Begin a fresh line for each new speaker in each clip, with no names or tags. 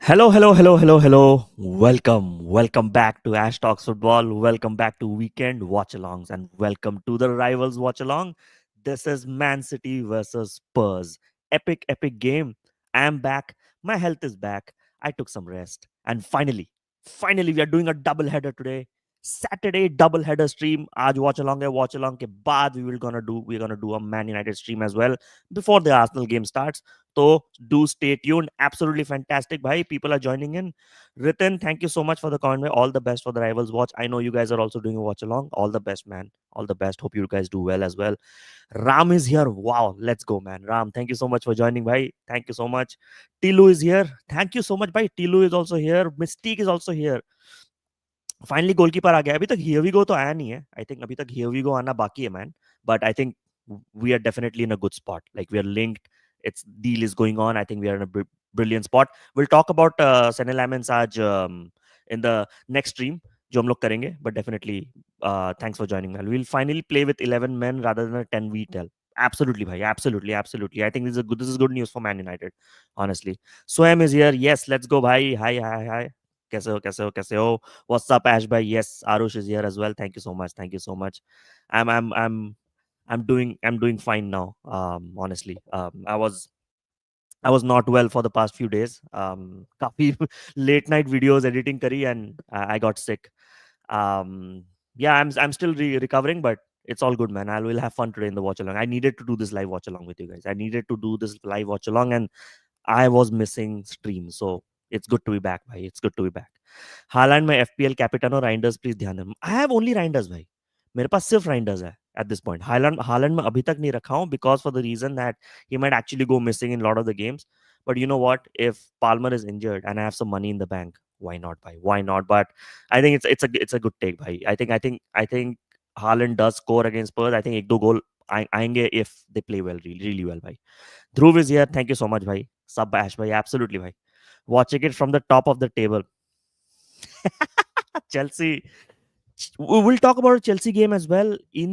Hello, hello, hello, hello, hello. Welcome back to Ash Talks Football. Welcome back to Weekend Watchalongs and welcome to the Rivals Watchalong. This is Man City versus Spurs. Epic game. I am back. My health is back. I took some rest. And finally, we are doing a double header today. Saturday double header stream. आज watch along के बाद we're gonna do a Man United stream as well before the Arsenal game starts. So do stay tuned. Absolutely fantastic, bhai. People are joining in. Ritin, thank you so much for the comment. All the best for the Rivals watch. I know you guys are also doing a watch along. All the best, man. All the best. Hope you guys do well as well. Ram is here. Wow, let's go, man. Ram, thank you so much for joining, bhai. Thank you so much. Tilu is here. Thank you so much, bhai. Tilu is also here. Mystique is also here. Finally goalkeeper आ गया. अभी तक here we go तो आया नहीं है. I think अभी तक हियर वी गो आना बाकी है, man. But I think we are definitely in a good spot. Like we are linked. Its deal is going on. I think we are in a brilliant spot. We'll talk about Sene Lamens आज in the next stream जो हम लोग करेंगे. But definitely thanks for joining, man. We'll finally play with 11 men rather than a 10v12. Absolutely, bhai. Absolutely. I think this is good news for Man United. Honestly, Swam is here. Yes, let's go, bhai. Hi. कैसे हो What's up, Ash bhai? Yes, Arush is here as well. Thank you so much. I'm doing fine now. Honestly, I was not well for the past few days. काफी late night videos editing करी and I got sick. Yeah, I'm still recovering, but it's all good, man. I will have fun today in the watch along. I needed to do this live watch along with you guys. I needed to do this live watch along, and I was missing stream, so it's good to be back, bhai. It's good to be back. Haaland में FPL कैपिटन और राइंडर्स please ध्यान दें. I have only राइंडर्स भाई. मेरे पास सिर्फ राइंडर्स है at this point. Haaland में अभी तक नहीं रखा हूँ because for the reason that he might actually go missing in a lot of the games. But you know what? If Palmer is injured and I have some money in the bank, why not, bhai? Why not? But I think it's a good take, bhai. I think Haaland does score against Spurs. I think एक दो गोल आएंगे if they play well, really well, bhai. Dhruv is here. Thank you so much, bhai. Sub Ash, bhai. Absolutely, bhai. Watching it from the top of the table. Chelsea. We'll talk about a Chelsea game as well. I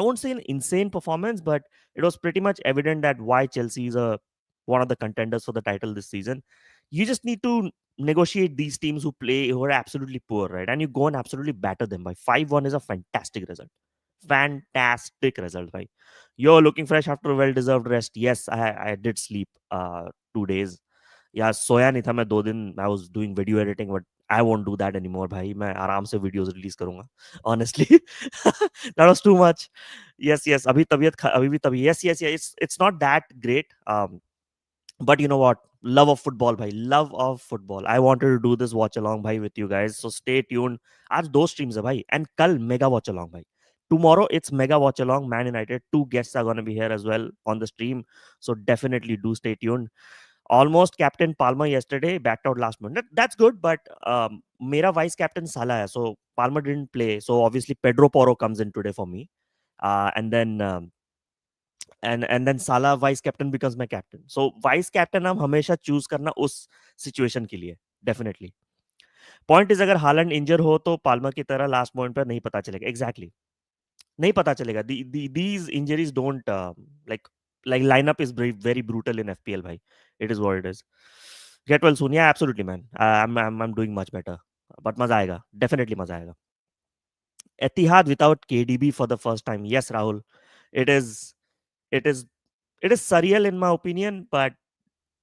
won't say an insane performance, but it was pretty much evident that why Chelsea is one of the contenders for the title this season. You just need to negotiate these teams who are absolutely poor, right? And you go and absolutely batter them by 5-1 is a fantastic result. Fantastic result, right? You're looking fresh after a well-deserved rest. Yes, I did sleep 2 days. Yeah, सोया नहीं था मैं 2 दिन. I was doing video editing, but I won't do that anymore, भाई. मैं आराम से videos release करूंगा. Honestly, that was too much. Yes. अभी भी तबीयत. Yes. It's not that great. But you know what? Love of football, bhai. Love of football. I wanted to do this watch along, bhai, with you guys. So stay tuned. आज 2 streams है, bhai. And कल mega watch along, bhai. Tomorrow it's mega watch along. Man United. 2 guests are gonna be here as well on the stream. So definitely do stay tuned. Almost captain Palmer yesterday, backed out last minute. That's good, but mera vice captain Salah hai, so Palmer didn't play. So obviously Pedro Porro comes in today for me, and then Salah vice captain becomes my captain. So vice captain हम हमेशा choose करना उस situation के लिए definitely. Point is अगर Holland इंजर हो तो Palmer की तरह लास्ट मोमेंट पर नहीं पता चलेगा. Exactly. नहीं पता चलेगा. These injuries don't like lineup is very brutal in FPL, bhai. It is what it is. Get well soon. Yeah, absolutely, man. I'm doing much better. But मजा आएगा. Definitely मजा आएगा. Etihad without KDB for the first time. Yes, Rahul. It is it is it is surreal in my opinion, but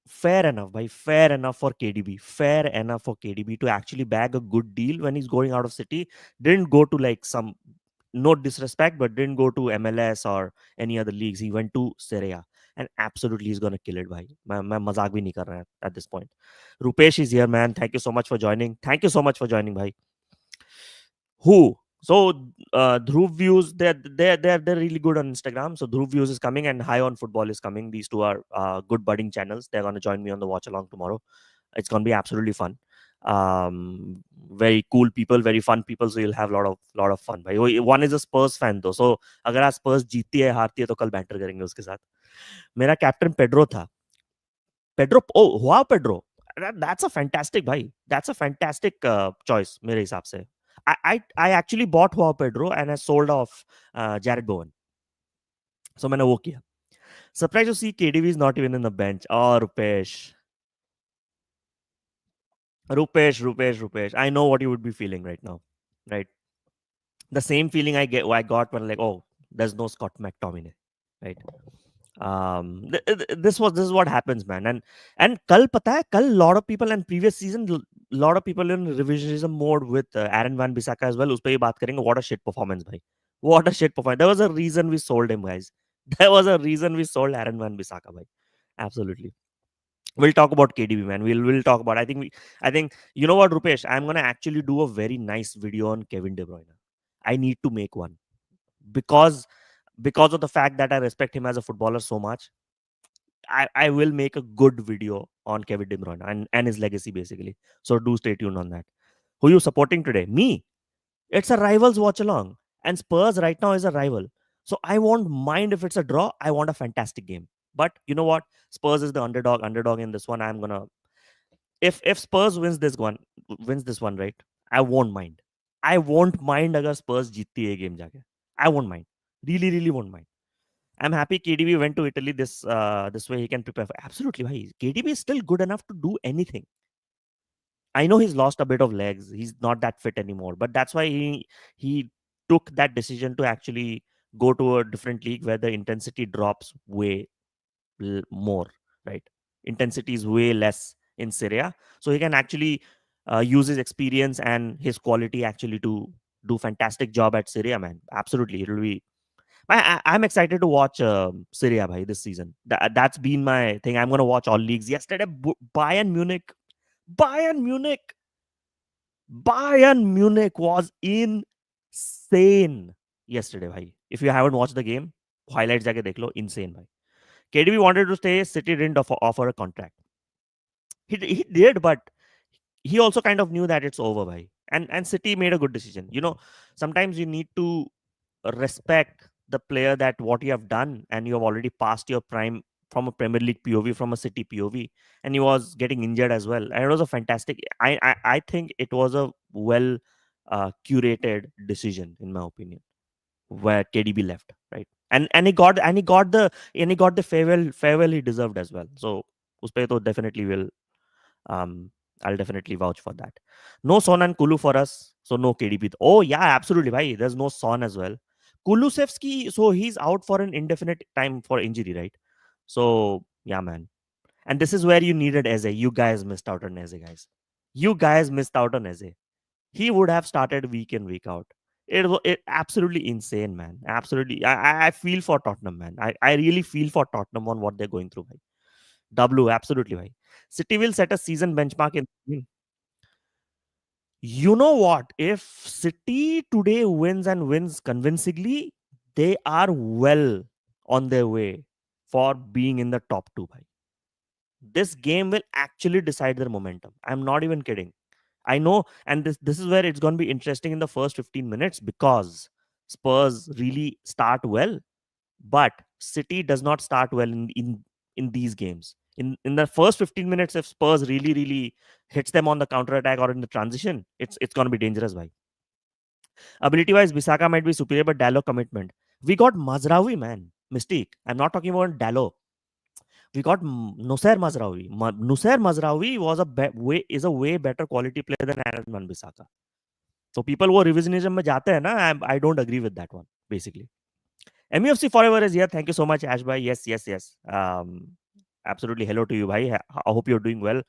fair enough, bhai. Fair enough for KDB. Fair enough for KDB to actually bag a good deal when he's going out of City. Didn't go to like some, no disrespect, but didn't go to MLS or any other leagues. He went to Serie A. And absolutely he's gonna kill it, bhai. मैं मजाक भी नहीं कर रहा at this point. Rupesh is here, man. Thank you so much for joining. Thank you so much for joining, bhai. Who? So Dhruv Views, they're really good on Instagram. So Dhruv Views is coming and High on Football is coming. These two are good budding channels. They're gonna join me on the watch along tomorrow. It's gonna be absolutely fun. Very cool people, very fun people. So you'll have lot of fun. भाई one is a Spurs fan though. So अगर आज Spurs जीतती है हारती है तो कल banter करेंगे उसके साथ. मेरा कैप्टन पेड्रो था. हुआ पेड्रो. That's a fantastic भाई. That's a fantastic choice मेरे हिसाब से. I actually bought Joao Pedro and I sold off Jared Bowen. So मैंने वो किया. Surprised to see KDB is not even in the bench. Oh, Rupesh. Rupesh. I know what you would be feeling right now, right? The same feeling I got when like, oh, there's no Scott McTominay, right? This is what happens, man. And kal pata hai, kal lot of people and previous season lot of people in revisionism mode with Aaron Van Bissaka as well. Us pe hi baat karenge. What a shit performance, bhai. What a shit performance. There was a reason we sold him, guys. There was a reason we sold Aaron Van Bissaka, bhai. Absolutely. We'll talk about KDB, man. We'll talk about. I think you know what, Rupesh. I'm gonna actually do a very nice video on Kevin De Bruyne. I need to make one because of the fact that I respect him as a footballer so much. I will make a good video on Kevin De Bruyne and his legacy basically. So do stay tuned on that. Who you supporting today? Me. It's a rivals watch along, and Spurs right now is a rival. So I won't mind if it's a draw. I want a fantastic game. But you know what? Spurs is the underdog in this one. I'm gonna if Spurs wins this one, right? I won't mind. I won't mind अगर Spurs जीतती है game जाके. I won't mind. Really won't mind. I'm happy KDB went to Italy this way he can prepare for absolutely bhai. KDB is still good enough to do anything. I know he's lost a bit of legs. He's not that fit anymore, but that's why he took that decision to actually go to a different league where the intensity drops way more, right? Intensity is way less in Syria, so he can actually use his experience and his quality actually to do fantastic job at Syria, man. Absolutely, it'll be. I'm excited to watch Syria bhai this season. That's been my thing. I'm gonna watch all leagues. Yesterday, Bayern Munich, Bayern Munich was insane yesterday, bhai. If you haven't watched the game, highlights जाके देख लो. Insane, bhai. KDB wanted to stay. City didn't offer a contract. He did, but he also kind of knew that it's over, bhai. And City made a good decision. Sometimes you need to respect the player that what you have done, and you have already passed your prime from a Premier League POV, from a City POV, and he was getting injured as well. And it was a fantastic. I think it was a well curated decision in my opinion, where KDB left, right? And he got the farewell he deserved as well. So उसपे तो definitely will um, I'll definitely vouch for that. No Son and Kulu for us. So no KDB. Oh yeah, absolutely, bhai. There's no Son as well. Kulusevski, so he's out for an indefinite time for injury, right? So yeah, man. And this is where you needed Eze. You guys missed out on Eze, guys. You guys missed out on Eze. He would have started week in, week out. It was absolutely insane, man. Absolutely. I feel for Tottenham, man. I really feel for Tottenham on what they're going through, bhai. W, absolutely, bhai. City will set a season benchmark in. You know what? If City today wins and wins convincingly, they are well on their way for being in the top two. Bhai. This game will actually decide their momentum. I'm not even kidding. I know, and this is where it's going to be interesting in the first 15 minutes because Spurs really start well, but City does not start well in these games. In the first 15 minutes, if Spurs really hits them on the counter attack or in the transition, it's going to be dangerous, bhai. Ability wise, Bisaka might be superior, but Dallo commitment. We got Mazraoui, man. Mistake. I'm not talking about Dallo. We got Nusair Mazraoui. Nusair Mazraoui was is a way better quality player than Aaron Wan Bissaka. So people who revisionism में जाते हैं ना, I don't agree with that one basically. MUFC Forever is here. Thank you so much, Ash bhai. Yes. Absolutely. Hello to you, bhai. I hope you're doing well.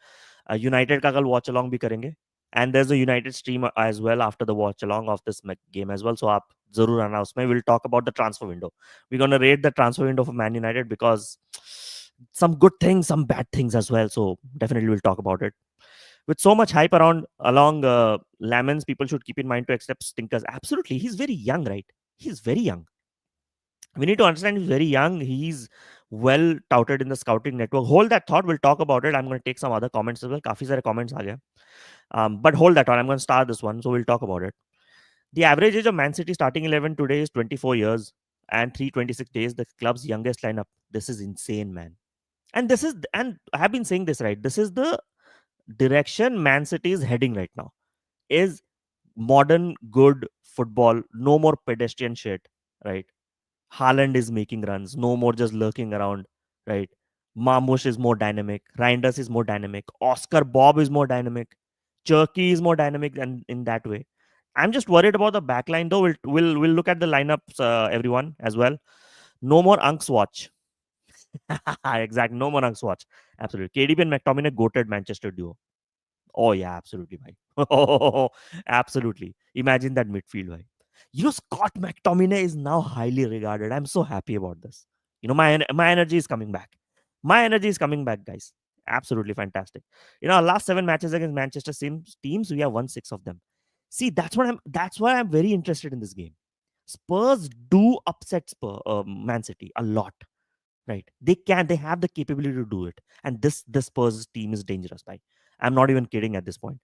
United का कल watch along भी करेंगे. And there's a United stream as well after the watch along of this game as well. So आप जरूर आना उसमें. We'll talk about the transfer window. We're gonna rate the transfer window for Man United because some good things, some bad things as well. So definitely we'll talk about it. With so much hype along Lamens, people should keep in mind to accept stinkers. Absolutely, he's very young, right? He's very young. We need to understand he's very young. He's well touted in the scouting network. Hold that thought. We'll talk about it. I'm going to take some other comments as well. काफी सारे comments आ गए. But hold that on. I'm going to start this one, so we'll talk about it. The average age of Man City starting 11 today is 24 years and 326 days. The club's youngest lineup. This is insane, man. And I have been saying this, right? This is the direction Man City is heading right now. Is modern good football. No more pedestrian shit, right? Haaland is making runs, no more just lurking around, right? Mamush is more dynamic. Reijnders is more dynamic. Oscar Bob is more dynamic. Cherki is more dynamic than in that way. I'm just worried about the back line though. We'll look at the lineups, everyone, as well. No more Unks watch. Exactly. No more Unks watch. Absolutely. KDB and McTominay goated Manchester duo. Oh yeah, absolutely, bhai. Oh, absolutely. Imagine that midfield, bhai. Scott McTominay is now highly regarded. I'm so happy about this. My energy is coming back. My energy is coming back, guys. Absolutely fantastic. Our last 7 matches against Manchester teams, we have won 6 of them. See, that's why I'm very interested in this game. Spurs do upset Man City a lot, right? They have the capability to do it, and this Spurs team is dangerous, right? I'm not even kidding at this point.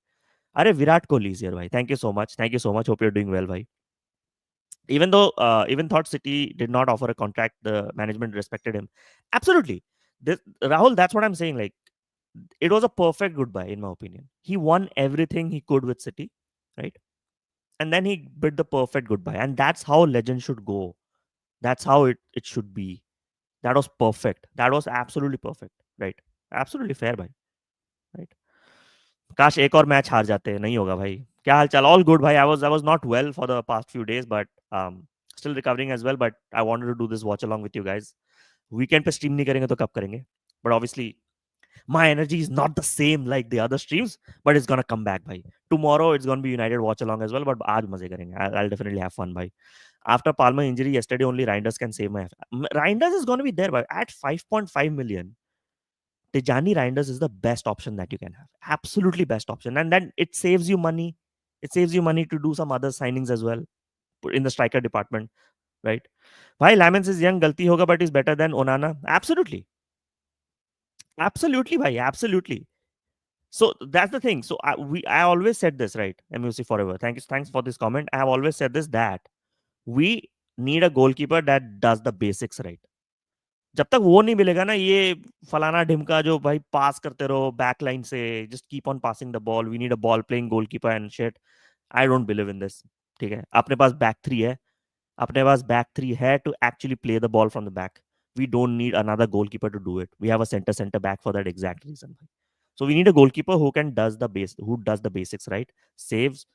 Are Virat Kohli is here, bhai. Thank you so much. Thank you so much. Hope you're doing well, bhai. Even thought City did not offer a contract, the management respected him. Absolutely. Rahul, that's what I'm saying. Like, it was a perfect goodbye, in my opinion. He won everything he could with City, right? And then he bid the perfect goodbye. And that's how legend should go. That's how it should be. That was perfect. That was absolutely perfect. Right. Absolutely fair, bhai. Right. काश एक और match हार जाते, नहीं होगा भाई. क्या हाल चाल? All good, भाई. I was not well for the past few days, but still recovering as well. But I wanted to do this watch along with you guys. Weekend पे stream नहीं करेंगे तो कब करेंगे? But obviously my energy is not the same like the other streams, but it's gonna come back, भाई. Tomorrow it's gonna be United watch along as well, but आज मजे करेंगे. I'll definitely have fun, भाई. After Palmer injury yesterday, only Reijnders can save my. Reijnders is gonna be there, भाई, at 5.5 million. Tijani Reijnders is the best option that you can have. Absolutely best option. And then it saves you money. It saves you money to do some other signings as well in the striker department, right? Why Lamens is young, galti hoga, but is better than Onana? Absolutely. Absolutely, bhai. Absolutely. So that's the thing. So I always said this, right? MUC forever. Thanks for this comment. I have always said this, that we need a goalkeeper that does the basics right. जब तक वो नहीं मिलेगा ना, ये फलाना ढिमका जो भाई पास करते रहो बैक लाइन से, just keep on passing the ball, we need a ball playing goalkeeper and shit. I don't believe in this. ठीक है, अपने पास बैक थ्री है. अपने पास बैक थ्री है to actually play the ball from the back. We don't need another goalkeeper to do it. We have a center back for that exact reason. So we need a goalkeeper who does the basics right, saves,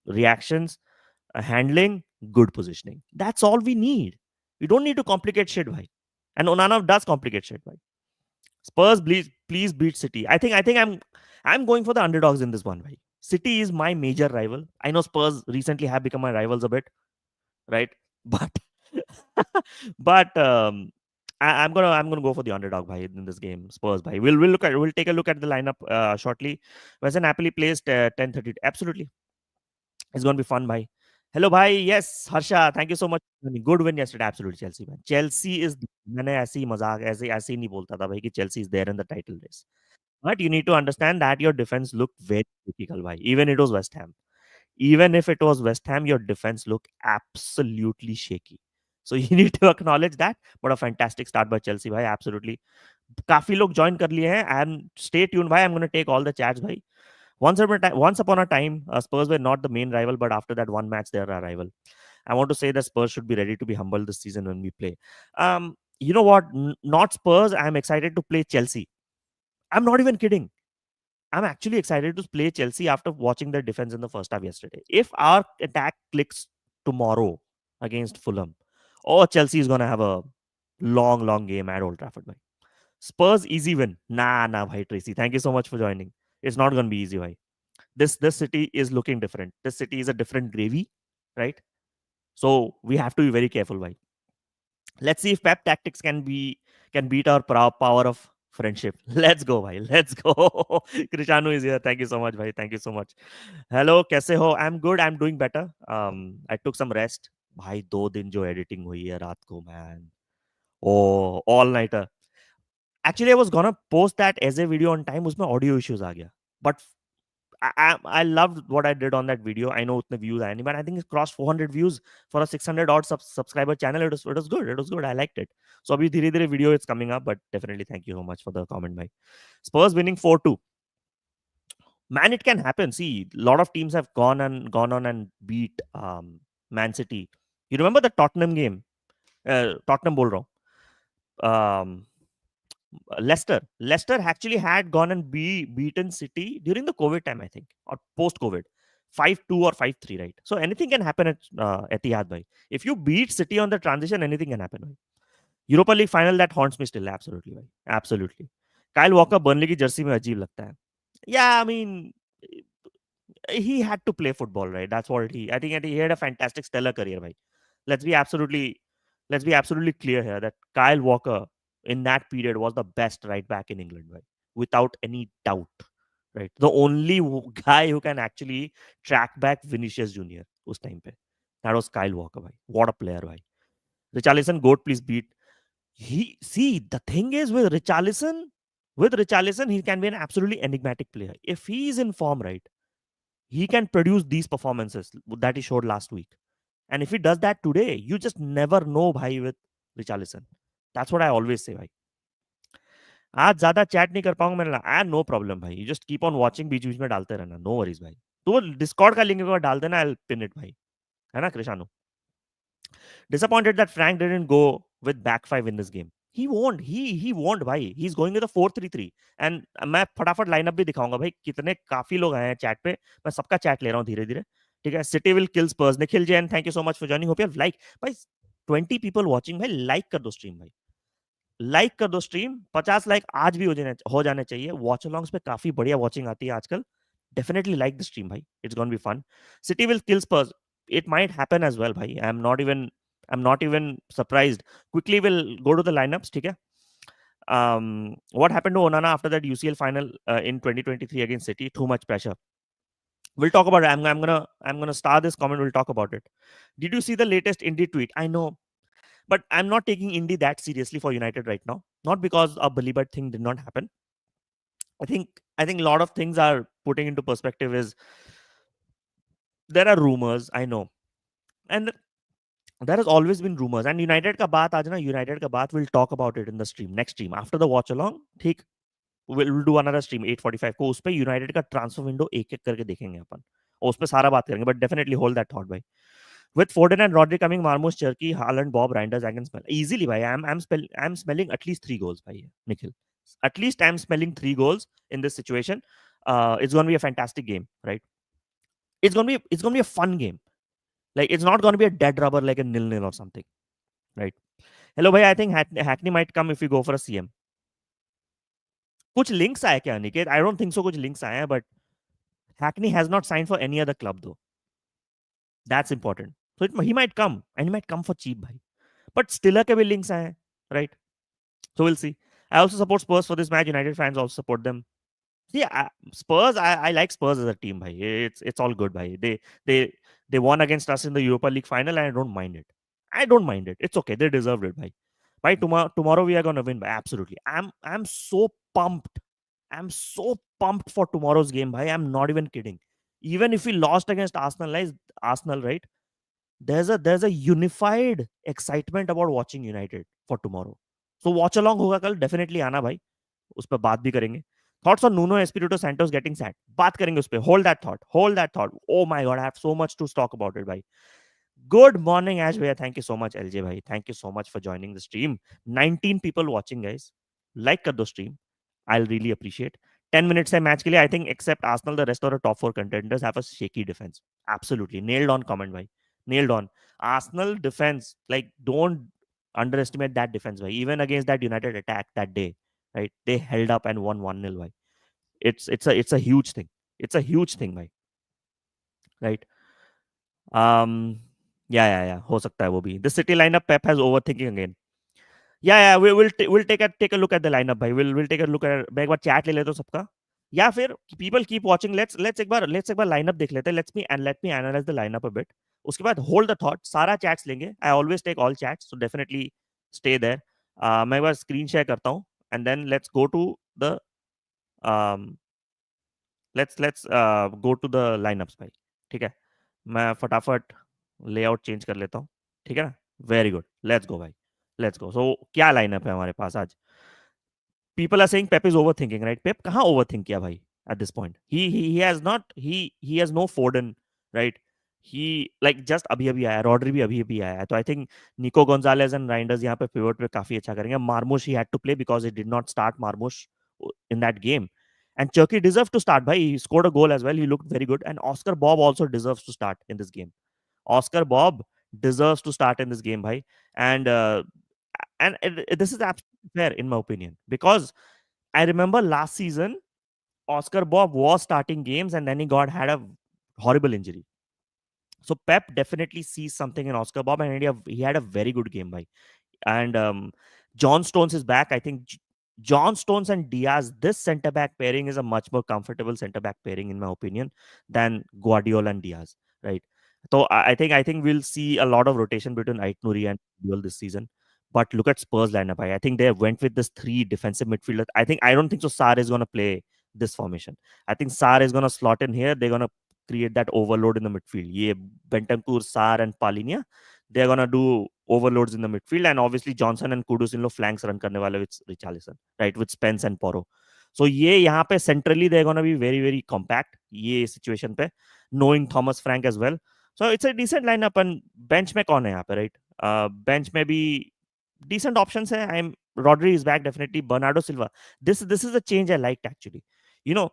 reactions, handling, good positioning. That's all we need. We don't need to complicate shit, bhai. And Onana does complicate shit, bhai. Spurs, please beat City. I think I'm going for the underdogs in this one, bhai. City is my major rival. I know Spurs recently have become my rivals a bit, right? But but I'm gonna go for the underdog, bhai, in this game. Spurs, bhai. We'll take a look at the lineup shortly. Western Napoli plays 10:30. Absolutely, it's going to be fun, bhai. Hello, bhai. Yes, Harsha. Thank you so much. Good win yesterday. Absolutely, Chelsea, man. Chelsea is. मैंने ऐसे ही मजाक ऐसे ही नहीं बोलता था भाई कि Chelsea is there in the title race. But you need to understand that your defense looked very critical, bhai. Even it was West Ham. Even if it was West Ham, your defense looked absolutely shaky. So you need to acknowledge that. But a fantastic start by Chelsea, bhai. Absolutely. काफी लोग join कर लिए हैं. And stay tuned, bhai. I'm going to take all the chats, bhai. Once upon a time, Spurs were not the main rival, but after that one match, they are a rival. I want to say that Spurs should be ready to be humble this season when we play. You know what? Not Spurs. I'm excited to play Chelsea. I'm not even kidding. I'm actually excited to play Chelsea after watching their defense in the first half yesterday. If our attack clicks tomorrow against Fulham, oh, Chelsea is going to have a long game at Old Trafford. Bhai. Spurs easy win. Nah, bhai Tracy. Thank you so much for joining. It's not going to be easy, bhai. This city is looking different. This city is a different gravy, right? So we have to be very careful, bhai. Let's see if Pep tactics can beat our power of friendship. Let's go, bhai. Let's go. Krishanu is here. Thank you so much, bhai. Thank you so much. Hello, कैसे हो? I'm good. I'm doing better. I took some rest. भाई 2 दिन जो editing हुई है रात को, man. Oh, all nighter. Actually, I was gonna post that as a video on time. उसमें audio issues आ गया. But I loved what I did on that video. I know utne views आए नहीं, but I think it crossed 400 views for a 600 odd subscriber channel. It was good. It was good. I liked it. So अभी धीरे धीरे video is coming up, but definitely thank you so much for the comment, bhai. Spurs winning 4-2. Man, it can happen. See, a lot of teams have gone on and beat Man City. You remember the Tottenham game? Tottenham बोल रहा हूँ. Leicester actually had gone and beaten City during the COVID time, I think, or post COVID, 5-2 or 5-3, right? So anything can happen at Etihad, bhai. If you beat City on the transition, anything can happen, bhai. Europa league final that haunts me still absolutely भाई absolutely Kyle walker Burnley की Jersey में अजीब लगता है या I mean he had to play football, right? That's what I think he had a fantastic stellar career, bhai. let's be absolutely let's be absolutely clear here that Kyle Walker in that period was the best right back in England, right? Without any doubt, right? The only guy who can actually track back Vinicius Junior उस time पे. That was Kyle Walker, bhai. What a player, bhai. Richarlison Goat, please beat. He see the thing is with Richarlison, he can be an absolutely enigmatic player. If he is in form, right, he can produce these performances that he showed last week. And if he does that today, you just never know, bhai, with Richarlison. That's what I always say, भाई. आज ज्यादा chat नहीं कर पाऊंगा मैंने I know problem भाई you just keep on watching बीच बीच में डालते रहना नो वरीज भाई तो वो डिस्कॉर्ड का लिंक एक बार डाल देना आई पिन इट भाई है ना कृषानु disappointed that Frank didn't go with back five in this game. He won't भाई. He's going with a 4-3-3 and मैं फटाफट लाइनअप भी दिखाऊंगा भाई कितने काफी लोग आए हैं चैट पे मैं सबका चैट ले रहा हूँ धीरे धीरे ठीक है city will kill Spurs Nikhil Jain thank you so much for joining hope you like भाई 20 पीपल वाचिंग भाई लाइक कर दो स्ट्रीम भाई लाइक कर दो स्ट्रीम 50 लाइक आज भी हो जाने चाहिए वॉच अलॉन्ग्स पे काफी बढ़िया वॉचिंग आती है आजकल डेफिनेटली लाइक द स्ट्रीम भाई it's gonna be fun City will kill Spurs it might happen as well bhai I'm not even surprised quickly we'll go to the lineups ठीक है what happened to Onana after that UCL final in 2023 against City too much pressure we'll talk about it I'm gonna start this comment we'll talk about it did you see the latest indie tweet I know but I'm not taking indie that seriously for United right now not because a Balibert thing did not happen I think a lot of things are putting into perspective is there are rumors I know and there has always been rumors and United का बात आज ना United का बात we'll talk about it in the stream next stream after the watch along ठीक we'll do another stream 8:45 को उस पे United का transfer window एक एक करके देखेंगे अपन और उस पे सारा बात करेंगे but definitely hold that thought भाई with Foden and Rodri coming Marmoush Cherki Haaland Bob Reijnders I can smell easily भाई I'm smelling at least 3 goals भाई Nikhil at least I'm smelling 3 goals in this situation it's going to be a fantastic game right it's going to be a fun game like it's not going to be a dead rubber like a 0-0 or something right hello bhai I think Hackney might come if we go for a CM कुछ links आए क्या Aniket I don't think so कुछ links आए हैं but Hackney has not signed for any other club though that's important so he might come and he might come for cheap bhai but Stiller के भी links आए हैं right so we'll see I also support Spurs for this match United fans also support them yeah Spurs I like Spurs as a team bhai it's all good bhai they won against us in the Europa League final and I don't mind it it's okay they deserved it bhai by tomorrow we are going to win by absolutely I'm so pumped I'm so pumped for tomorrow's game bhai I'm not even kidding even if we lost against Arsenal right there's a unified excitement about watching United for tomorrow so watch along होगा कल definitely आना भाई उस पर बात भी करेंगे thoughts on Nuno Espirito Santos getting sacked बात करेंगे उस पर hold that thought oh my god I have so much to talk about it भाई good morning Ash bhaiya thank you so much LJ bhai thank you so much for joining the stream 19 people watching guys like कर दो stream I'll really appreciate 10 minutes है match के लिए I think except Arsenal the rest of the top 4 contenders have a shaky defense absolutely nailed on comment bhai nailed on Arsenal defense like don't underestimate that defense bhai even against that United attack that day right they held up and won 1-0 bhai it's a huge thing it's a huge thing bhai right um yeah हो सकता है वो भी the city lineup Pep has overthinking again yeah we'll take a look at the lineup भाई we'll take a look at मैं एक बार chat ले लेता हूँ सबका या फिर people keep watching let's एक बार lineup देख लेते हैं let me analyze the lineup a bit उसके बाद hold the thought सारा chats लेंगे I always take all chats so definitely stay there मैं एक बार screen share करता हूँ and then let's go to the um, let's go to the lineups भाई ठीक है मैं फटाफट लेआउट चेंज कर लेता हूँ ठीक है ना वेरी गुड लेट्स गो भाई लेट्स गो सो क्या लाइनअप है हमारे पास आज people are saying Pep is overthinking right Pep कहाँ overthink किया भाई at this point he has not he has no Foden right he like just अभी अभी आया, रॉड्री भी अभी अभी आया है, तो I think Nico Gonzalez and Reijnders यहाँ पे पिवट पे काफी अच्छा करेंगे. मार्मोश ही had to play because he did not start Marmoush in that game. And Cherki deserved to start, bhai. He scored a goal as well. He looked very good. And Oscar Bob also deserves to start in this game. Oscar Bob deserves to start in this game, bhai. And this is absolutely fair in my opinion, because I remember last season Oscar Bob was starting games and then he got had a horrible injury. So Pep definitely sees something in Oscar Bob, and he had a very good game, bhai. And John Stones is back. I think John Stones and Diaz, this centre back pairing is a much more comfortable centre back pairing in my opinion than Guardiola and Diaz, right? So I think we'll see a lot of rotation between Ait Nouri and Guardiola this season. But look at Spurs lineup. I think they went with this three defensive midfielders. I don't think so. Sarr is gonna play this formation. I think Sarr is gonna slot in here. They're gonna create that overload in the midfield. Yeah, Bentancur, Sarr, and Palinia. They're gonna do overloads in the midfield, and obviously Johnson and Kudus in low flanks run करने वाले with Richarlison, right, with Spence and Porro. So ये यहाँ पे centrally they're gonna be very very compact ये situation पे, knowing Thomas Frank as well. So it's a decent lineup. And bench में कौन है यहाँ पे, right? Bench में भी decent options है. Rodri is back definitely. Bernardo Silva. This is a change I liked actually. You know,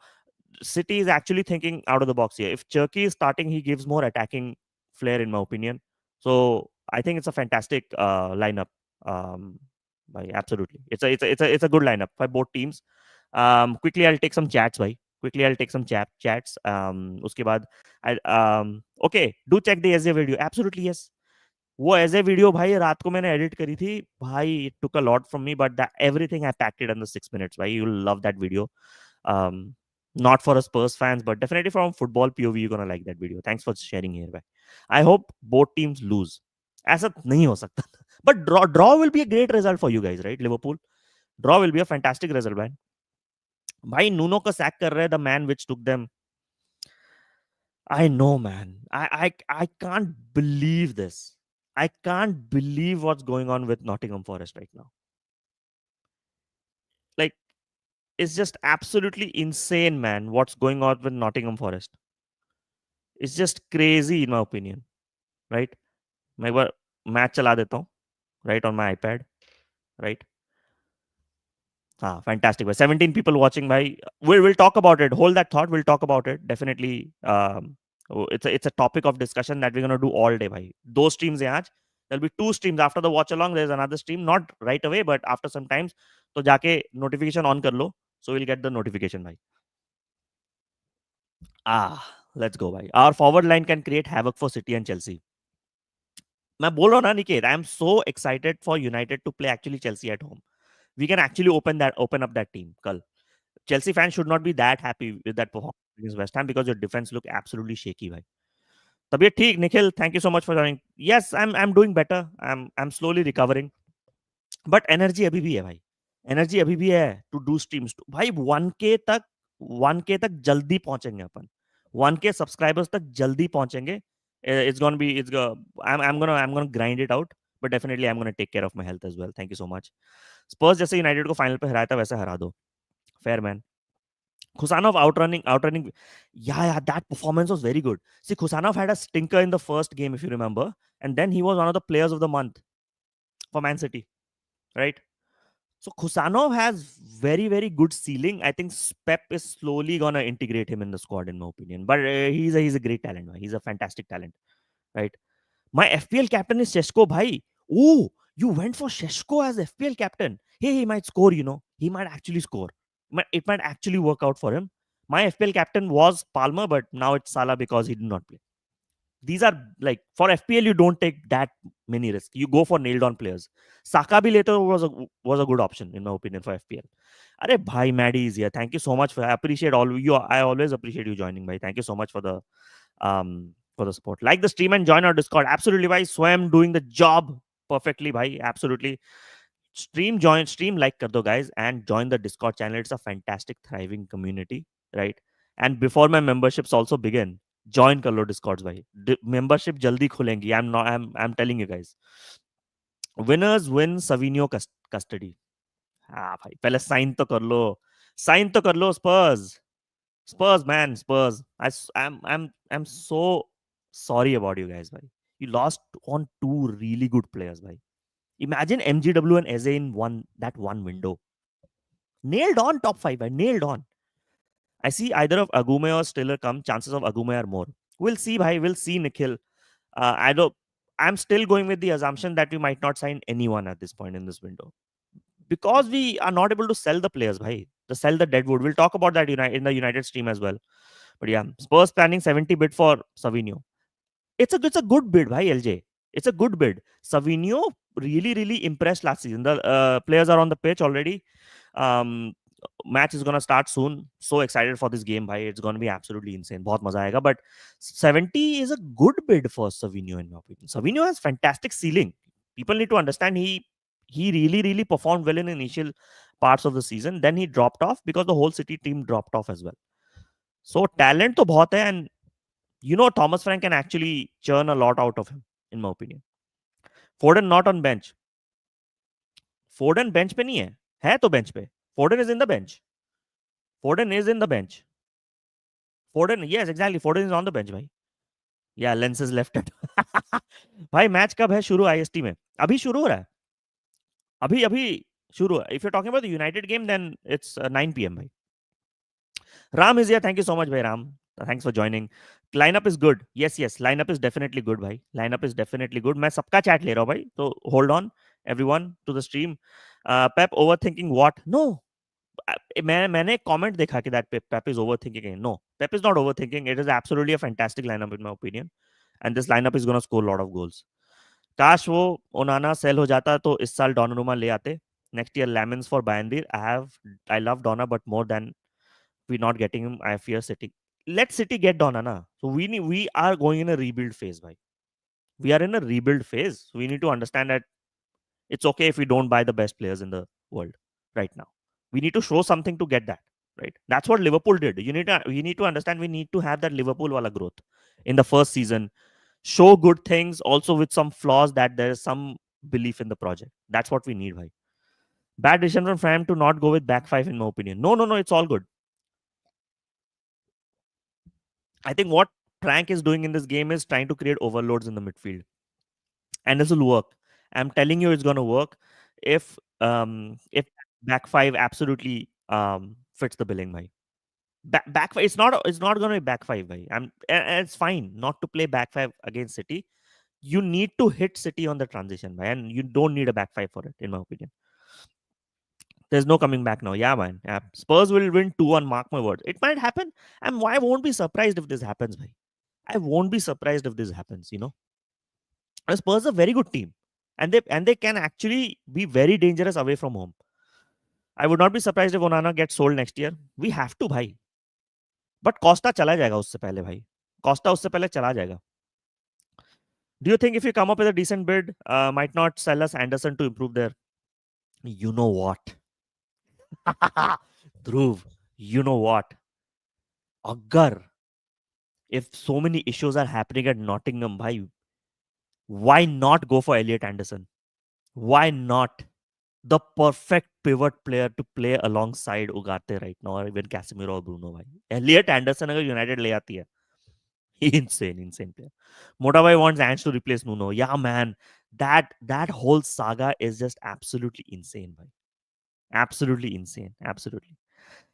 City is actually thinking out of the box here. If Cherki is starting, he gives more attacking flair, in my opinion. So I think it's a fantastic lineup. Absolutely, it's a good lineup by both teams. Quickly, I'll take some chats, bhai. Quickly, I'll take some chats. Uske baad, okay, do check the edge video. Absolutely yes. वो edge a video भाई रात को मैंने edit करी थी भाई. It took a lot from me but everything I packed it under 6 minutes भाई. You love that video. um not for us Spurs fans, but definitely from football POV, you're gonna like that video. Thanks for sharing here, bhai. I hope both teams lose. ऐसा नहीं हो सकता. But draw will be a great result for you guys, right? Liverpool draw will be a fantastic result, man. भाई Nuno को sac कर रहे हैं, the man which took them. I know, man. I can't believe this. I can't believe what's going on with Nottingham Forest right now. Like, it's just absolutely insane, man, what's going on with Nottingham Forest. It's just crazy in my opinion, right? मैं एक बार match चला देता हूँ, right, on my iPad, right? Fantastic. 17 people watching, bhai. We'll talk about it. Hold that thought. We'll talk about it. Definitely. It's a topic of discussion that we're gonna do all day, bhai. Those streams hai aaj. There'll be two streams after the watch along. There's another stream, not right away, but after some times. So जाके notification on कर लो. So we'll get the notification, bhai. Let's go, bhai. Our forward line can create havoc for City and Chelsea. मैं बोल रहा हूँ ना Niket, I am so excited for United to play actually Chelsea at home. We can actually open up that team. Kal. Chelsea fans should not be that happy with that performance against West Ham because your defense look absolutely shaky, bhai. तबीयत ठीक Nikhil, thank you so much for joining. Yes, I'm doing better. I'm slowly recovering. But energy अभी भी है भाई. Energy अभी भी है to do streams. भाई 1K तक जल्दी पहुंचेंगे अपन. 1K subscribers तक जल्दी पहुंचेंगे. It's gonna be I'm gonna grind it out. But definitely I'm gonna take care of my health as well. Thank you so much. Spurs जैसे यूनाइटेड को final पे हराया था वैसे हरा दो. Fair man. Khusanov outrunning. Yeah, that performance was very good. See, Khusanov had a stinker in the first game, if you remember, and then he was one of the players of the month for Man City, right? So Khusanov has very, very good ceiling. I think Pep is slowly gonna integrate him in the squad, in my opinion. But he's a great talent. He's a fantastic talent, right? My FPL captain is Sheshko, bhai. Oh, you went for Sheshko as FPL captain. Hey, he might score, He might actually score. It might actually work out for him. My FPL captain was Palmer, but now it's Salah because he did not play. These are like, for FPL, you don't take that many risks. You go for nailed on players. Saka bhi later was a good option, in my opinion, for FPL. Are bhai, Maddie is here. Thank you so much I appreciate all you. I always appreciate you joining, bhai. Thank you so much for the support. Like the stream and join our Discord. Absolutely, bhai. Swam doing the job perfectly, bhai. Absolutely. Stream like kar do, guys, and join the Discord channel. It's a fantastic, thriving community, right? And before my memberships also begin, join कर लो Discords, bhai. Membership jaldi खुलेंगी. I'm telling you guys. Winners win Savinio custody. भाई पहले sign तो कर लो. Sign तो कर लो Spurs. Spurs, man, Spurs. I'm so Sorry about you guys, bhai. You lost on two really good players, bhai. Imagine MGW and Eze in one window. Nailed on top five, bhai. Nailed on. I see either of Agume or Stiller come. Chances of Agume are more. We'll see, bhai. We'll see, Nikhil. I don't. I'm still going with the assumption that we might not sign anyone at this point in this window because we are not able to sell the players, bhai. To sell the deadwood. We'll talk about that in the United stream as well. But yeah, Spurs planning 70 bid for Savinho. It's a good bid, bhai. LJ. It's a good bid. Savinho really impressed last season. The players are on the pitch already. Um, match is gonna start soon. So excited for this game, bhai. It's gonna be absolutely insane. बहुत मजा आएगा. But 70 is a good bid for Savinho in my opinion. Savinho has fantastic ceiling. People need to understand he really performed well in initial parts of the season. Then he dropped off because the whole City team dropped off as well. So talent तो बहुत है, and Thomas Frank can actually churn a lot out of him, in my opinion. Foden not on bench. Foden bench पे नहीं है तो bench पे. Foden is in the bench. Foden is in the bench. Foden, yes, exactly. Foden is on the bench, भाई. Yeah, Lens is left at. भाई match कब है शुरू IST में? अभी शुरू हो रहा है. अभी शुरू. If you're talking about the United game, then it's 9 p.m. भाई. Ram is here. Thank you so much, bhai Ram. Thanks for joining. Lineup is good. Yes. Lineup is definitely good, bhai. Lineup is definitely good. मैं सबका chat ले रहा हूँ भाई. So hold on, everyone, to the stream. Pep overthinking what? No. मैंने comment देखा कि that Pep is overthinking. No, Pep is not overthinking. It is absolutely a fantastic lineup in my opinion, and this lineup is gonna score a lot of goals. काश वो ओनाना cell हो जाता तो इस साल डोनारुमा ले आते. Next year Lamens for Bayerndir. I love Donna, but more than we're not getting him, I fear City. Let City get Donnarumma. So we are going in a rebuild phase, bhai. We are in a rebuild phase. So we need to understand that it's okay if we don't buy the best players in the world right now. We need to show something to get that, right? That's what Liverpool did. We need to understand we need to have that Liverpool wala growth in the first season. Show good things, also with some flaws that there is some belief in the project. That's what we need, bhai. Bad decision from Fram to not go with back five, in my opinion. No, it's all good. I think what Frank is doing in this game is trying to create overloads in the midfield, and this will work. I'm telling you, it's going to work if back five absolutely fits the billing, bhai. Back five, it's not going to be back five, bhai. And it's fine not to play back five against City. You need to hit City on the transition, bhai, and you don't need a back five for it, in my opinion. There's no coming back now. Yeah, man. Yeah. Spurs will win 2-1. Mark my words. It might happen, and I won't be surprised if this happens, bhai. I won't be surprised if this happens. Spurs are a very good team. And they can actually be very dangerous away from home. I would not be surprised if Onana gets sold next year. We have to, भाई. But Costa चला जाएगा उससे पहले, भाई. Costa उससे पहले चला जाएगा. Do you think if you come up with a decent bid, might not sell us Anderson to improve their? You know what? Dhruv, you know what? Agar, if so many issues are happening at Nottingham, bhai, why not go for Elliot Anderson? Why not? The perfect pivot player to play alongside Ugarte right now, or even Casemiro or Bruno. Bhai. Elliot Anderson अगर United ले आती है, insane player. Motabai wants Ange to replace Nuno. Yeah, man, that whole saga is just absolutely insane, bhai. Absolutely insane. Absolutely.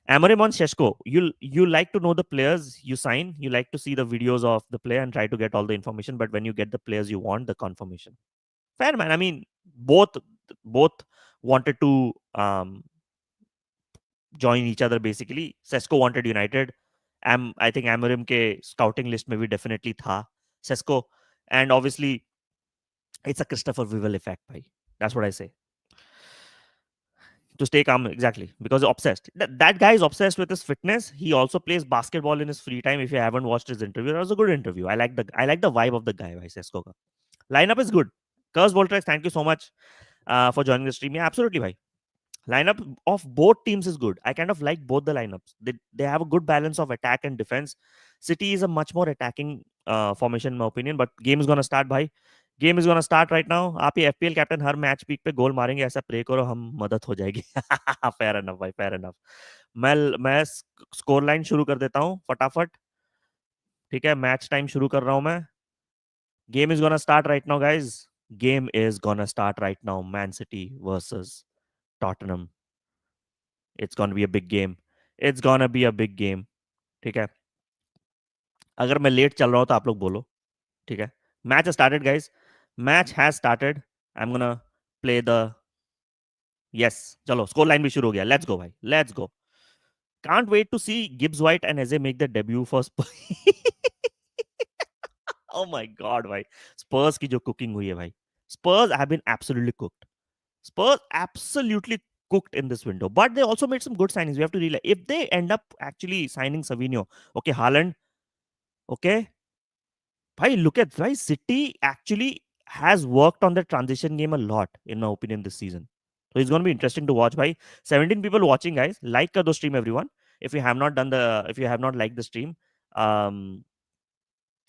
Amorim on Sheshko. You like to know the players you sign. You like to see the videos of the player and try to get all the information. But when you get the players you want, the confirmation. Fair, man. I mean, both wanted to join each other basically. Sesko wanted United. I think Amorim के scouting list में भी definitely था Sesko, and obviously it's a Christopher Vivel effect, bhai. That's what I say. To stay calm, exactly, because obsessed. That guy is obsessed with his fitness. He also plays basketball in his free time. If you haven't watched his interview, that was a good interview. I like the vibe of the guy, bhai, Sesko ka. Lineup is good. Curse Voltrex, thank you so much for joining the stream. Yeah, absolutely, bhai. Lineup of both teams is good. I kind of like both the lineups. They have a good balance of attack and defense. City is a much more attacking formation in my opinion. But game is gonna start, bhai. Game is gonna start right now. आप ये FPL captain हर match peak पे गोल मारेंगे ऐसा pray करो हम मदद हो जाएगी. Fair enough भाई, fair enough. मैं स्कोर लाइन शुरू कर देता हूँ फटाफट. ठीक है, मैच टाइम शुरू कर रहा हूँ मैं. Game is gonna start right now, guys. Game is gonna start right now. Man City versus Tottenham. It's gonna be a big game. It's gonna be a big game. ठीक है. अगर मैं late चल रहा हूँ तो आप लोग बोलो. ठीक है. Match has started, guys. Match has started. I'm gonna play the. Yes. चलो स्कोर लाइन भी शुरू हो गया. Let's go भाई. Let's go. Can't wait to see Gibbs White and Eze make their debut for Spurs. Oh my god भाई. Spurs की जो cooking हुई है भाई. Spurs have been absolutely cooked. Spurs absolutely cooked in this window, but they also made some good signings. We have to realize if they end up actually signing Savinho, okay, Haaland, okay, bhai, look at why City actually has worked on the transition game a lot, in my opinion, this season. So it's going to be interesting to watch. Bhai, 17 people watching, guys. Like the stream, everyone. If you have not done the, if you have not liked the stream, um,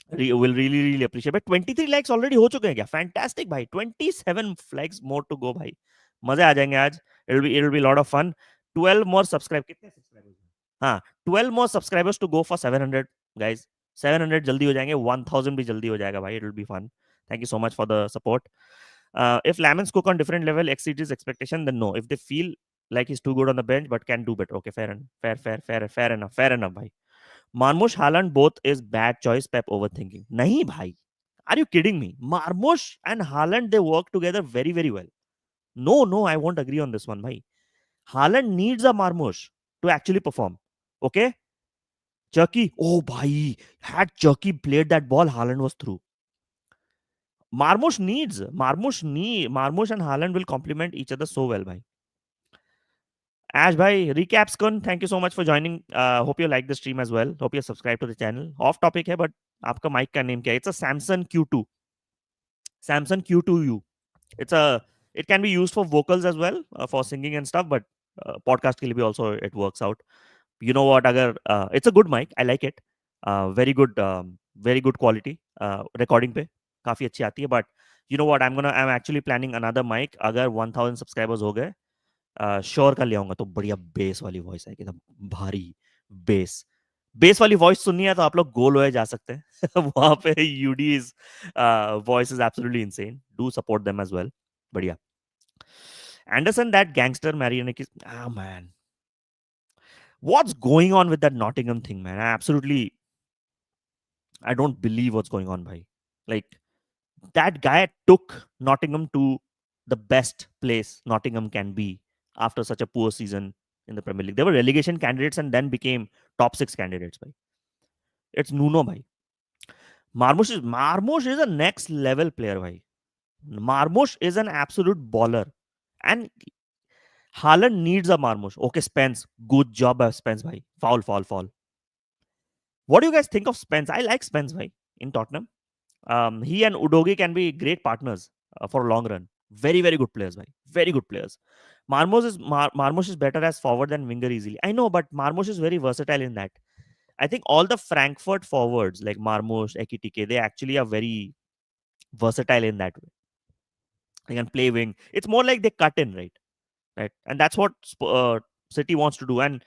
will really really appreciate. But 23 likes already हो चुके हैं क्या? Fantastic भाई. 27 likes more to go भाई. मजे आ जाएंगे आज. It'll be a lot of fun. 12 more subscribe. कितने subscribers? हाँ, 12 more subscribers to go for 700 guys. 700 जल्दी हो जाएंगे. 1000 भी जल्दी हो जाएगा भाई. It'll be fun. Thank you so much for the support. If Lamens cook on different level exceeds his expectation, then no. If they feel like he's too good on the bench but can do better, okay, fair enough. Fair enough भाई. Marmush Haaland both is bad choice. Pep overthinking. Nahi bhai. Are you kidding me? Marmush and Haaland, they work together very, very well. No, I won't agree on this one, bhai. Haaland needs a Marmush to actually perform. Okay? Cherki. Oh, bhai. Had Cherki played that ball, Haaland was through. Marmush and Haaland will complement each other so well, bhai. Ash bhai, recaps kun, thank you so much for joining. Hope you like the stream as well. Hope you subscribe to the channel. Off topic hai, but आपका mic का name क्या है? It's a Samsung Q2. Samsung Q2U. It's a. It can be used for vocals as well, for singing and stuff, but podcast के लिए भी also it works out. You know what? अगर it's a good mic. I like it. Very good quality. Recording पे काफी अच्छी आती है. But you know what? I'm actually planning another mic. अगर 1000 subscribers हो गए, श्योर कर ले आऊंगा तो बढ़िया बेस वाली वॉइस है, एकदम भारी बेस. बेस वाली वॉइस सुननी है तो आप लोग गोल होए जा सकते हैं. वहां पे यूडीज voice is absolutely insane. Do support them as well. बढ़िया. एंडरसन दैट गैंगस्टर मैरियन की. Man, what's going on with that Nottingham thing, man? I don't believe what's going on, bhai. Like, that guy took Nottingham to the best place Nottingham can be after such a poor season in the Premier League. They were relegation candidates and then became top 6 candidates. Bhai. It's Nuno, bhai. Marmush is a next level player, bhai. Marmush is an absolute baller. And Haaland needs a Marmush. Okay, Spence. Good job, Spence, bhai. Foul. What do you guys think of Spence? I like Spence, bhai, in Tottenham. He and Udogi can be great partners for a long run. Very, very good players, bhai. Very good players. Marmush is better as forward than winger easily. I know, but Marmush is very versatile in that. I think all the Frankfurt forwards like Marmush, Ekitike, they actually are very versatile in that way. They can play wing. It's more like they cut in, right? Right, and that's what City wants to do. And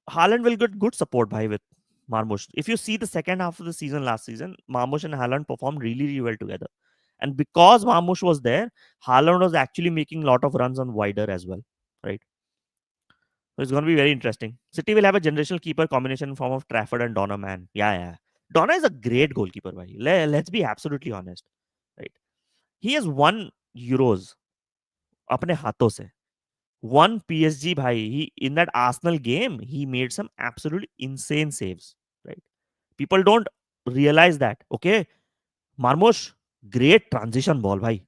Haaland will get good support by with Marmush. If you see the second half of the season last season, Marmush and Haaland performed really, really well together. And because Marmush was there, Haaland was actually making a lot of runs on wider as well, right? So it's going to be very interesting. City will have a generational keeper combination in form of Trafford and Donna, man. Yeah. Donna is a great goalkeeper, bhai. Let's be absolutely honest, right? He has won Euros अपने हाथों से. One PSG, bhai. He in that Arsenal game, he made some absolutely insane saves, right? People don't realize that. Okay, Marmush, great transition ball, bhai.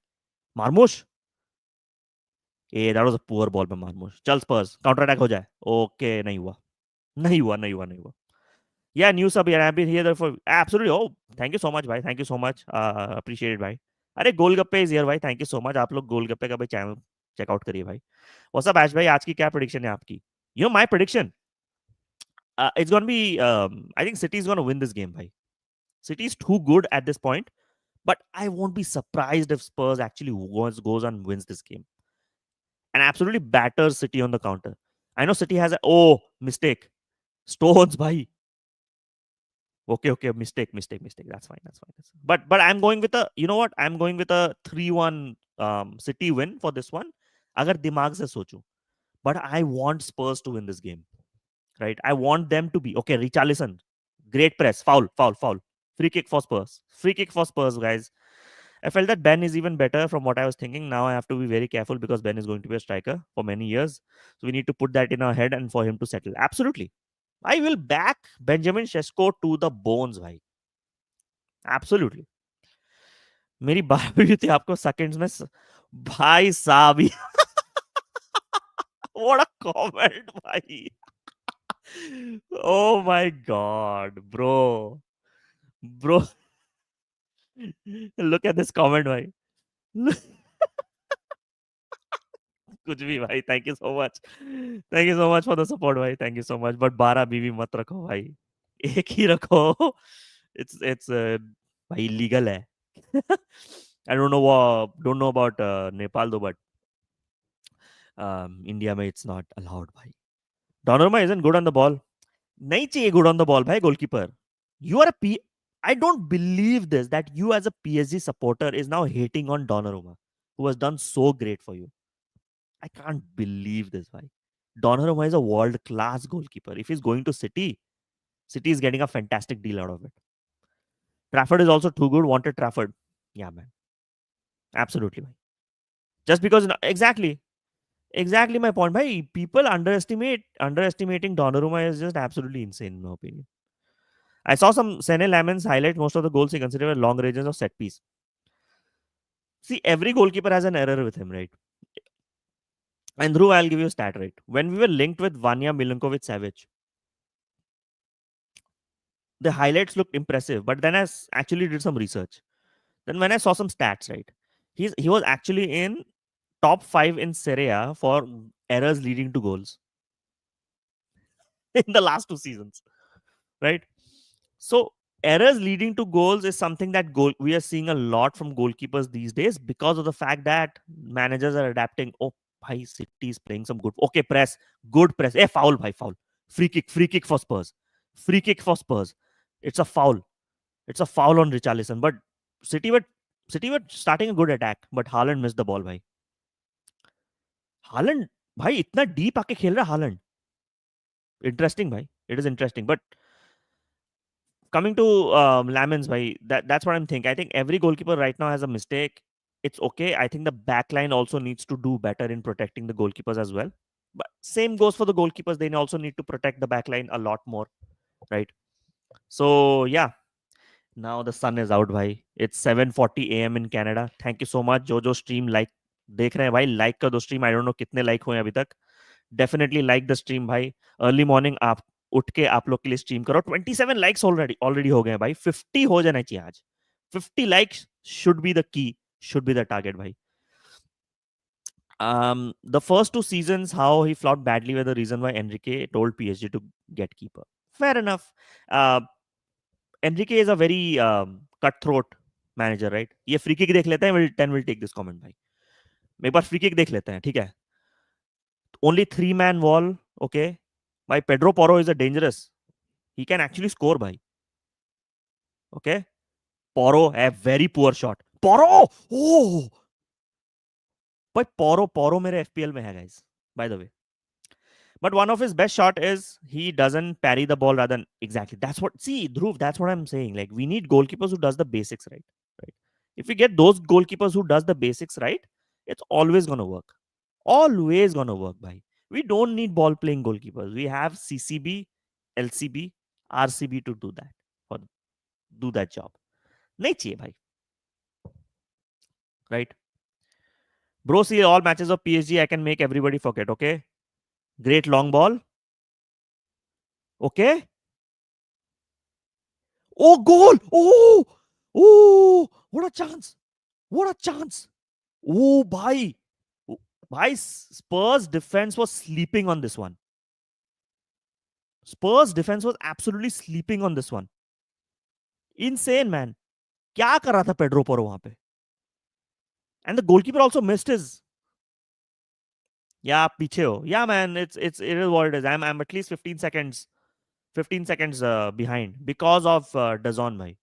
Marmush, hey, that was a poor ball by Marmush. चल Spurs, counter attack हो जाए. Okay, नहीं हुआ. Yeah, new sub here. I've been here for absolutely. Oh, thank you so much, bhai. Thank you so much. Appreciate it, bhai. अरे गोलगप्पे is here भाई. Thank you so much. आप लोग गोलगप्पे का भाई चैनल चेकआउट करिए भाई. व्हाट्सअप ऐश भाई, आज की क्या प्रेडिक्शन है आपकी? My prediction, it's going to be I think City is going to win this game, bhai. City is too good at this point, but I won't be surprised if Spurs actually goes and wins this game and absolutely batters City on the counter. I know City has a mistake. Stones, bhai. Okay, mistake. That's fine. But I'm going with a, you know what? I'm going with a 3-1 City win for this one. अगर दिमाग से सोचूं, but I want Spurs to win this game, right? I want them to be okay. Richarlison, great press, foul, free kick for Spurs, guys. I felt that Ben is even better from what I was thinking. Now I have to be very careful because Ben is going to be a striker for many years, so we need to put that in our head and for him to settle. Absolutely, I will back Benjamin Sesko to the bones, भाई. Absolutely. मेरी बात हुई थी आपको seconds में भाई साहब what a comment भाई oh my god bro look at this comment भाई कुछ भी भाई thank you so much for the support भाई thank you so much but 12 बीवी मत रखो भाई एक ही रखो इट्स भाई लीगल है I don't know about Nepal though but India में इट्स नॉट अलाउड भाई Donnarumma isn't good on the ball नहीं चाहिए गुड ऑन द बॉल भाई goalkeeper you are a P I don't believe this that you as a PSG supporter is now hating on Donnarumma who has done so great for you. I can't believe this guy. Donnarumma is a world class goalkeeper. If he's going to City is getting a fantastic deal out of it. Trafford is also too good. Wanted Trafford. Yeah, man. Absolutely, man. Just because exactly my point. Bhai, people underestimating Donnarumma is just absolutely insane in my opinion. I saw some Sene Lammens highlight most of the goals he considered long ranges of set piece. See, every goalkeeper has an error with him, right? And Dhruv, I'll give you a stat, right? When we were linked with Vanya Milinkovic Savic, the highlights looked impressive, but then actually did some research. Then when I saw some stats, right, he was actually in top 5 in Serie A for errors leading to goals in the last 2 seasons, right? So errors leading to goals is something that we are seeing a lot from goalkeepers these days because of the fact that managers are adapting. Oh, bhai, City is playing some good. Okay, press, good press. Foul, bhai, foul. Free kick for Spurs. Free kick for Spurs. It's a foul. It's a foul on Richarlison. But City were City were starting a good attack, but Haaland missed the ball, bhai. Haaland, bhai, इतना deep आके खेल रहा Haaland. Interesting, bhai. It is interesting, but coming to Lamens, bhai, that's what I'm thinking. I think every goalkeeper right now has a mistake. It's okay. I think the back line also needs to do better in protecting the goalkeepers as well. But same goes for the goalkeepers. They also need to protect the back line a lot more, right? So yeah, now the sun is out, bhai. It's 7:40 a.m. in Canada. Thank you so much. जो stream like देख रहे हैं भाई like कर दो stream. I don't know कितने like हुए अभी तक. Definitely like the stream भाई. Early morning आप उठ के आप लोग के लिए स्ट्रीम करो 27 लाइक्स ऑलरेडी हो गए भाई 50 हो जाना चाहिए आज 50 likes should be the key should be the target भाई the first 2 seasons how he flopped badly were the reason why Enrique told PSG to get keeper fair enough uh, Enrique is a very cutthroat manager right ये free kick देख लेते हैं will take this comment भाई एक बार free kick देख लेते हैं ठीक है only 3-man wall okay भाई Pedro Porro is a dangerous he can actually score भाई okay Porro, a very poor shot. Porro! Oh! But Porro मेरे FPL में है guys. By the way. But one of his best shot is he doesn't parry the ball rather than exactly. That's what see, Dhruv, that's what I'm saying. Like we need goalkeepers who does the basics right. Right. If we get those goalkeepers who does the basics right, it's always gonna work. Always gonna work, bhai. We don't need ball playing goalkeepers. We have CCB, LCB, RCB to do that. For do that job. नहीं चाहिए भाई. Right? Bro, see all matches of PSG, I can make everybody forget. Okay. Great long ball. Okay. Oh, goal. Oh, oh, what a chance. What a chance. Oh, bhai. Bhai, Spurs defense was sleeping on this one. Spurs defense was absolutely sleeping on this one. Insane, man. क्या कर रहा था Pedro Porro वहां पे? And the goalkeeper also missed his. Yeah, पीछे हो. Yeah, man. It is what it is. I'm at least 15 seconds. 15 seconds behind because of Dazon bhai.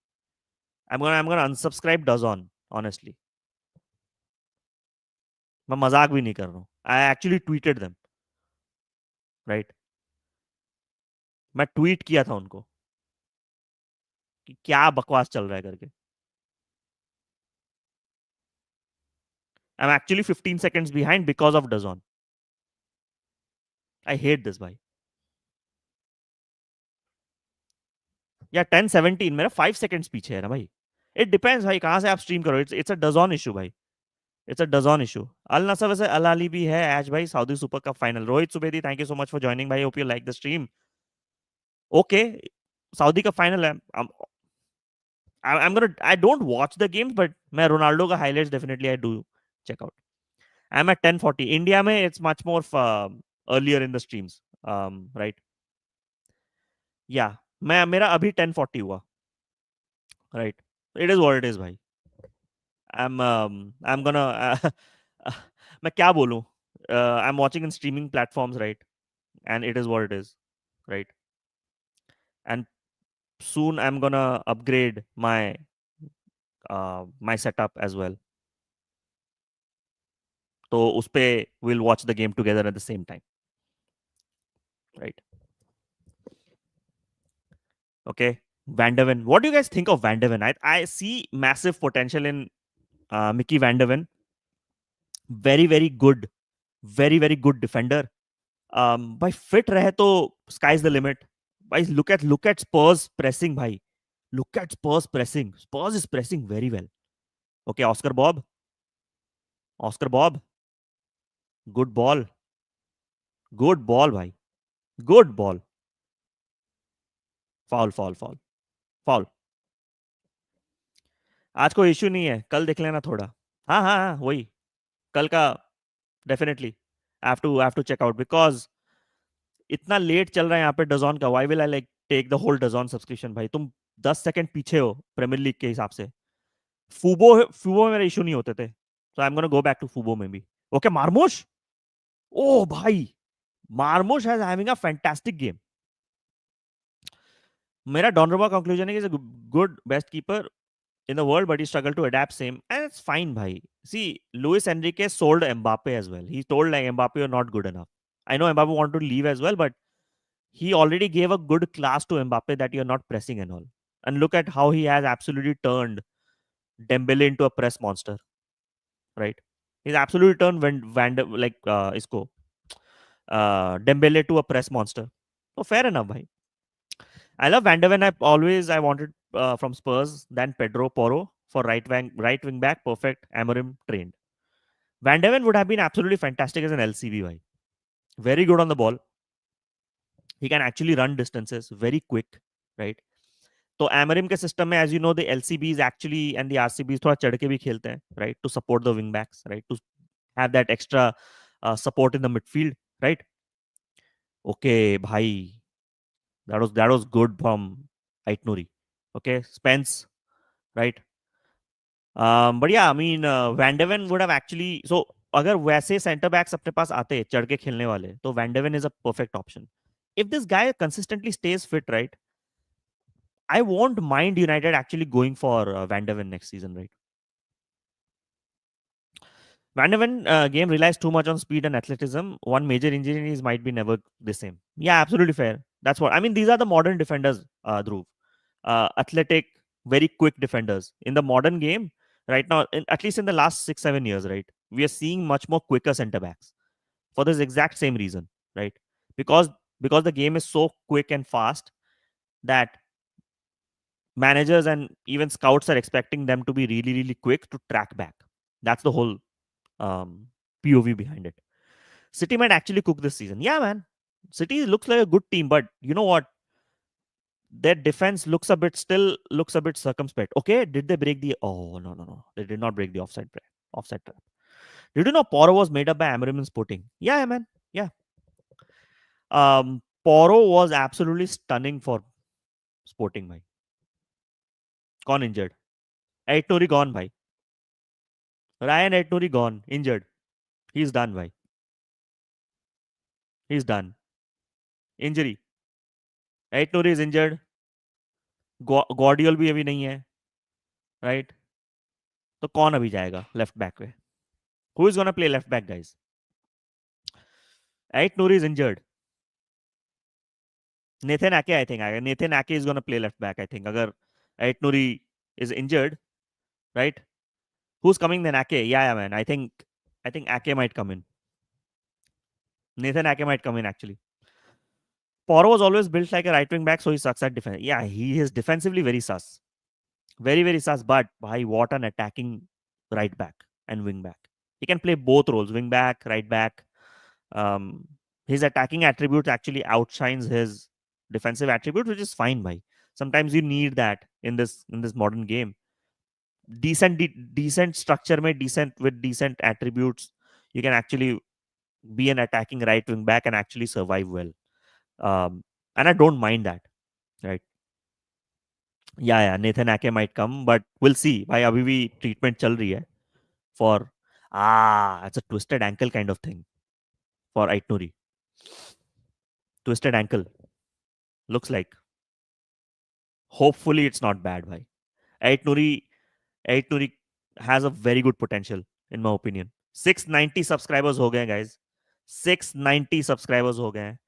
I'm gonna unsubscribe Dazon, honestly. मैं मजाक भी नहीं कर रहा हूँ. I actually tweeted them, right? मैं ट्वीट किया था उनको कि क्या बकवास चल रहा है करके. I'm actually 15 seconds behind because of Dazon. I hate this भाई. या 10-17 मेरा 5 seconds पीछे है ना भाई. It depends भाई कहाँ से आप स्ट्रीम करो. It's a Dazon issue भाई. It's a Dazon issue. अल नसर वैसे अल अली भी है एज भाई. Saudi super cup final. Rohit Subedi, thank you so much for joining भाई. Hope you like the stream. Okay, Saudi का फाइनल है. I'm gonna. I don't watch the games, but मैं रोनाल्डो का highlights definitely I do check out. I'm at 10:40. India में it's much more earlier in the streams. Right? Yeah. मैं मेरा अभी 10:40 हुआ. Right? It is what it is, भाई. I'm gonna. मैं क्या बोलूं? I'm watching in streaming platforms, right? And it is what it is, right? And soon I'm gonna upgrade my setup as well. तो उस पे we'll watch the game together at the same time, right? Okay. Van der Ven. What do you guys think of Van der Ven? I see massive potential in Mickey Van der Ven. Very, very good. Very, very good defender. By fit रहे तो sky's the limit. By look at Spurs pressing, bhai. Look at Spurs pressing. Spurs is pressing very well. Okay, Oscar Bob. Oscar Bob. Good ball. Good ball, bhai. Good ball. Foul, foul, foul. Foul. आज कोई issue नहीं है. कल देख लेना थोड़ा. हाँ हाँ हाँ वही. कल का definitely have to check out because इतना लेट चल रहा है यहाँ पे डजॉन का. Why will I like take the whole DAZN subscription भाई. तुम 10 सेकंड पीछे हो प्रीमियर लीग के हिसाब से. फूबो में मेरे इशू नहीं होते थे. तो I am gonna go back to Fubo में भी. Okay Marmoush. ओ भाई, Marmoush has having a fantastic game. मेरा डॉनरोबा कंक्लूजन है कि good best keeper in the world, but he struggled to adapt same, and it's fine, bhai. See, Luis Enrique sold Mbappe as well. He told like Mbappe you're not good enough. I know Mbappe wanted to leave as well, but he already gave a good class to Mbappe that you're not pressing and all. And look at how he has absolutely turned Dembele into a press monster, right? He's absolutely turned isko Dembele to a press monster. So fair enough, bhai. I love Van der Ven. I wanted from Spurs than Pedro Porro for right wing back. Perfect. Amorim trained. Van der Ven would have been absolutely fantastic as an LCB. Bhai. Very good on the ball. He can actually run distances. Very quick, right? तो Amorim के system में as you know the LCBs actually and the RCBs थोड़ा चढ़ के भी खेलते हैं, right, to support the wing backs, right, to have that extra support in the midfield, right. Okay भाई, that was good from Aitnuri. Okay, Spence, right? But yeah, I mean, Van de Ven would have actually. So अगर वैसे centre backs अपने पास आते चढ़ के खेलने वाले तो Van de Ven is a perfect option. If this guy consistently stays fit, right, I won't mind United actually going for Van de Ven next season, right? Van de Ven game relies too much on speed and athleticism. One major injury is might be never the same. Yeah, absolutely fair. That's what I mean. These are the modern defenders, Dhruv. Athletic, very quick defenders in the modern game right now. At least in the last 6-7 years, right, we are seeing much more quicker center backs for this exact same reason, right? Because the game is so quick and fast that managers and even scouts are expecting them to be really, really quick to track back. That's the whole POV behind it. City might actually cook this season. Yeah, man. City looks like a good team, but you know what? Their defense still looks a bit circumspect. Okay, did they break the? Oh no, they did not break the offside trap. Did you know Poro was made up by Amorim and Sporting? Yeah, man. Yeah. Poro was absolutely stunning for Sporting, bhai. Gone injured. Aitnuri gone, bhai. Ryan Aitnuri gone injured. He's done, bhai. He's done. Injury. Ait Nouri is injured, Gvardiol भी अभी नहीं है, राइट? तो कौन अभी जाएगा left back पे? Who is gonna play left back guys? Ait Nouri is injured, Nathan Ake I think आएगा, Nathan Ake is gonna play left back I think, अगर Ait Nouri is injured, right? Who's coming then? Ake. Yeah, man. I think Ake might come in. Nathan Ake might come in actually. Poro was always built like a right wing back, so he sucks at defense. Yeah, he is defensively very sus. Very, very sus. But why what an attacking right back and wing back. He can play both roles, wing back, right back. Um, his attacking attributes actually outshines his defensive attributes, which is fine, by. Sometimes you need that in this modern game. Decent structure में decent with decent attributes, you can actually be an attacking right wing back and actually survive well. And I don't mind that, right? Yeah, Nathan Ake might come, but we'll see. भाई अभी भी treatment चल रही है for it's a twisted ankle kind of thing for Aitnuri. Twisted ankle looks like. Hopefully it's not bad, भाई. Aitnuri has a very good potential in my opinion. 690 subscribers हो गए guys. 690 subscribers हो गए हैं.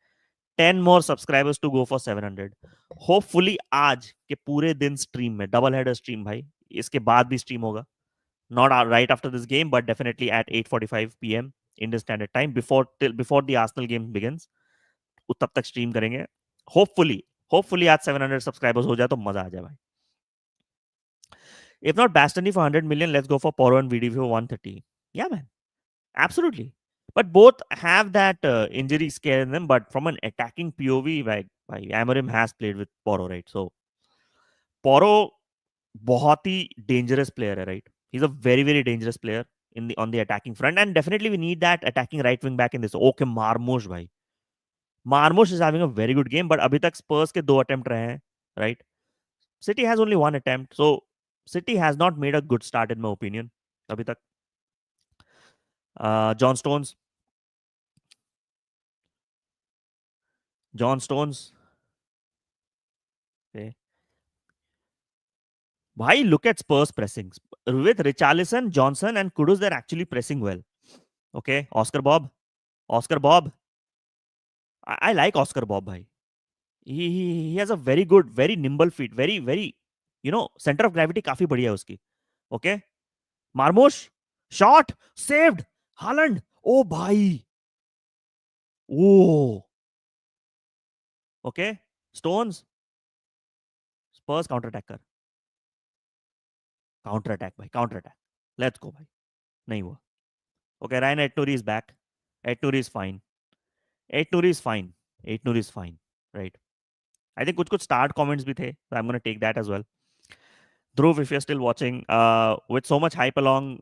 10 more subscribers to go for 700. Hopefully आज के पूरे दिन स्ट्रीम में डबल हेडर स्ट्रीम भाई, इसके बाद भी स्ट्रीम होगा. Not right after this game, but definitely at 8:45 p.m. Indian Standard Time before the Arsenal game begins. तब तक स्ट्रीम करेंगे. Hopefully आज 700 सब्सक्राइबर्स हो जाए तो मजा आ जाए भाई. If not Bastoni for 100 million, let's go for Poro and VD for 130. Yeah, man. Absolutely. But both have that injury scare in them. But from an attacking POV, like Amorim has played with Poro, right? So Poro, बहुत ही dangerous player है, right? He's a very, very dangerous player on the attacking front. And definitely we need that attacking right wing back in this. Okay, Marmoush, भाई. Marmoush is having a very good game, but अभी तक Spurs के 2 attempt रहे हैं, right? City has only 1 attempt. So City has not made a good start in my opinion. अभी तक. John Stones. Okay. Why look at Spurs pressing with Richarlison, Johnson, and Kudus? They're actually pressing well. Okay, Oscar Bob. I like Oscar Bob. Bhai. He has a very good, very nimble feet. Very very, center of gravity काफी बढ़िया है उसकी. Okay, Marmoush shot saved. Haaland. Oh bhai. Oh. Okay, Stones. Spurs counter attacker. Counter attack भाई. Counter attack. Let's go भाई. नहीं हुआ. Okay, Ryan Etnuri is back. Etnuri is fine. Etnuri is fine. Right. I think कुछ start comments भी थे. So I'm going to take that as well. Dhruv, if you're still watching, with so much hype along,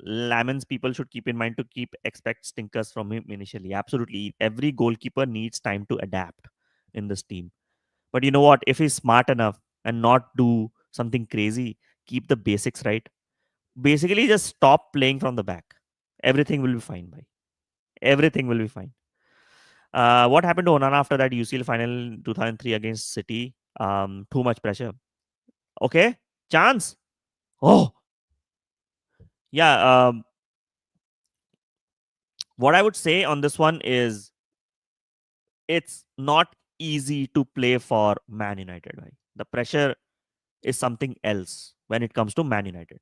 Lamens people should keep in mind to expect stinkers from him initially. Absolutely. Every goalkeeper needs time to adapt in this team. But you know what? If he's smart enough and not do something crazy, keep the basics right. Basically, just stop playing from the back. Everything will be fine, bhai. Everything will be fine. What happened to Onana after that UCL final in 2003 against City? Too much pressure. Okay, chance. Oh, yeah. What I would say on this one is it's not easy to play for Man United. Right? The pressure is something else when it comes to Man United.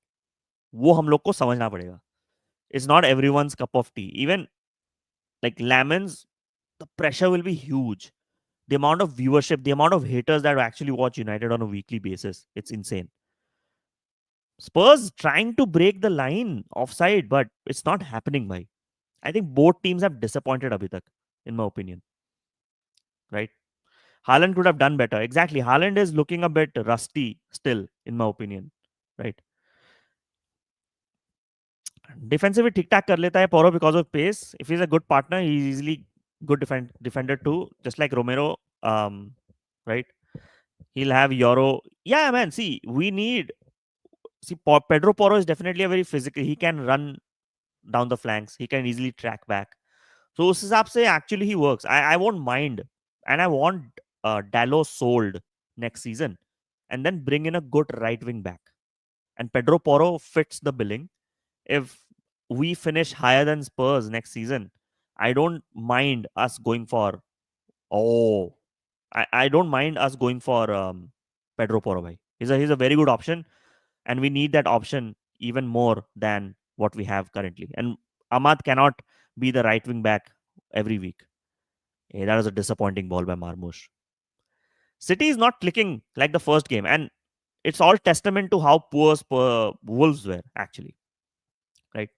वो हम लोग को समझना पड़ेगा. It's not everyone's cup of tea. Even like Lamens, the pressure will be huge. The amount of viewership, the amount of haters that actually watch United on a weekly basis, it's insane. Spurs trying to break the line offside, but it's not happening, bhai. I think both teams have disappointed abhi tak, in my opinion. Right? Haaland could have done better. Exactly. Haaland is looking a bit rusty still, in my opinion. Right? Defensively ठीक ठाक कर लेता है Poro because of pace. If he's a good partner, he's easily good defender too. Just like Romero, right? He'll have Euro. Yeah, man. See, Pedro Porro is definitely a very physical. He can run down the flanks. He can easily track back. So उस हिसाब से actually he works. I won't mind, and I want Dallo sold next season, and then bring in a good right wing back. And Pedro Porro fits the billing. If we finish higher than Spurs next season, I don't mind us going for oh I don't mind us going for Pedro Porro. Bhai. He's a very good option, and we need that option even more than what we have currently. And Ahmad cannot be the right wing back every week. That was a disappointing ball by Marmoush. City is not clicking like the first game, and it's all testament to how poor Wolves were actually. Right,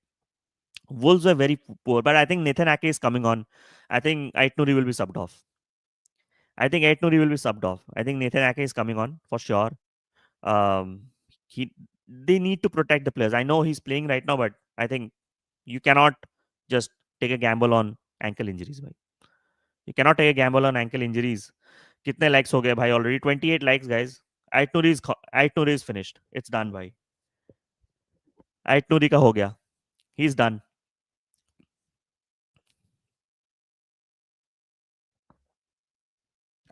Wolves were very poor, but I think Nathan Ake is coming on. I think Ait Nouri will be subbed off. I think Nathan Ake is coming on for sure. Um, he they need to protect the players. I know he's playing right now, but I think you cannot just take a gamble on ankle injuries, bhai. You cannot take a gamble on ankle injuries. कितने likes हो गए भाई already? 28 likes, guys. Ait Nouri is finished. It's done, भाई. Ait Nouri का हो गया. He's done.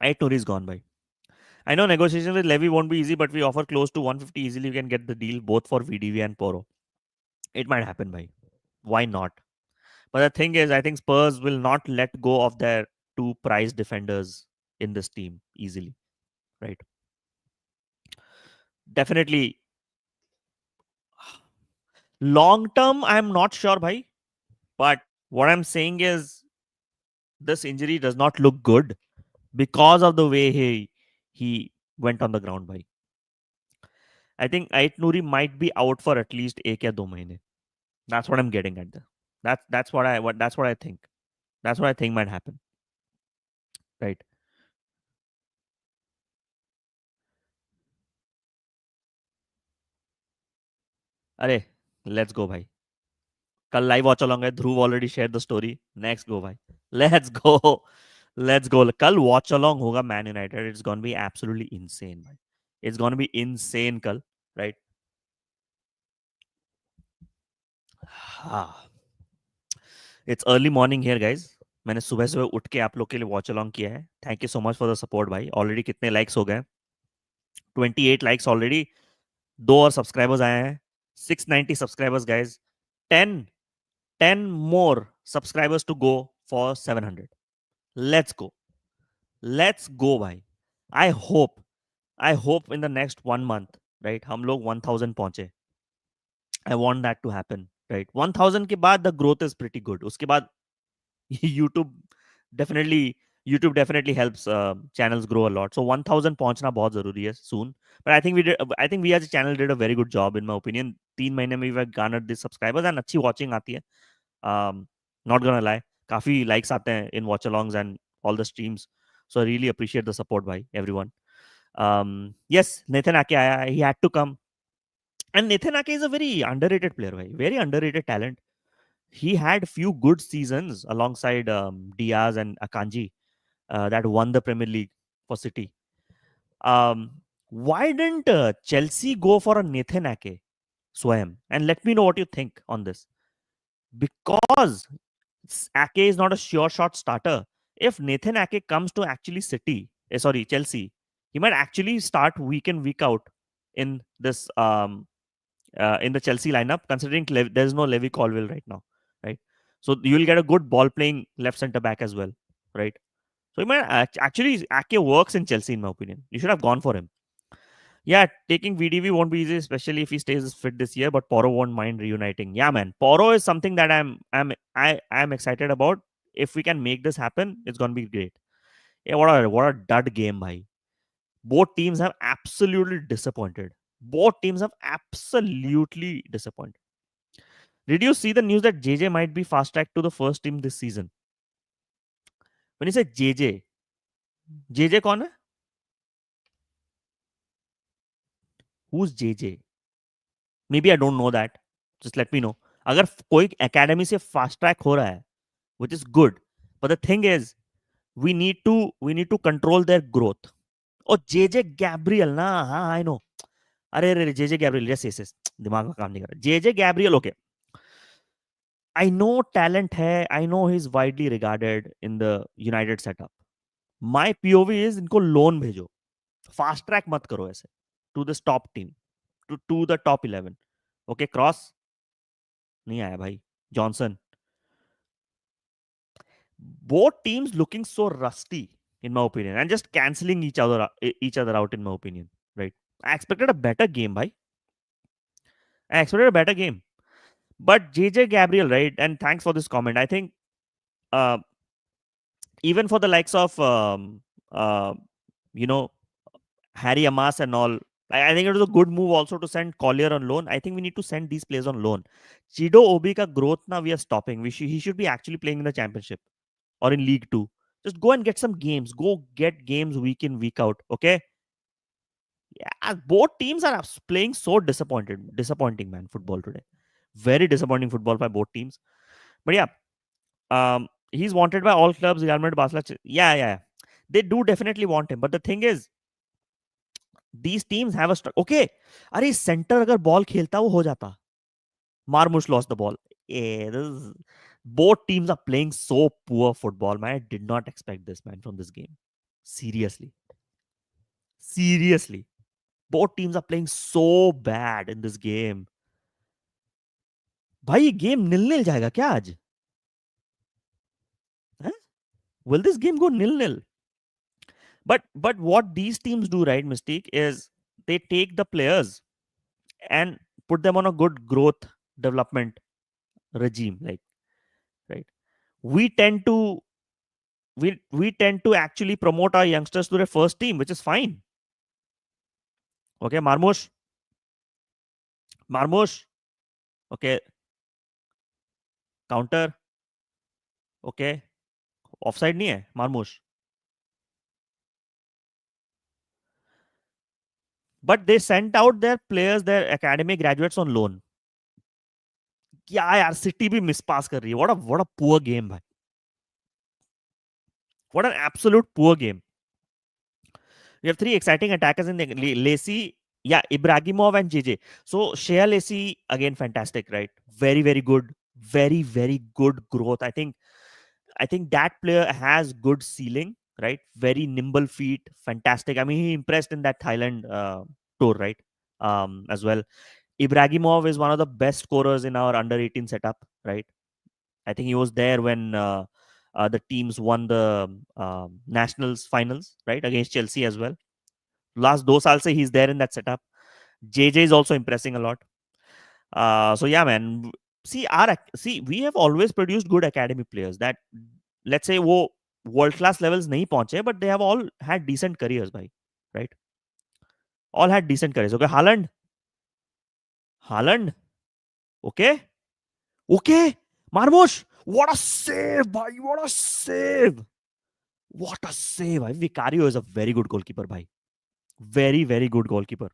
Ait Nouri is gone, भाई. I know negotiation with Levy won't be easy, but we offer close to 150 easily. You can get the deal both for VDV and Poro. It might happen, bhai. Why not? But the thing is, I think Spurs will not let go of their two prize defenders in this team easily, right? Definitely. Long term, I'm not sure, bhai. But what I'm saying is, this injury does not look good because of the way he went on the ground, bhai. I think Ait Nouri might be out for at least एक या दो महीने. That's what I'm getting at there. That's what I think. That's what I think might happen. Right. अरे let's go भाई. कल live watch along है. Dhruv already share the story. Next go भाई. Let's go. Let's go. कल watch along होगा Man United. It's gonna be absolutely insane भाई. It's gonna be insane कल. Right. हाँ. It's early morning here guys. मैंने सुबह सुबह उठ के आप लोग के लिए वॉच अलोंग किया है. Thank you so much for the support भाई. ऑलरेडी कितने लाइक्स हो गए? 28 लाइक्स ऑलरेडी. 2 और सब्सक्राइबर्स आए हैं. 690 subscribers guys. 10 10 more subscribers to go for 700. Let's go. Let's go, भाई. I hope, I hope in the next 1 month, right? हम लोग 1000 पहुंचे. I want that to happen, right? 1000 के बाद the growth is pretty good. उसके बाद YouTube definitely YouTube definitely helps channels grow a lot. So 1000 पहुंचना बहुत जरूरी है soon. But I think we as a channel did a very good job in my opinion. 3 महीने में we garnered these subscribers and अच्छी watching आती है. Not gonna lie, काफी likes आते हैं in watch alongs and all the streams. So I really appreciate the support by everyone. Yes, Nathan Ake आया. He had to come. And Nathan Ake is a very underrated player, bhai. Very underrated talent. He had few good seasons alongside Diaz and Akanji that won the Premier League for City. Why didn't Chelsea go for a Nathan Ake, Swayam? And let me know what you think on this. Because Ake is not a sure shot starter. If Nathan Ake comes to actually Chelsea, he might actually start week in week out in this in the Chelsea lineup. Considering there's no Levy Colwill right now, right? So you'll get a good ball playing left center back as well, right? So he might actually Ake works in Chelsea in my opinion. You should have gone for him. Yeah, taking VDV won't be easy, especially if he stays fit this year. But Poro won't mind reuniting. Yeah, man, Poro is something that I'm excited about. If we can make this happen, it's gonna be great. Yeah, what a dud game, bhai. Both teams have absolutely disappointed. Both teams have absolutely disappointed. Did you see the news that JJ might be fast tracked to the first team this season? When you say JJ, JJ कौन है? Who's JJ? Maybe I don't know that. Just let me know. अगर कोई academy से fast track हो रहा है, which is good, but the thing is, we need to control their growth. और JJ Gabriel ना, हाँ आई नो. अरे अरे JJ Gabriel, yes yes yes, दिमाग में काम नहीं कर रहा. JJ Gabriel, okay. I know talent है. I know he is widely regarded in the United setup. My POV is इनको लोन भेजो, फास्ट ट्रैक मत करो ऐसे to this top team, to the top 11. Okay, cross नहीं आया भाई. Johnson. Both teams looking so rusty in my opinion and just canceling each other out in my opinion, right? I expected a better game, bhai. I expected a better game. But JJ Gabriel, right? And thanks for this comment. I think uh, even for the likes of uh, you know Harry Amas and all, I think it was a good move also to send Collier on loan. I think we need to send these players on loan. Chido Obi ka growth now we are stopping. He should be actually playing in the championship or in League Two. Just go and get some games. Go get games week in, week out. Okay. Yeah, both teams are playing so disappointing, man. Football today, very disappointing football by both teams. But yeah, he's wanted by all clubs. Real Madrid, Barcelona. Yeah. They do definitely want him. But the thing is, these teams have okay. अरे center अगर ball खेलता वो हो जाता. Marmush lost the ball. Yeah, both teams are playing so poor football, man. I did not expect this, man, from this game. Seriously. Seriously. Both teams are playing so bad in this game. भाई ये game नील नील जाएगा क्या आज? Huh? Will this game go nil nil? But what these teams do, right, Mystique, is they take the players and put them on a good growth development regime, like, right? We tend to we tend to actually promote our youngsters to their first team, which is fine. Okay, Marmosh. Okay, counter. Okay, offside नहीं है मारमोश. But they sent out their players, their academy graduates on loan. क्या यार, city भी miss पास कर रही है. what a poor game भाई. What an absolute poor game. We have three exciting attackers in the Lacey, yeah, Ibrahimov and JJ. So Shea Lacey again fantastic, right? Very very good, very good growth. I think that player has good ceiling, right? Very nimble feet, fantastic. I mean, he impressed in that Thailand tour, right? As well. Ibrahimov is one of the best scorers in our under 18 setup, right? I think he was there when the teams won the nationals finals, right, against Chelsea as well. Last 2 साल से he's there in that setup. JJ is also impressing a lot. So yeah, man. See, we have always produced good academy players that, let's say, वो world class levels नहीं पहुंचे, but they have all had decent careers, भाई, right? All had decent careers. Okay, Haaland, okay, okay, Marmoush, what a save, bhai, what a save. What a save. Bhai. Vicario is a very good goalkeeper, bhai. Very good goalkeeper.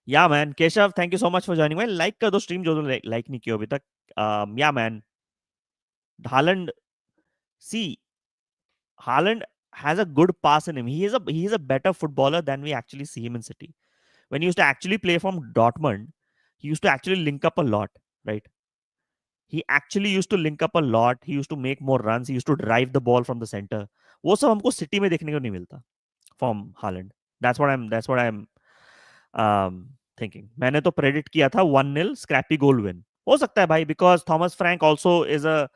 Yeah, man. Keshav, thank you so much for joining. Well, like कर दो stream जो like नहीं किया अभी तक. Yeah, man. Haaland, see, Haaland has a good pass in him. He is a better footballer than we actually see him in City. When he used to actually play from Dortmund, he used to actually link up a lot, right? He actually used to link up a lot. He used to make more runs. He used to drive the ball from the center. वो सब हमको City में देखने को नहीं मिलता from Haaland. That's what I'm thinking. मैंने तो प्रेडिक्ट किया था 1-0 स्क्रैपी गोल विन. हो सकता है भाई, because Thomas Frank also is a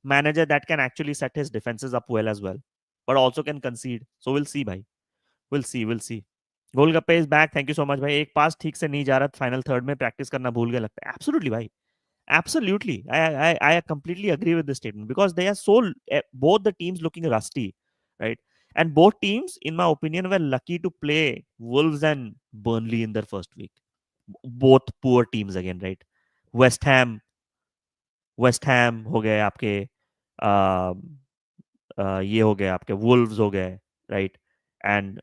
manager that can actually set his defences up well as well, but also can concede. So we'll see भाई, we'll see. Golgappe is back. Thank you so much भाई. एक पास ठीक से नहीं जा रहा, final third में practice करना भूल गए लगता है. एब्सोल्युटली भाई, absolutely. I completely agree with this statement because they are so both the teams looking rusty, right? And both teams, in my opinion, were lucky to play Wolves and Burnley in their first week. Both poor teams again, right? West Ham, West Ham हो गए आपके, ये हो गए आपके Wolves हो गए, right? And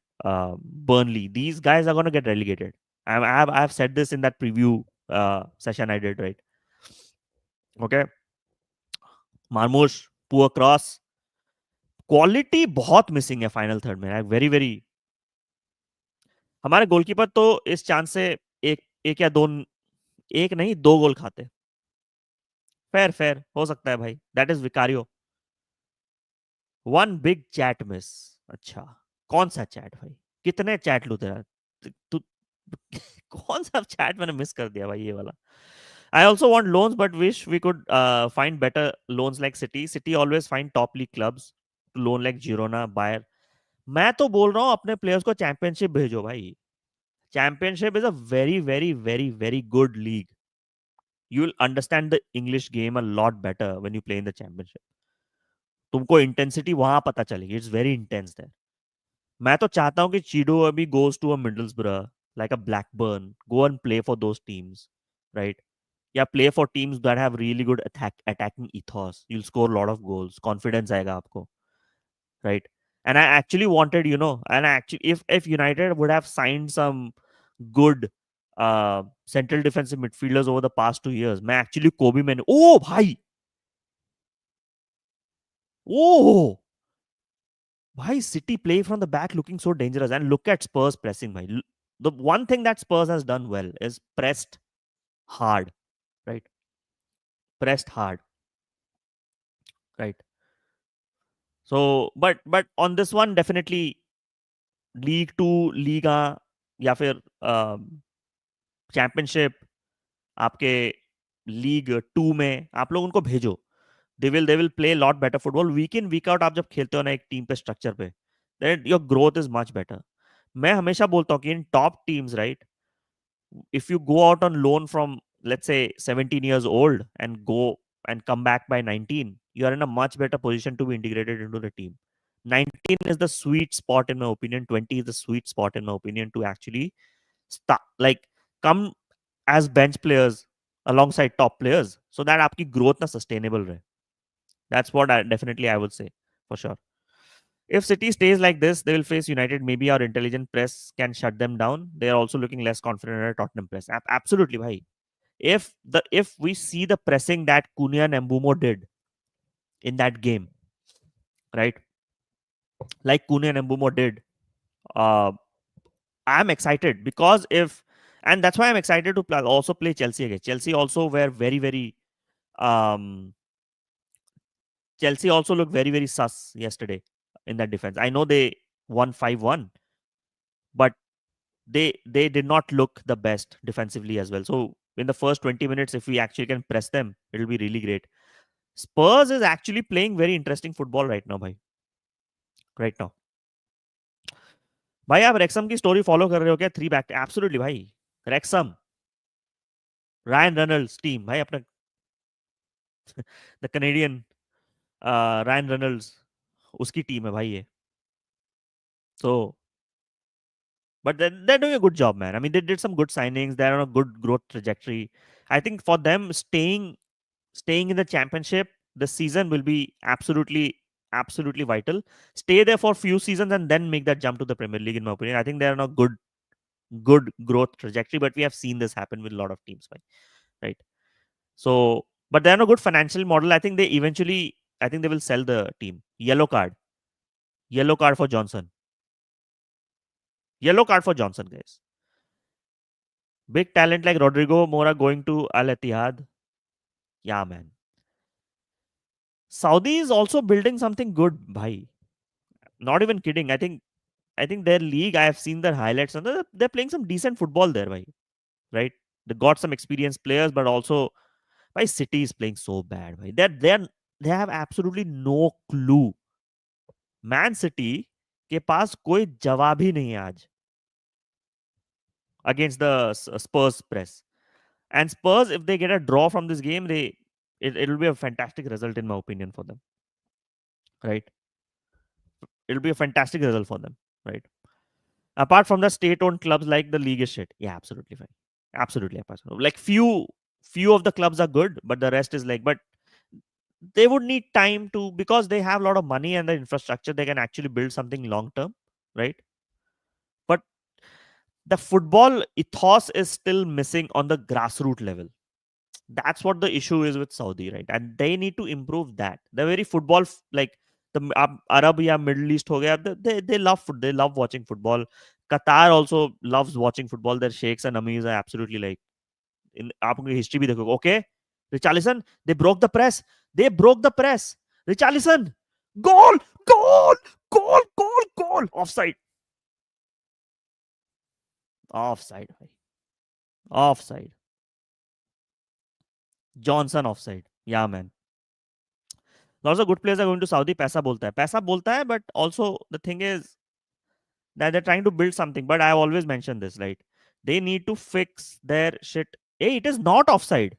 Burnley. These guys are gonna get relegated. I've said this in that preview session I did, right? Okay. Marmoush, poor cross. Quality बहुत मिसिंग है फाइनल थर्ड में. वेरी हमारे गोलकीपर तो इस चांस से एक एक या दो, एक नहीं 2 गोल खाते. फेयर हो सकता है भाई. That is Vicario. One big chat miss. अच्छा, कौन सा चैट भाई? कितने चैट लू तेरा? तू कौन सा चैट मैंने मिस कर दिया भाई, ये वाला? I also want loans, but wish we could find better loans like City. City always find top league clubs to loan like Girona, Bayer. मैं तो बोल रहा हूँ अपने प्लेयर्स को चैंपियनशिप भेजो भाई. Championship is a very, very, very, very good league. You'll understand the English game a lot better when you play in the championship. तुमको इंटेंसिटी वहां पता चलेगी. It's very intense there. मैं तो चाहता हूँ कि चीडो अभी goes to a Middlesbrough, like a Blackburn, go and play for those teams, right? Yeah, play for teams that have really good attacking ethos. You'll score a lot of goals. Confidence आएगा आपको, right? And I actually wanted, and I actually, if United would have signed some good central defensive midfielders over the past 2 years, मैं actually Kobe मैंने, oh भाई, oh भाई, City play from the back looking so dangerous, and look at Spurs pressing भाई. The one thing that Spurs has done well is pressed hard, right? Pressed hard, right? So, but on this one, definitely League Two Liga या फिर championship, आपके league two में आप लोग उनको भेजो. They will play lot better football. Week in week out आप जब खेलते हो ना एक टीम पे स्ट्रक्चर पे, then your growth is much better. मैं हमेशा बोलता हूँ कि in top teams, right, if you go out on loan from, let's say, 17 years old and go and come back by 19, you are in a much better position to be integrated into the team. 19 is the sweet spot in my opinion. 20 is the sweet spot in my opinion to actually start, like, come as bench players alongside top players so that आपकी growth ना sustainable रहे. That's what I would say for sure. If City stays like this, they will face United. Maybe our intelligent press can shut them down. They are also looking less confident at Tottenham press. Absolutely, bhai. If we see the pressing that Cunha and Mbumo did in that game, right? Like Cunha and Mbumo did, uh, I'm excited because if, and that's why I'm excited to also play Chelsea again. Um, Chelsea also looked very, very sus yesterday in that defense. I know they won 5-1, but they did not look the best defensively as well. So in the first 20 minutes, if we actually can press them, it'll be really great. Spurs is actually playing very interesting football right now, bhai. Right now. भाई आप रेक्सम की story follow कर रहे हो क्या? Three back, absolutely भाई. रेक्सम, Ryan Reynolds team भाई अपना, द कैनेडियन रायन रेनल्ड्स, उसकी टीम है भाई ये. So, but they're doing a good job, man. I mean, they did some good signings. They're on a good growth trajectory. I think for them, staying in the championship this season will be absolutely vital. Stay there for a few seasons and then make that jump to the Premier League, in my opinion. I think they're on a good growth trajectory, but we have seen this happen with a lot of teams, right? So, but they're on a good financial model. I think they will sell the team. Yellow card for Johnson. Yellow card for Johnson, guys. Big talent like Rodrigo Mora going to Al Ittihad. Yeah, man. Saudi is also building something good, bhai. Not even kidding. I think their league, I have seen their highlights, and they're playing some decent football there, bhai. Right? They got some experienced players, but also my City is playing so bad, bhai. They have absolutely no clue. Man City के पास कोई जवाब ही नहीं है आज against the Spurs press. And Spurs, if they get a draw from this game, it'll be a fantastic result in my opinion for them. Right? It'll be a fantastic result for them. Right? Apart from the state-owned clubs, like the league is shit. Yeah, absolutely fine. Absolutely. Like few of the clubs are good, but the rest is like, but they would need time to, because they have a lot of money and the infrastructure, they can actually build something long term, right? But the football ethos is still missing on the grassroots level. That's what the issue is with Saudi, right? And they need to improve that. The very football, like the Arab या Middle East हो गया, they love watching football. Qatar also loves watching football. Their sheikhs and amirs are absolutely like, in आप उनकी history भी देखोगे. Okay, Richarlison, they broke the press. Richarlison, goal, Goal! Goal! Goal! Goal! Offside. Offside. Offside. Johnson offside. Yeah, man. Lots of good players are going to Saudi. पैसा बोलता है, but also the thing is that they're trying to build something. But I've always mentioned this, right? They need to fix their shit. Hey, it is not offside.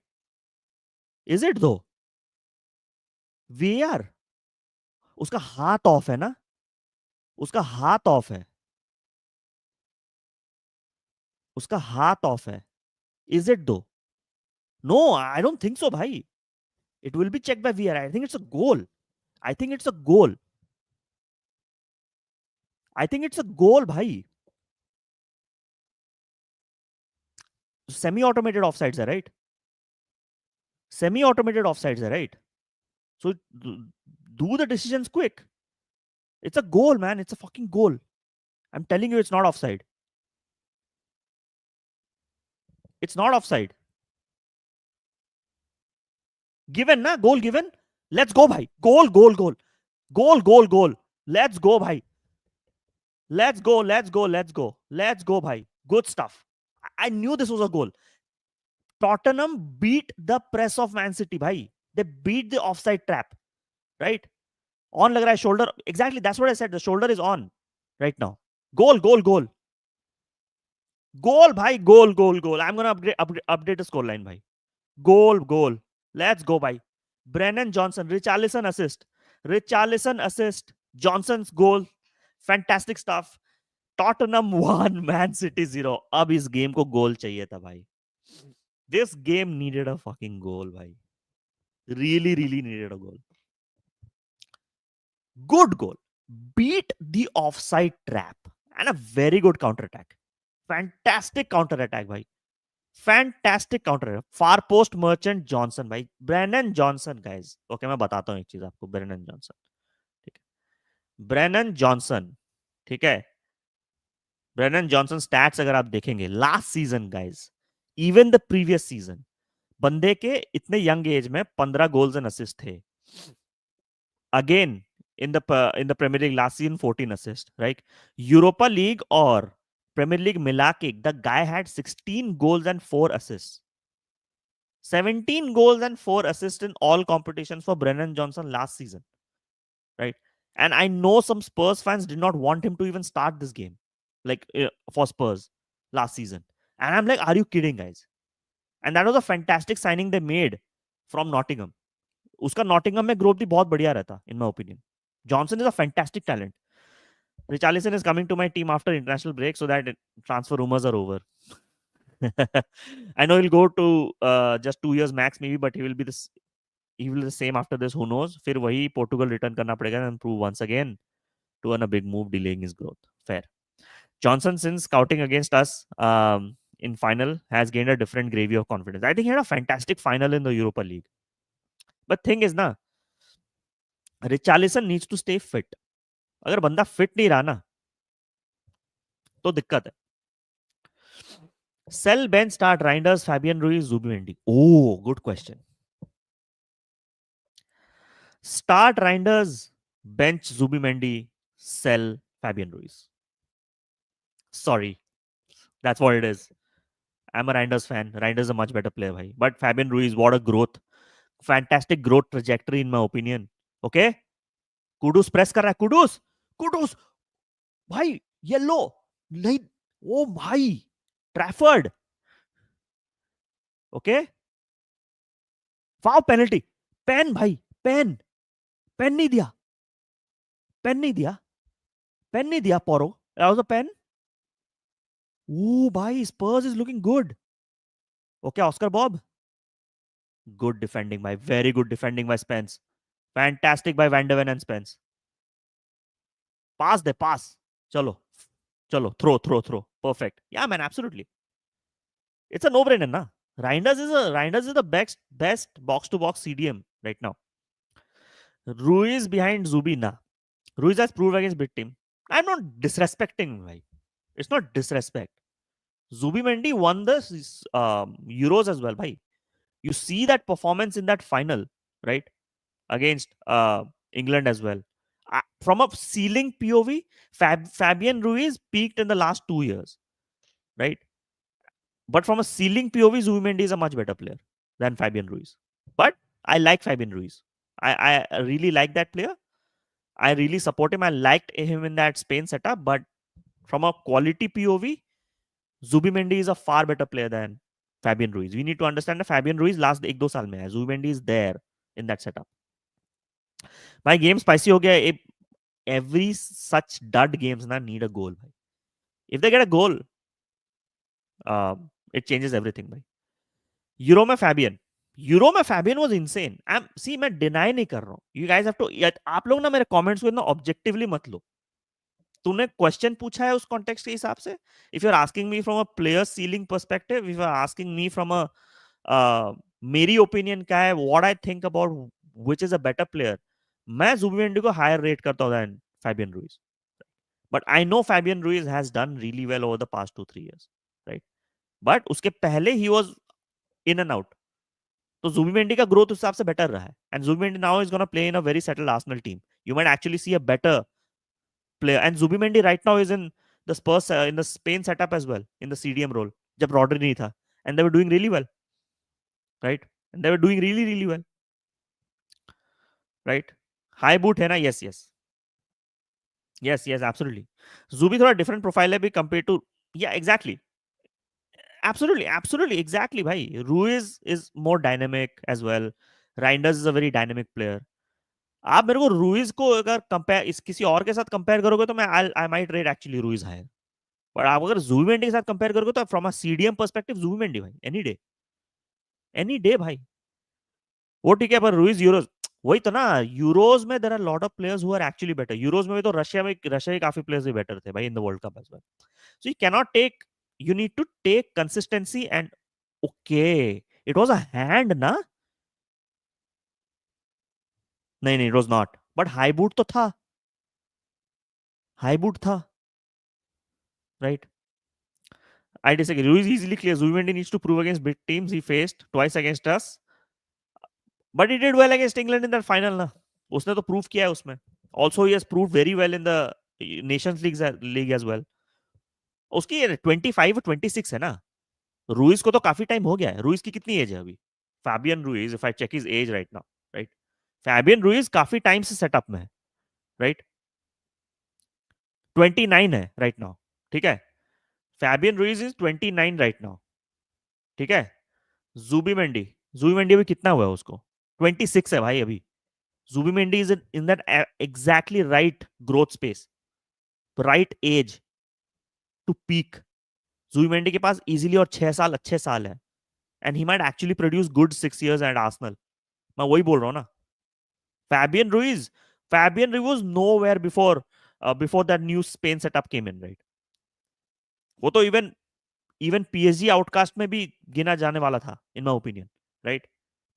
Is it though? VAR. उसका हाथ of है ना, उसका हाथ of है, उसका हाथ of है. Is it though? No, I don't think so, bhai. It will be checked by VAR. I think it's a goal. I think it's a goal. I think it's a goal, bhai. Semi-automated offsides है, right? Semi-automated offsides है, right? So do the decisions quick. It's a goal, man. It's a fucking goal. I'm telling you, it's not offside. It's not offside. Given, na? Goal given. Let's go, bhai. Goal, goal, goal. Goal, goal, goal. Let's go, bhai. Let's go, let's go, let's go. Let's go, bhai. Good stuff. I knew this was a goal. Tottenham beat the press of Man City, bhai. They beat the offside trap, right? On lag raha hai shoulder. Exactly, that's what I said. The shoulder is on right now. Goal, goal, goal. Goal, bhai. Goal, goal, goal. I'm gonna update the scoreline, bhai. Goal, goal. Let's go, bhai. Brennan Johnson, Richarlison assist. Richarlison assist. Johnson's goal. Fantastic stuff. Tottenham 1, Man City 0. अब इस game को गोल चाहिए था भाई. This game needed a fucking goal, भाई. Really, really needed a goal. Good goal. Beat the offside trap. And a very good counter attack. Fantastic counter attack, भाई. Fantastic counter attack. Far post merchant Johnson, भाई. Brennan Johnson, guys. Okay, मैं बताता हूँ एक चीज आपको. Brennan Johnson. ठीक है. Brennan Johnson. ठीक है. Brennan Johnson stats अगर आप देखेंगे last season guys, even the previous season, बंदे के इतने यंग एज में 15 गोल्स एंड असिस्ट थे. Again in the Premier League last season 14 assist, right? Europa League और प्रीमियर लीग मिला के the guy had 16 goals and 4 असिस्ट. 17 goals and 4 assists in all competitions for Brennan Johnson last season, right? And I know some Spurs fans did not want him to even start this game, like for Spurs last season. And I'm like, are you kidding, guys? And that was a fantastic signing they made from Nottingham. उसका Nottingham में growth भी बहुत बढ़िया रहता, in my opinion. Johnson is a fantastic talent. Richarlison is coming to my team after international break, so that transfer rumors are over. I know he'll go to just 2 years max, maybe, but he will be the same after this. Who knows? फिर वही Portugal return करना पड़ेगा and prove once again to earn a big move, delaying his growth. Fair. Johnson, since scouting against us in final, has gained a different gravy of confidence. I think he had a fantastic final in the Europa League. But thing is ना, Richarlison needs to stay fit. अगर बंदा fit नहीं रहा ना, तो दिक्कत है. Sell, bench, start Reijnders, Fabian Ruiz, Zubimendi. Oh, good question. Start Reijnders, bench Zubimendi, sell Fabian Ruiz. Sorry, that's what it is. I'm a Reijnders fan. Reijnders is a much better player, bhai. But Fabian Ruiz, what a growth. Fantastic growth trajectory in my opinion. Okay? Kudus press कर रहा है. Kudus! Kudus! भाई, yellow! नहीं. Oh भाई! Trafford! Okay? Foul penalty. Pen भाई. Pen. Pen नहीं दिया. Pen नहीं दिया. Pen नहीं दिया, Poro. That was a pen. Ooh, bhai, Spurs is looking good. Okay, Oscar Bob. Good defending by, very good defending by Spence. Fantastic by Van de Ven and Spence. Pass the pass. Chalo. Chalo. Throw. Perfect. Yeah, man, absolutely. It's a no-brainer, na? Reijnders is the best box-to-box CDM right now. Ruiz behind Zubi, na. Ruiz has proved against big team. I'm not disrespecting, bhai. It's not disrespect. Zubimendi won the Euros as well, bhai. You see that performance in that final, right? Against England as well. From a ceiling POV, Fabian Ruiz peaked in the last 2 years, right? But from a ceiling POV, Zubimendi is a much better player than Fabian Ruiz. But I like Fabian Ruiz. I really like that player. I really support him. I liked him in that Spain setup. But from a quality POV, Zubimendi is a far better player than Fabian Ruiz. We need to understand that Fabian Ruiz last 1-2 साल में है. Zubimendi is there in that setup. My game spicy हो गया. Every such dud games na need a goal. If they get a goal, it changes everything. भाई. Euro में Fabian was insane. सी मैं deny नहीं कर रहा हूँ. यू गाइस हैव टू, आप लोग ना मेरे कमेंट्स को इतना ऑब्जेक्टिवली मत लो. तूने क्वेश्चन पूछा है उस कॉन्टेक्स्ट के हिसाब से. If you are asking me from a player ceiling perspective, if you are asking me from a मेरी ओपिनियन क्या है, what I think about which is a better player, मैं जुबिमेंडी को हायर रेट करता हूं than Fabian Ruiz. But I know Fabian Ruiz has done really well over the past 2-3 years, right? But उसके पहले ही was in and out. तो Zubimendi का growth उस हिसाब से बेटर रहा है. And Zubimendi now is gonna play in a very settled Arsenal team. You might actually see a better player. And Zubimendi right now is in the Spurs in the Spain setup as well in the CDM role. जब Rodri नहीं था, and they were doing really well, right? And they were doing really well, right? High boot है ना? Yes, absolutely. Zubi थोड़ा different profile है भी compared to, yeah, exactly. Absolutely, exactly, भाई. Ruiz is more dynamic as well. Reijnders is a very dynamic player. आप मेरे को Ruiz को अगर कंपेयर इस किसी और के साथ कंपेयर करोगे तो मैं I might rate actually Ruiz higher. पर आप अगर जुबिमेंडी के साथ कंपेयर करोगे तो from a CDM perspective Zubimendi भाई, एनी डे भाई. वो ठीक है, पर रूइज यूरोज, वही तो ना. यूरोज में there are lot of players who are actually better. Euros में भी तो रशिया के काफी प्लेयर्स भी बेटर थे भाई in the World Cup as well. So you can not take, you need to take consistency. And okay, it was a hand ना? नहीं, it was not. But high boot तो था, high boot था, right? I disagree. Ruiz easily clear. Zubimendi needs to prove against big teams. He faced twice against us. But he did well against England in that final ना. उसने तो prove किया है उसमें. Also he has proved very well in the Nations League as well. उसकी 25 और 26 है ना. रूइज को तो काफी टाइम हो गया है. रूइज की कितनी एज है अभी? Fabian Ruiz, if I check his age right now, right? Fabian Ruiz काफी टाइम से सेटअप में है, राइट? 29 है राइट नाउ, ठीक है? Fabian Ruiz is 29 right now, ठीक है? जूबीमेंडी, जूबीमेंडी अभी कितना हुआ है उसको? 26 है भाई अभी. Zubimendi is in that exactly right growth space, right age to peak. Zubimendi के पास easily और 6 साल अच्छे साल है. And he might actually produce good 6 years at Arsenal. मैं वही बोल रहा हूँ ना. Fabian Ruiz, Fabian Ruiz was nowhere before that new Spain setup came in, right? वो तो even PSG outcast में भी गिना जाने वाला था, in my opinion, right?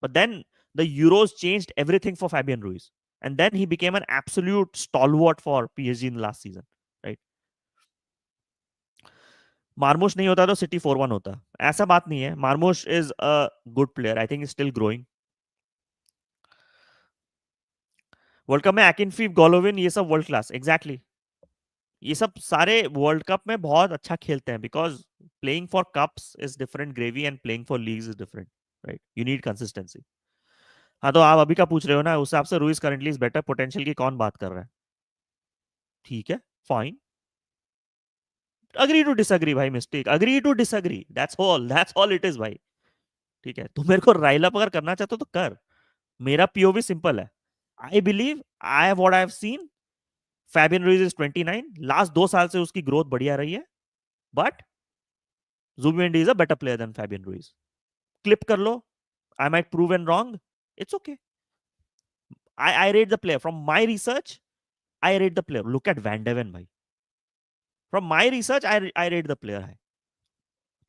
But then the Euros changed everything for Fabian Ruiz. And then he became an absolute stalwart for PSG in the last season, right? मार्मोश नहीं होता तो सिटी 4-1 होता. ऐसा बात नहीं है. Marmoush is a good player. I think is still growing. World Cup में Akinfeev, Golovin, ये सब वर्ल्ड क्लास. एग्जैक्टली. ये सब सारे वर्ल्ड कप में बहुत अच्छा खेलते हैं. Because playing for cups is different gravy and playing for leagues is different, right? You need consistency. हाँ, तो आप अभी का पूछ रहे हो ना, उस हिसाब से Ruiz currently is better. Potential की कौन बात कर रहा है? ठीक है, फाइन. अग्री टू डिसअग्री भाई. Mistake. Agree to disagree. That's all it is भाई. ठीक है, तो मेरे को राइल अप अगर करना चाहते हो तो कर. मेरा पीओवी सिंपल है. I believe, I what I have seen, Fabian Ruiz is 29. Last 2 साल से उसकी ग्रोथ बढ़िया रही है. But Zubimendi is a better player than Fabian Ruiz. Clip कर लो. I might proven wrong. It's okay. I rate the player from my research. I rate the player. Look at Van de Ven भाई. From my research I rate the player है.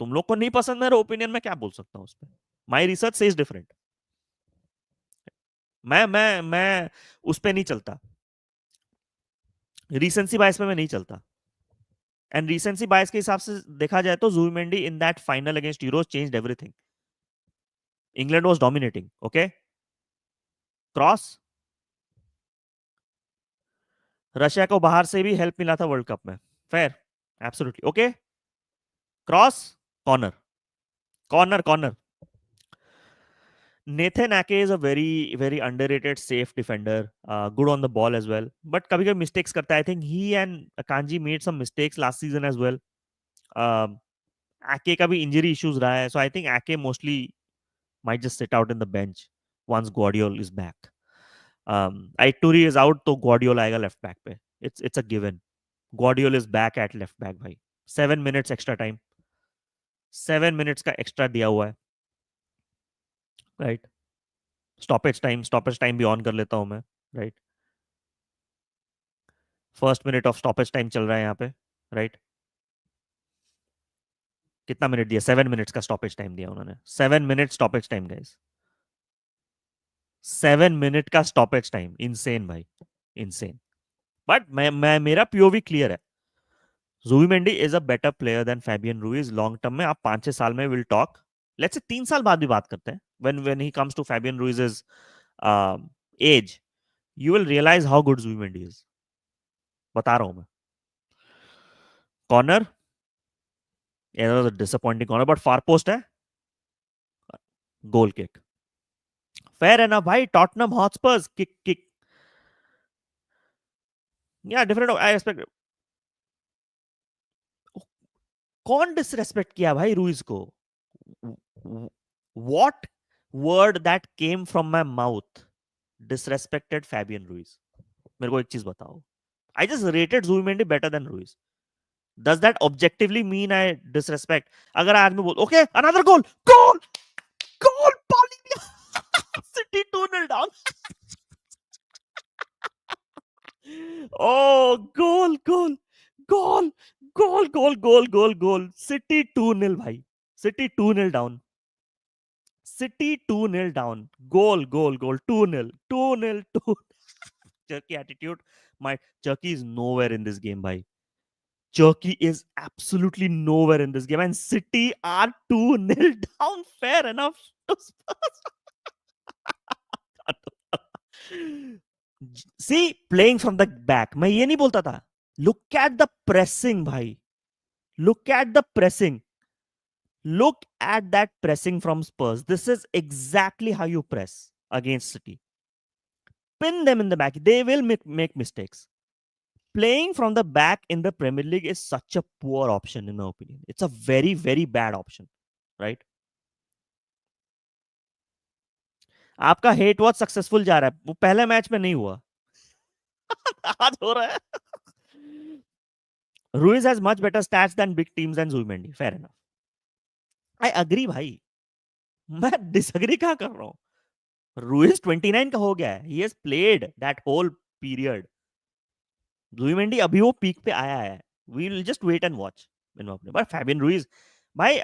तुम लोग को नहीं पसंद मेरा ओपिनियन, में क्या बोल सकता हूँ उस पर. माई रिसर्च से इज डिफरेंट. मैं उस पर नहीं चलता. रिसेंसी बायस में मैं नहीं चलता. एंड रिसेंसी बायस के हिसाब से देखा जाए तो Zubimendi in that final against Euros changed everything. England was dominating, okay? Cross, Russia को बाहर से भी हेल्प मिला था वर्ल्ड कप में, fair, absolutely okay. Cross, corner, corner, corner. Nathan Ake is a very underrated safe defender, good on the ball as well. But कभी कभी mistakes करता है. I think he and Akanji made some mistakes last season as well. Um, Ake का भी injury issues रहा है, so I think Ake mostly might just sit out in the bench once Guardiola is back. Aituri is out, तो Guardiola आएगा left back पे. It's a given. Guardiola is back at left back भाई. 7 minutes extra time. 7 minutes का extra दिया हुआ है, right? Stoppage time भी on कर लेता हूँ मैं, right? First minute of stoppage time चल रहा है यहाँ पे, राइट? कितना मिनट दिया? 7 मिनट्स का स्टॉपेज टाइम दिया उन्होंने। 7 minute stoppage time guys, 7 minute का स्टॉपेज टाइम, इनसेन भाई, इनसेन। बट मैं मेरा पीओवी क्लियर है, Zubimendi is a better player than Fabian Ruiz long term में। आप 5-6 साल में विल टॉक, लेट्स से 3 साल बाद भी बात करते हैं, when he comes to Fabian Ruiz is age, you will realise how good Zubimendi is, बता रहा हूं मैं। Corner, disappointing corner, but far post है, गोल किक, फेयर है ना भाई? टॉटनम हॉटस्पर्स किक किक, या डिफरेंट, आई एक्सपेक्ट। कौन डिसरेस्पेक्ट किया भाई रूइज को? What word that came from my mouth disrespected Fabian Ruiz? मेरे को एक चीज बताओ, I just rated Zubimendi better than Ruiz, does that objectively mean I disrespect? अगर आदमी बोल okay another goal, goal, goal, पाली City 2-0 down, oh goal, goal, goal, goal, goal, goal, goal, goal, City 2-0 भाई, City 2-0 down, City 2-0 down, goal, goal, goal, 2-0, 2-0, 2। Cherki attitude, my Cherki is nowhere in this game bhai, Cherki is absolutely nowhere in this game, and City are 2-0 down, fair enough to Spurs. See, playing from the back, मैं ये नहीं बोलता था, look at the pressing भाई, look at the pressing, look at that pressing from Spurs. This is exactly how you press against City. Pin them in the back, they will make mistakes. Playing from the back in the Premier League is such a poor option in my opinion. It's a very bad option, right? आपका hate watch successful जा रहा है, वो पहले match में नहीं हुआ। आज हो रहा है। Ruiz has much better stats than big teams than Zubimendi. Fair enough. I agree भाई, मैं डिसएग्री कहाँ कर रहा हूँ? Ruiz 29 का हो गया है, he has played that whole period. Zubimendi अभी वो पीक पे आया है, we will just wait and watch. But Fabian Ruiz भाई,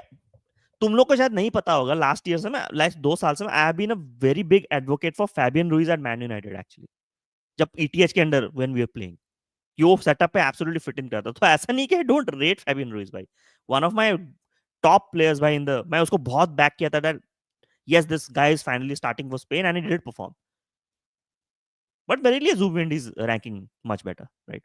तुम लोग को शायद नहीं पता होगा, लास्ट ईयर से मैं, लास्ट 2 साल से मैं, I have been a very big advocate for Fabian Ruiz at Man United actually, जब ईटीएच के under when we are playing, कि वो सेटअप पे एब्सोल्युटली फिट इन करता। तो ऐसा नहीं कि I don't rate Fabian Ruiz भाई, one of my top players भाई इन द, मैं उसको बहुत बैक किया था that yes this guy is finally starting for Spain and he did perform, but मेरे लिए Zubimendi is ranking much better, right?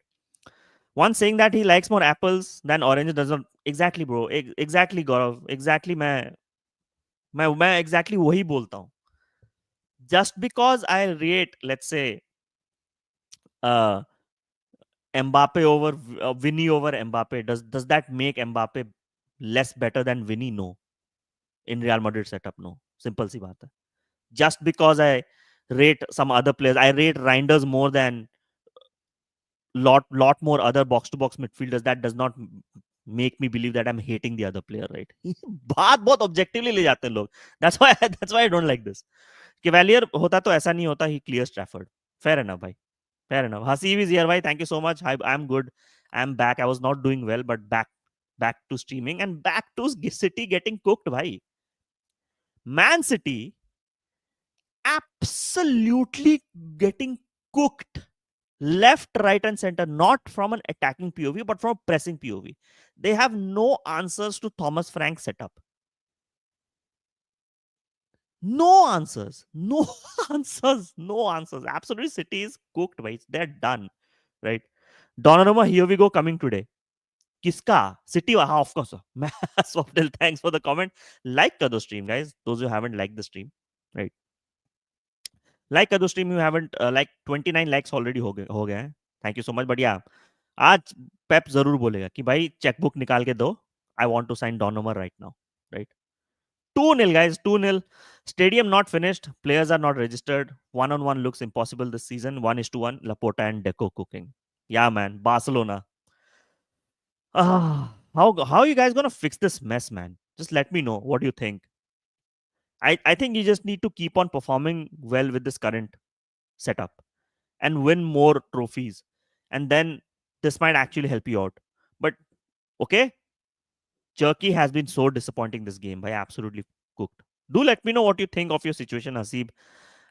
One saying that he likes more apples than oranges does not exactly bro, exactly Gaurav, exactly मैं exactly वही बोलता हूँ। Just because I rate, let's say, uh, Mbappe over Vinny over Mbappe, does that make Mbappe less better than Vinny? No. In Real Madrid setup, no. Simple सी बात है. Just because I rate some other players, I rate Reijnders more than lot more other box to box midfielders. That does not make me believe that I'm hating the other player, right? बात बहुत objectively ले जाते हैं लोग. That's why I don't like this. Cavalier होता तो ऐसा नहीं होता, he clears Trafford. Fair enough भाई. Fair enough. Hasib is here, bhai. Thank you so much. I'm good. I'm back. I was not doing well, but back to streaming and back to City getting cooked, bhai. Man City absolutely getting cooked. Left, right, and center, not from an attacking POV, but from a pressing POV. They have no answers to Thomas Frank's setup. No answers. No answers. No answers. Absolutely, City is cooked, bhai. They're done, right? Donnarumma, here we go coming today. Kiska? City? हाँ, of course. Swapnil, thanks for the comment. Like कर दो stream, guys. Those who haven't liked the stream, right? Like कर दो stream. You haven't like 29 likes already हो गए हैं. Thank you so much. But yeah, आज पेप जरूर बोलेगा कि भाई चेकबुक निकाल के दो. I want to sign Donnarumma right now, right? 2-0, guys. 2-0. Stadium not finished. Players are not registered. One-on-one looks impossible this season. 1-1. Laporta and Deco cooking. Yeah, man. Barcelona. How are you guys gonna fix this mess, man? Just let me know. What do you think? I think you just need to keep on performing well with this current setup and win more trophies. And then this might actually help you out. But okay, Cherki has been so disappointing this game. By absolutely cooked. Do let me know what you think of your situation, Hasib.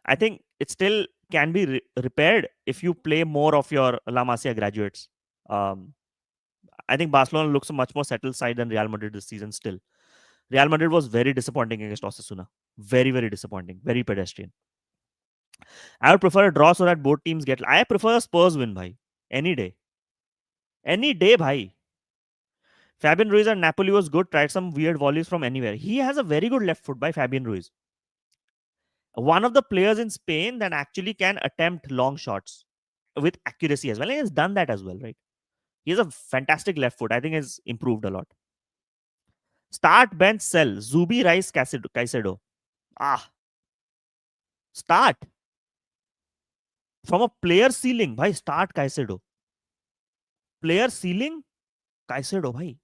I think it still can be repaired if you play more of your La Masia graduates. Um, I think Barcelona looks a much more settled side than Real Madrid this season still. Real Madrid was very disappointing against Osasuna. Very, very disappointing. Very pedestrian. I would prefer a draw so that both teams get. I prefer a Spurs win, bhai. Any day. Any day, bhai. Fabian Ruiz and Napoli was good. Tried some weird volleys from anywhere. He has a very good left foot by Fabian Ruiz. One of the players in Spain that actually can attempt long shots with accuracy as well. And he has done that as well, right? He has a fantastic left foot. I think has improved a lot. Start, bench, sell. Zubi, Rice, Caicedo. Ah, start. From a player ceiling, bhai, start Caicedo. Player ceiling, Caicedo, bhai.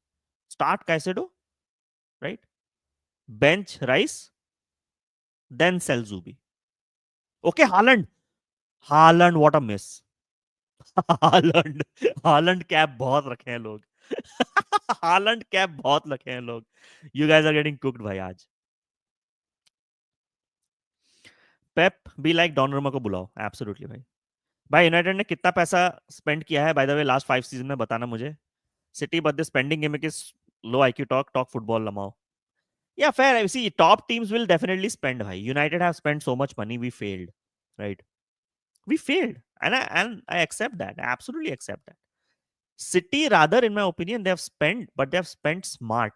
Start Caicedo, right? Bench Rice, then sell Zubi. Okay, Haaland. Haaland, what a miss. Haaland. Haaland cap बहुत रखे हैं लोग. Haaland cap बहुत रखे हैं लोग. You guys are getting cooked भाई आज. Pep be like Donnarumma को बुलाओ. Absolutely भाई. भाई यूनाइटेड ने कितना पैसा स्पेंड किया है by the way last 5 season में बताना मुझे. City but the spending gimmick is low IQ talk football लमाओ. Yeah, fair. I see. Top teams will definitely spend. Bhai. United have spent so much money. We failed, right? We failed, and I accept that. I absolutely accept that. City, rather, in my opinion, they have spent, but they have spent smart.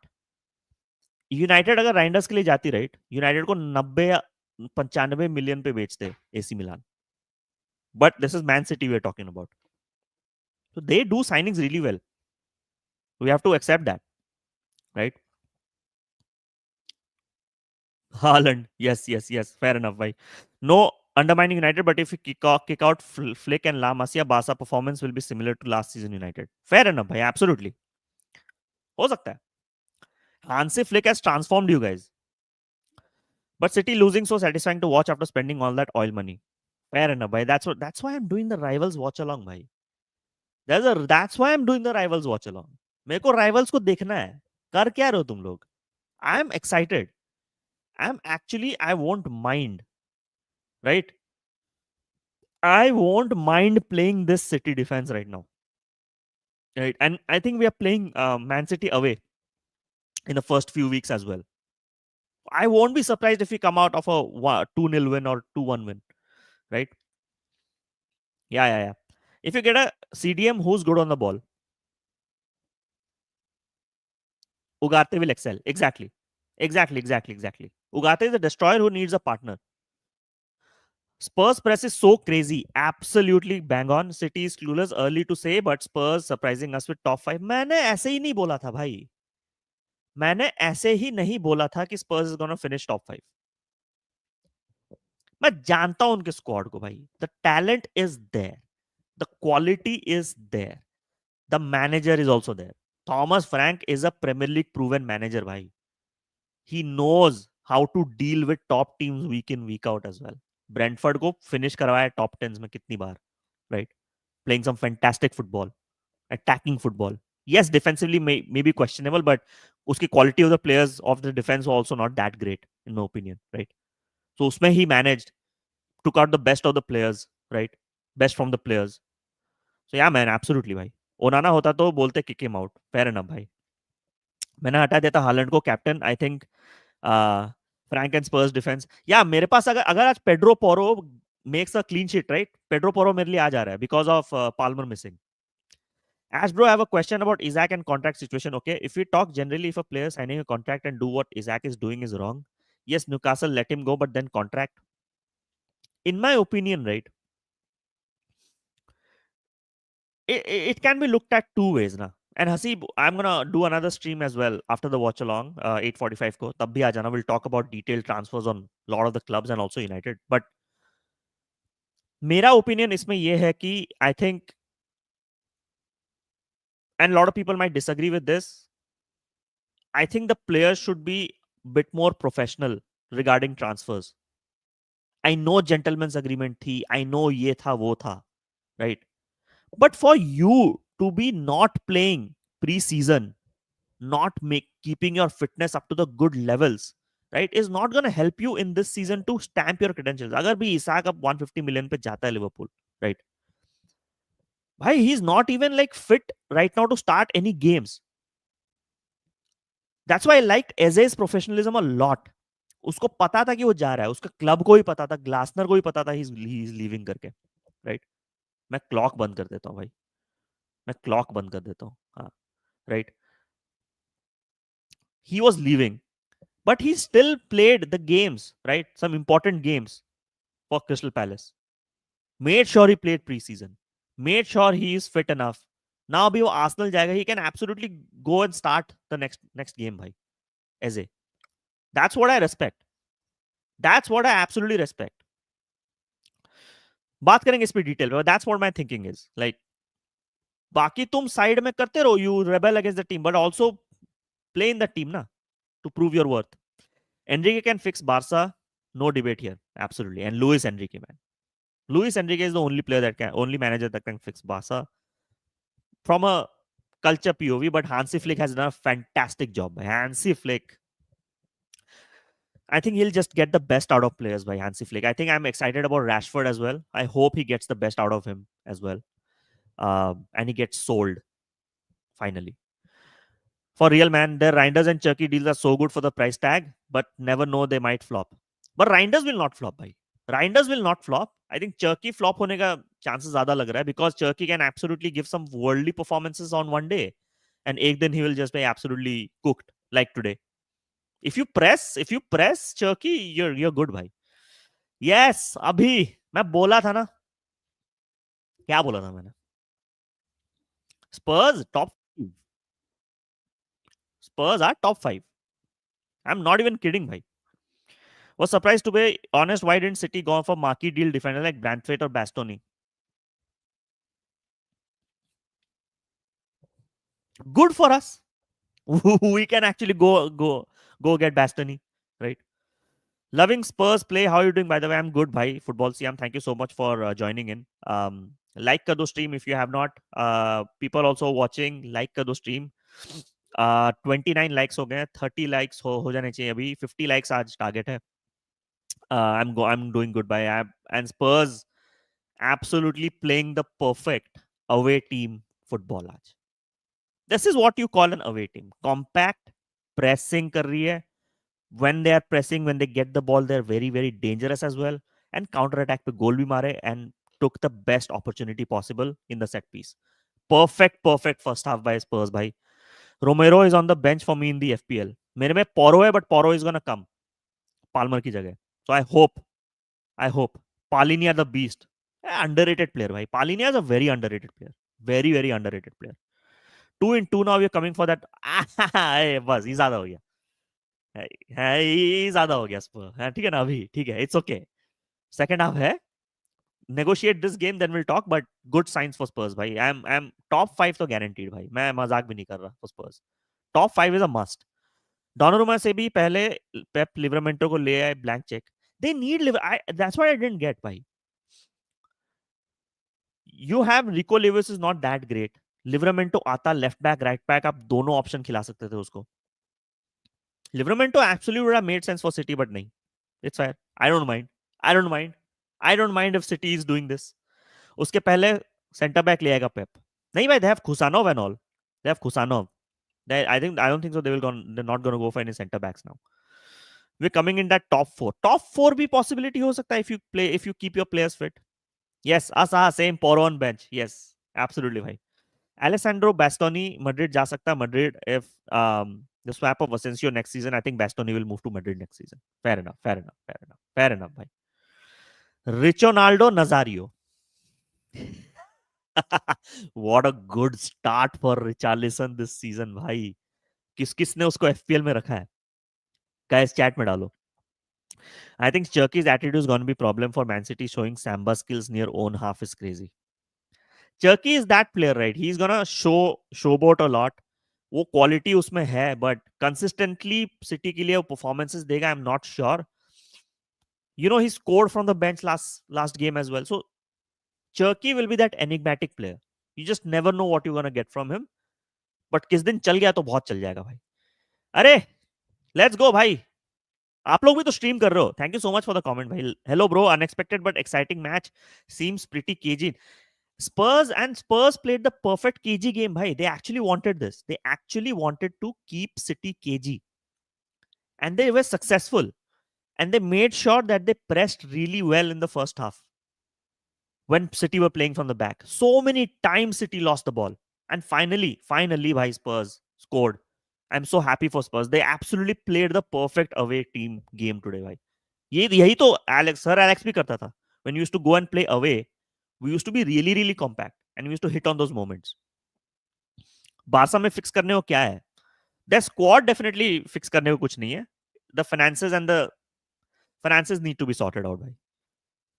United अगर राइंडर्स के लिए जाती right United को 90 या 95 million पे बेचते AC Milan but this is Man City we are talking about so they do signings really well. We have to accept that, right? Haaland, yes, fair enough, bhai. No undermining United, but if you kick out Flick and La Masia, Barca performance will be similar to last season United. Fair enough, bhai, absolutely. हो सकता है. Hansi Flick has transformed you guys. But City losing so satisfying to watch after spending all that oil money. Fair enough, bhai. That's why I'm doing the rivals watch along, bhai. That's why I'm doing the rivals watch along. मेरे को rivals को देखना है. कर क्या रहे हो तुम लोग? I'm excited. I won't mind, right? I won't mind playing this City defense right now. Right. And I think we are playing Man City away in the first few weeks as well. I won't be surprised if we come out of a 2-0 win or 2-1 win. Right? Yeah. If you get a CDM who's good on the ball, Ugarte will excel. Exactly. Ugarte is a destroyer who needs a partner. Spurs press is so crazy. Absolutely bang on. City is clueless, early to say, but Spurs surprising us with top 5. मैंने ऐसे ही नहीं बोला था भाई. मैंने ऐसे ही नहीं बोला था कि Spurs is gonna finish top 5. मैं जानता हूं उनके स्क्वाड को भाई. The talent is there, the quality is there, the manager is also there. Thomas Frank is a Premier League proven manager भाई. He knows how to deal with top teams week in week out as well. Brentford को finish करवाया top 10 में कितनी बार, right? Playing some fantastic football, attacking football. Yes, defensively may be questionable, but uski quality of the players of the defense were also not that great, in my opinion, right? So usme he managed, took out the best of the players, right? Best from the players. So yeah, man, absolutely, भाई. ओनाना होता तो बोलते kick him out. Fair enough, भाई. मैंने हटा देता Holland को captain. I think Frank and Spurs defence. या मेरे पास अगर अगर आज Pedro Porro makes a clean sheet, right? Pedro Porro मेरे लिए आ जा रहा है because of Palmer missing. Ash bro, I have a question about Isaac and contract situation. Okay, if we talk generally, if a player signing a contract and do what Isaac is doing is wrong, yes, Newcastle let him go, but then contract. In my opinion, right, it can be looked at two ways now. And Hasib, I'm gonna do another stream as well after the watch along, 8:45 ko. Tab bhi aa jana. We'll talk about detailed transfers on a lot of the clubs and also United. But मेरा opinion इसमें ये है कि I think, and a lot of people might disagree with this, I think the players should be a bit more professional regarding transfers. I know gentleman's agreement थी, I know ये था वो था, right? But for you to be not playing pre-season, not keeping your fitness up to the good levels, right, is not going to help you in this season to stamp your credentials. अगर भी Isaac अब 150 million पे जाता है Liverpool, right? Why he's not even like fit right now to start any games. That's why I liked Eze's professionalism a lot. उसको पता था कि वो जा रहा है, उसका क्लब को ही पता था, ग्लासनर को ही पता था ही इज लीविंग करके, राइट? मैं क्लॉक बंद कर देता हूँ भाई, मैं क्लॉक बंद कर देता हूँ, हाँ, right? He was leaving, but he still played the games, right? Some important games for Crystal Palace. Made sure he played preseason. Made sure he is fit enough. Now अभी वो आर्सेनल जाएगा, he can absolutely go and start the next game भाई, Eze. That's what I respect. That's what I absolutely respect. बात करेंगे इस पे detail में. That's what my thinking is. Like, बाकी तुम साइड में करते रहो, you rebel against the team, but also play in the team ना, to prove your worth. Enrique can fix Barca, no debate here, absolutely. And Luis Enrique, man, Luis Enrique is the only manager that can fix Barca from a culture POV. But Hansi Flick has done a fantastic job. Hansi Flick, I think he'll just get the best out of players by Hansi Flick. I think I'm excited about Rashford as well. I hope he gets the best out of him as well, and he gets sold finally. For real, man, their Reijnders and Cherki deals are so good for the price tag, but never know, they might flop. But Reijnders will not flop, bhai. Reijnders will not flop. I think Cherki flop होने का chances ज़्यादा लग रहा है, because Cherki can absolutely give some worldly performances on one day, and एक दिन he will just be absolutely cooked like today. If you press Cherki, you're good, bhai. Yes, अभी मैं बोला था ना, क्या बोला था मैंने? Spurs top 5. Spurs are top 5. I'm not even kidding, bhai. Was surprised, to be honest, why didn't City go for marquee deal defender like Brantford or Bastoni? Good for us. We can actually go get Bastoni, right? Loving Spurs play. How are you doing, by the way? I'm good, bhai. Football Siam. Thank you so much for joining in. Like kar do stream if you have not. People also watching, like kar do stream. 29 likes हो गए, 30 likes हो जाने चाहिए अभी. 50 likes आज target है. I'm doing good, bhai. And Spurs absolutely playing the perfect away team football आज. This is what you call an away team. Compact, pressing कर रही है. When they are pressing, when they get the ball, they're very, very dangerous as well. And counter attack पे goal भी मारे and took the best opportunity possible in the set piece. Perfect first half by Spurs, भाई. Romero is on the bench for me in the FPL. मेरे में Porro है, but Porro is gonna come Palmer की जगह. So I hope Palhinha the beast. Underrated player, भाई. Palhinha is a very underrated player. Very underrated player. 2 in 2 now we're coming for that. बस ये ज्यादा हो गया. है ये ज्यादा हो गया स्पर. हाँ, ठीक है ना, अभी ठीक है, इट्स ओके. सेकंड हाफ है. Negotiate this game, then we'll talk. But good signs for Spurs, भाई. आई एम टॉप 5 तो गारंटीड, भाई. मैं मजाक भी नहीं कर रहा for Spurs. Top 5 is a must. Donnarumma से भी पहले पेप लिवरमेंटो को ले आए blank cheque. They need liver. That's what I didn't get, भाई. You have Rico Lewis is not that great. Livramento आता लेफ्ट बैक राइट बैक, आप दोनों ऑप्शन खिला सकते थे उसको. Livramento actually would have made sense for City, but नहीं. It's fire. I don't mind. I don't mind. I don't mind if City is doing this. उसके पहले सेंटर बैक ले आएगा पेप. नहीं भाई, they have Khusanov and all. They have Khusanov. I don't think so. They're not going to go for any center backs now. We're coming in that top 4. Top 4 भी possibility हो सकता है if you keep your players fit. Yes, us same Poro on bench. Yes, absolutely, भाई. Alessandro Bastoni, Madrid जा सकता है. Madrid, if the swap of Asensio next season, I think Bastoni will move to Madrid next season. Fair enough, fair enough, fair enough, fair enough, bhai. Richonaldo Nazario. What a good start for Richarlison this season, भाई. किस किसने उसको FPL में रखा है? Guys, chat में डालो. I think Cherki's attitude is going to be problem for Man City. Showing Samba skills near own half is crazy. Cherki is that player, right? He's gonna showboat a lot. वो quality उसमें है but consistently city के लिए वो performances देगा. I am not sure. You know, he scored from the bench last game as well. So Cherki will be that enigmatic player. You just never know what you're gonna get from him. But किस दिन चल गया तो बहुत चल जाएगा भाई. अरे लेट्स गो भाई. आप लोग भी तो स्ट्रीम कर रहे हो. Thank you so much for the comment भाई. Hello bro, unexpected but exciting match. Seems pretty cagey. Spurs played the perfect KG game, bhai. They actually wanted this. They actually wanted to keep City KG. And they were successful. And they made sure that they pressed really well in the first half when City were playing from the back. So many times City lost the ball. And finally, bhai, Spurs scored. I'm so happy for Spurs. They absolutely played the perfect away team game today, bhai. यही तो Sir Alex भी करता था. When you used to go and play away, we used to be really, really compact. And we used to hit on those moments. Barça में fix करने को क्या है? द स्क्वाड डेफिनेटली फिक्स करने को कुछ नहीं है. The finances need to be sorted out, भाई.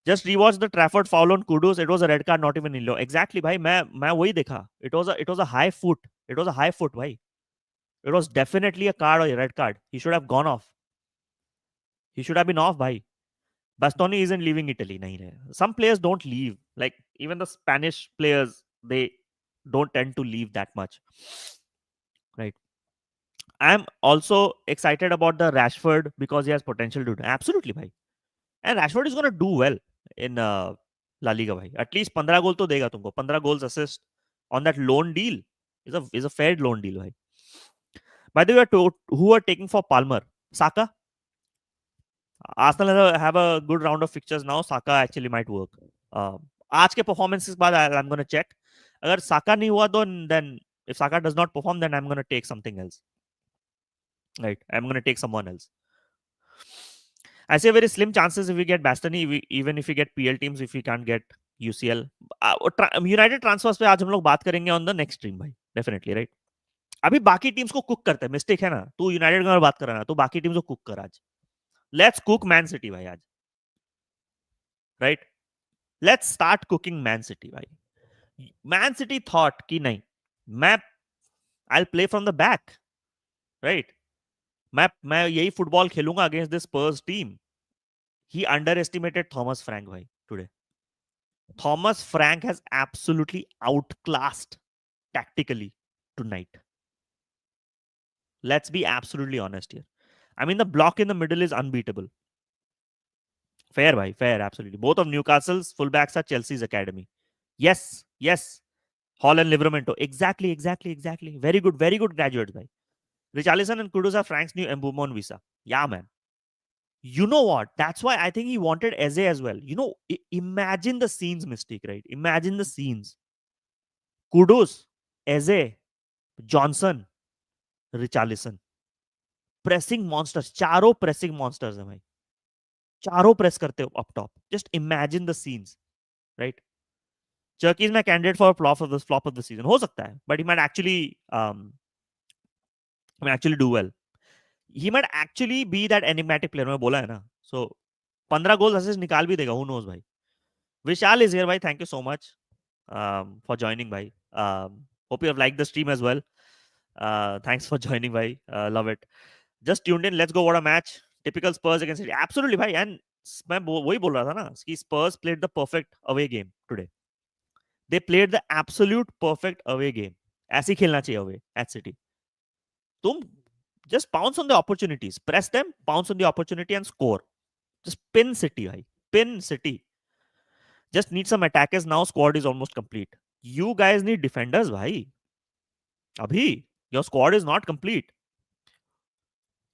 Just rewatch the Trafford foul on Kudus. It was a red card, not even yellow. Exactly, भाई. मैं वही देखा. It was a high foot. It was a high foot, भाई. It was definitely a card or a red card. He should have gone off. He should have been off, भाई. Bastoni isn't leaving Italy. nahi. Some players don't leave. Like even the Spanish players, they don't tend to leave that much. Right. I'm also excited about the Rashford because he has potential to do. Absolutely, bhai. And Rashford is going to do well in La Liga, bhai. At least 15 goal to dega tumko. 15 goals assist on that loan deal is a fair loan deal, bhai. By the way, who are taking for Palmer? Saka? Arsenal have a good round of fixtures now. Saka actually might work. आज के performances के बाद I'm going to check. अगर Saka नहीं हुआ तो then if Saka does not perform, then I'm going to take something else. Right, I'm going to take someone else. I say very slim chances if we get Bastoni, even if we get PL teams, if we can't get UCL. United transfers पे आज हम लोग बात करेंगे on the next stream, भाई. Definitely, right? अभी बाकी teams को कुक करते हैं. मिस्टेक है ना. तू यूनाइटेड की बात कर रहा है ना, तो बाकी टीम्स को कुक कर आज. लेट्स कुक मैन सिटी भाई आज. Right, let's start cooking man city भाई. मैन सिटी थॉट कि नहीं, मैं I play from the back. Right, मैं यही फुटबॉल खेलूंगा against this Spurs team. He underestimated Thomas Frank bhai today. Thomas Frank has absolutely outclassed tactically tonight. Let's be absolutely honest here. I mean, the block in the middle is unbeatable. Fair, bhai, fair, absolutely. Both of Newcastle's fullbacks are Chelsea's academy. Yes, yes. Haaland, Livramento. Exactly. Very good graduates, bhai. Richarlison and Kudus are Frank's new Mbumon visa. Yeah, man. You know what? That's why I think he wanted Eze as well. You know, imagine the scenes, Mystic, right? Imagine the scenes. Kudus, Eze, Johnson, Richarlison. Pressing monsters. चारों pressing monsters हैं भाई. चारों press करते हो up top. Just imagine the scenes, right? Cherki is my candidate for flop of the season. हो सकता है, but he might actually do well. He might actually be that enigmatic player. मैं बोला है ना. So 15 goals assist निकाल भी देगा. Who knows भाई. Vishal is here, bhai. Thank you so much for joining, bhai. Hope you have liked the stream as well. Thanks for joining, bhai. Love it. Just tuned in. Let's go. What a match. Typical Spurs against City. Absolutely, bhai. And मैं वही बोल रहा था ना कि Spurs played the perfect away game today. They played the absolute perfect away game. ऐसे ही खेलना चाहिए away at City. तुम just pounce on the opportunities. Press them, pounce on the opportunity and score. Just pin City, bhai. Pin City. Just need some attackers now. Squad is almost complete. You guys need defenders, bhai. Abhi, your squad is not complete.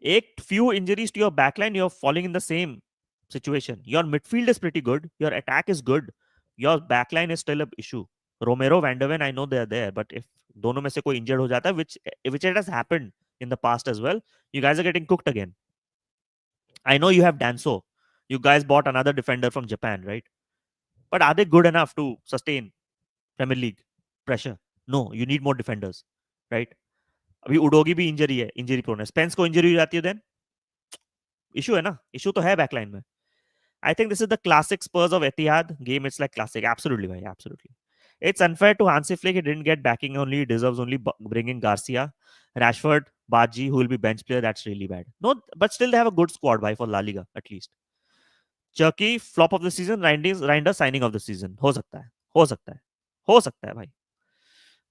A few injuries to your backline, you're falling in the same situation. Your midfield is pretty good. Your attack is good. Your backline is still an issue. Romero Van de Ven I know they are there, but if दोनों में से कोई injured हो जाता है, which it has happened in the past as well, you guys are getting cooked again. I know you have Danso. You guys bought another defender from Japan, right? But are they good enough to sustain Premier League pressure? No, you need more defenders, right? अभी उडोगी भी injury है, injury prone है. Spence को injury हो जाती है, then issue है ना, इशू तो है बैकलाइन में. I think this is the classic Spurs of Etihad game. It's like classic. Absolutely, bhai. Absolutely. It's unfair to Hansi Flick. He didn't get backing only. He deserves only bringing Garcia, Rashford, Baji, who will be bench player. That's really bad. No, but still they have a good squad, bhai, for La Liga at least. Cherki, flop of the season. Reijnders signing of the season. हो सकता है. हो सकता है. हो सकता है, भाई.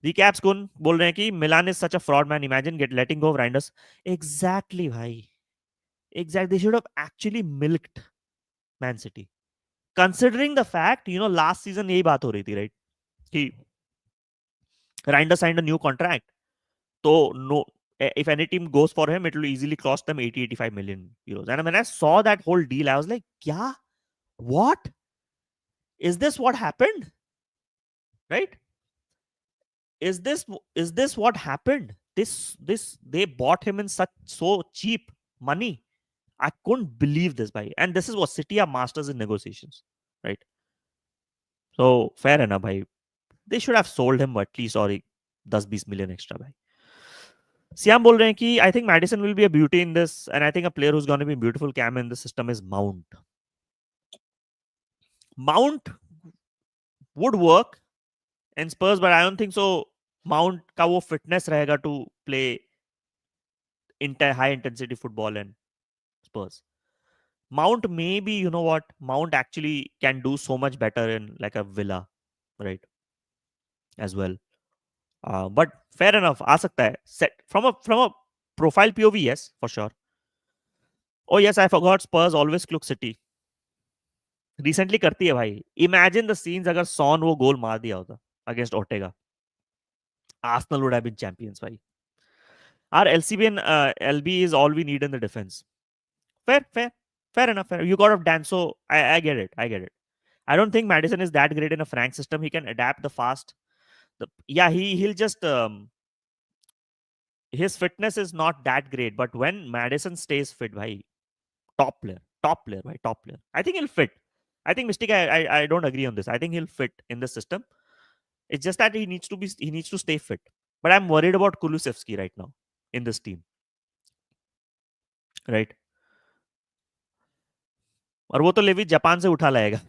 Recaps कुन बोल रहे हैं कि Milan is such a fraud, man. Imagine letting go of Reijnders. Exactly, bhai. Exactly. They should have actually milked Man City. Considering the fact, last season यही बात हो रही थी, right? कि Reijnders signed a new contract. So no, if any team goes for him, it will easily cost them 80-85 million euros. And when I saw that whole deal, I was like, yeah, what? Is this what happened? Right? Is this what happened? This they bought him in such so cheap money. I couldn't believe this, bhai. And this is what City are masters in negotiations, right? So fair enough, bhai. They should have sold him at least or 10-20 million extra, bhai. सियाम बोल रहे हैं कि I think Madison will be a beauty in this and I think a player who's going to be beautiful cam in this system is Mount. Mount would work in Spurs, but I don't think so. Mount का वो fitness रहेगा to play high intensity football in Spurs. Mount maybe, you know what, Mount actually can do so much better in like a Villa, right? As well. But fair enough. आ सकता है. Set from a profile POV, yes, for sure. Oh yes, I forgot. Spurs always clook City. Recently करती है भाई. Imagine the scenes अगर Son वो goal मार दिया होता against Ortega. Arsenal would have been champions भाई. Our LCB and LB is all we need in the defense. Fair enough. Fair. You got off Dan, so I get it. I get it. I don't think Madison is that great in a frank system. He can adapt the fast. Yeah, he'll just his fitness is not that great. But when Madison stays fit, bhai, top player, bhai, top player. I think he'll fit. I think Mystic, I don't agree on this. I think he'll fit in the system. It's just that he needs to stay fit. But I'm worried about Kulusevski right now in this team. Right? और वो तो levy Japan से उठा लाएगा.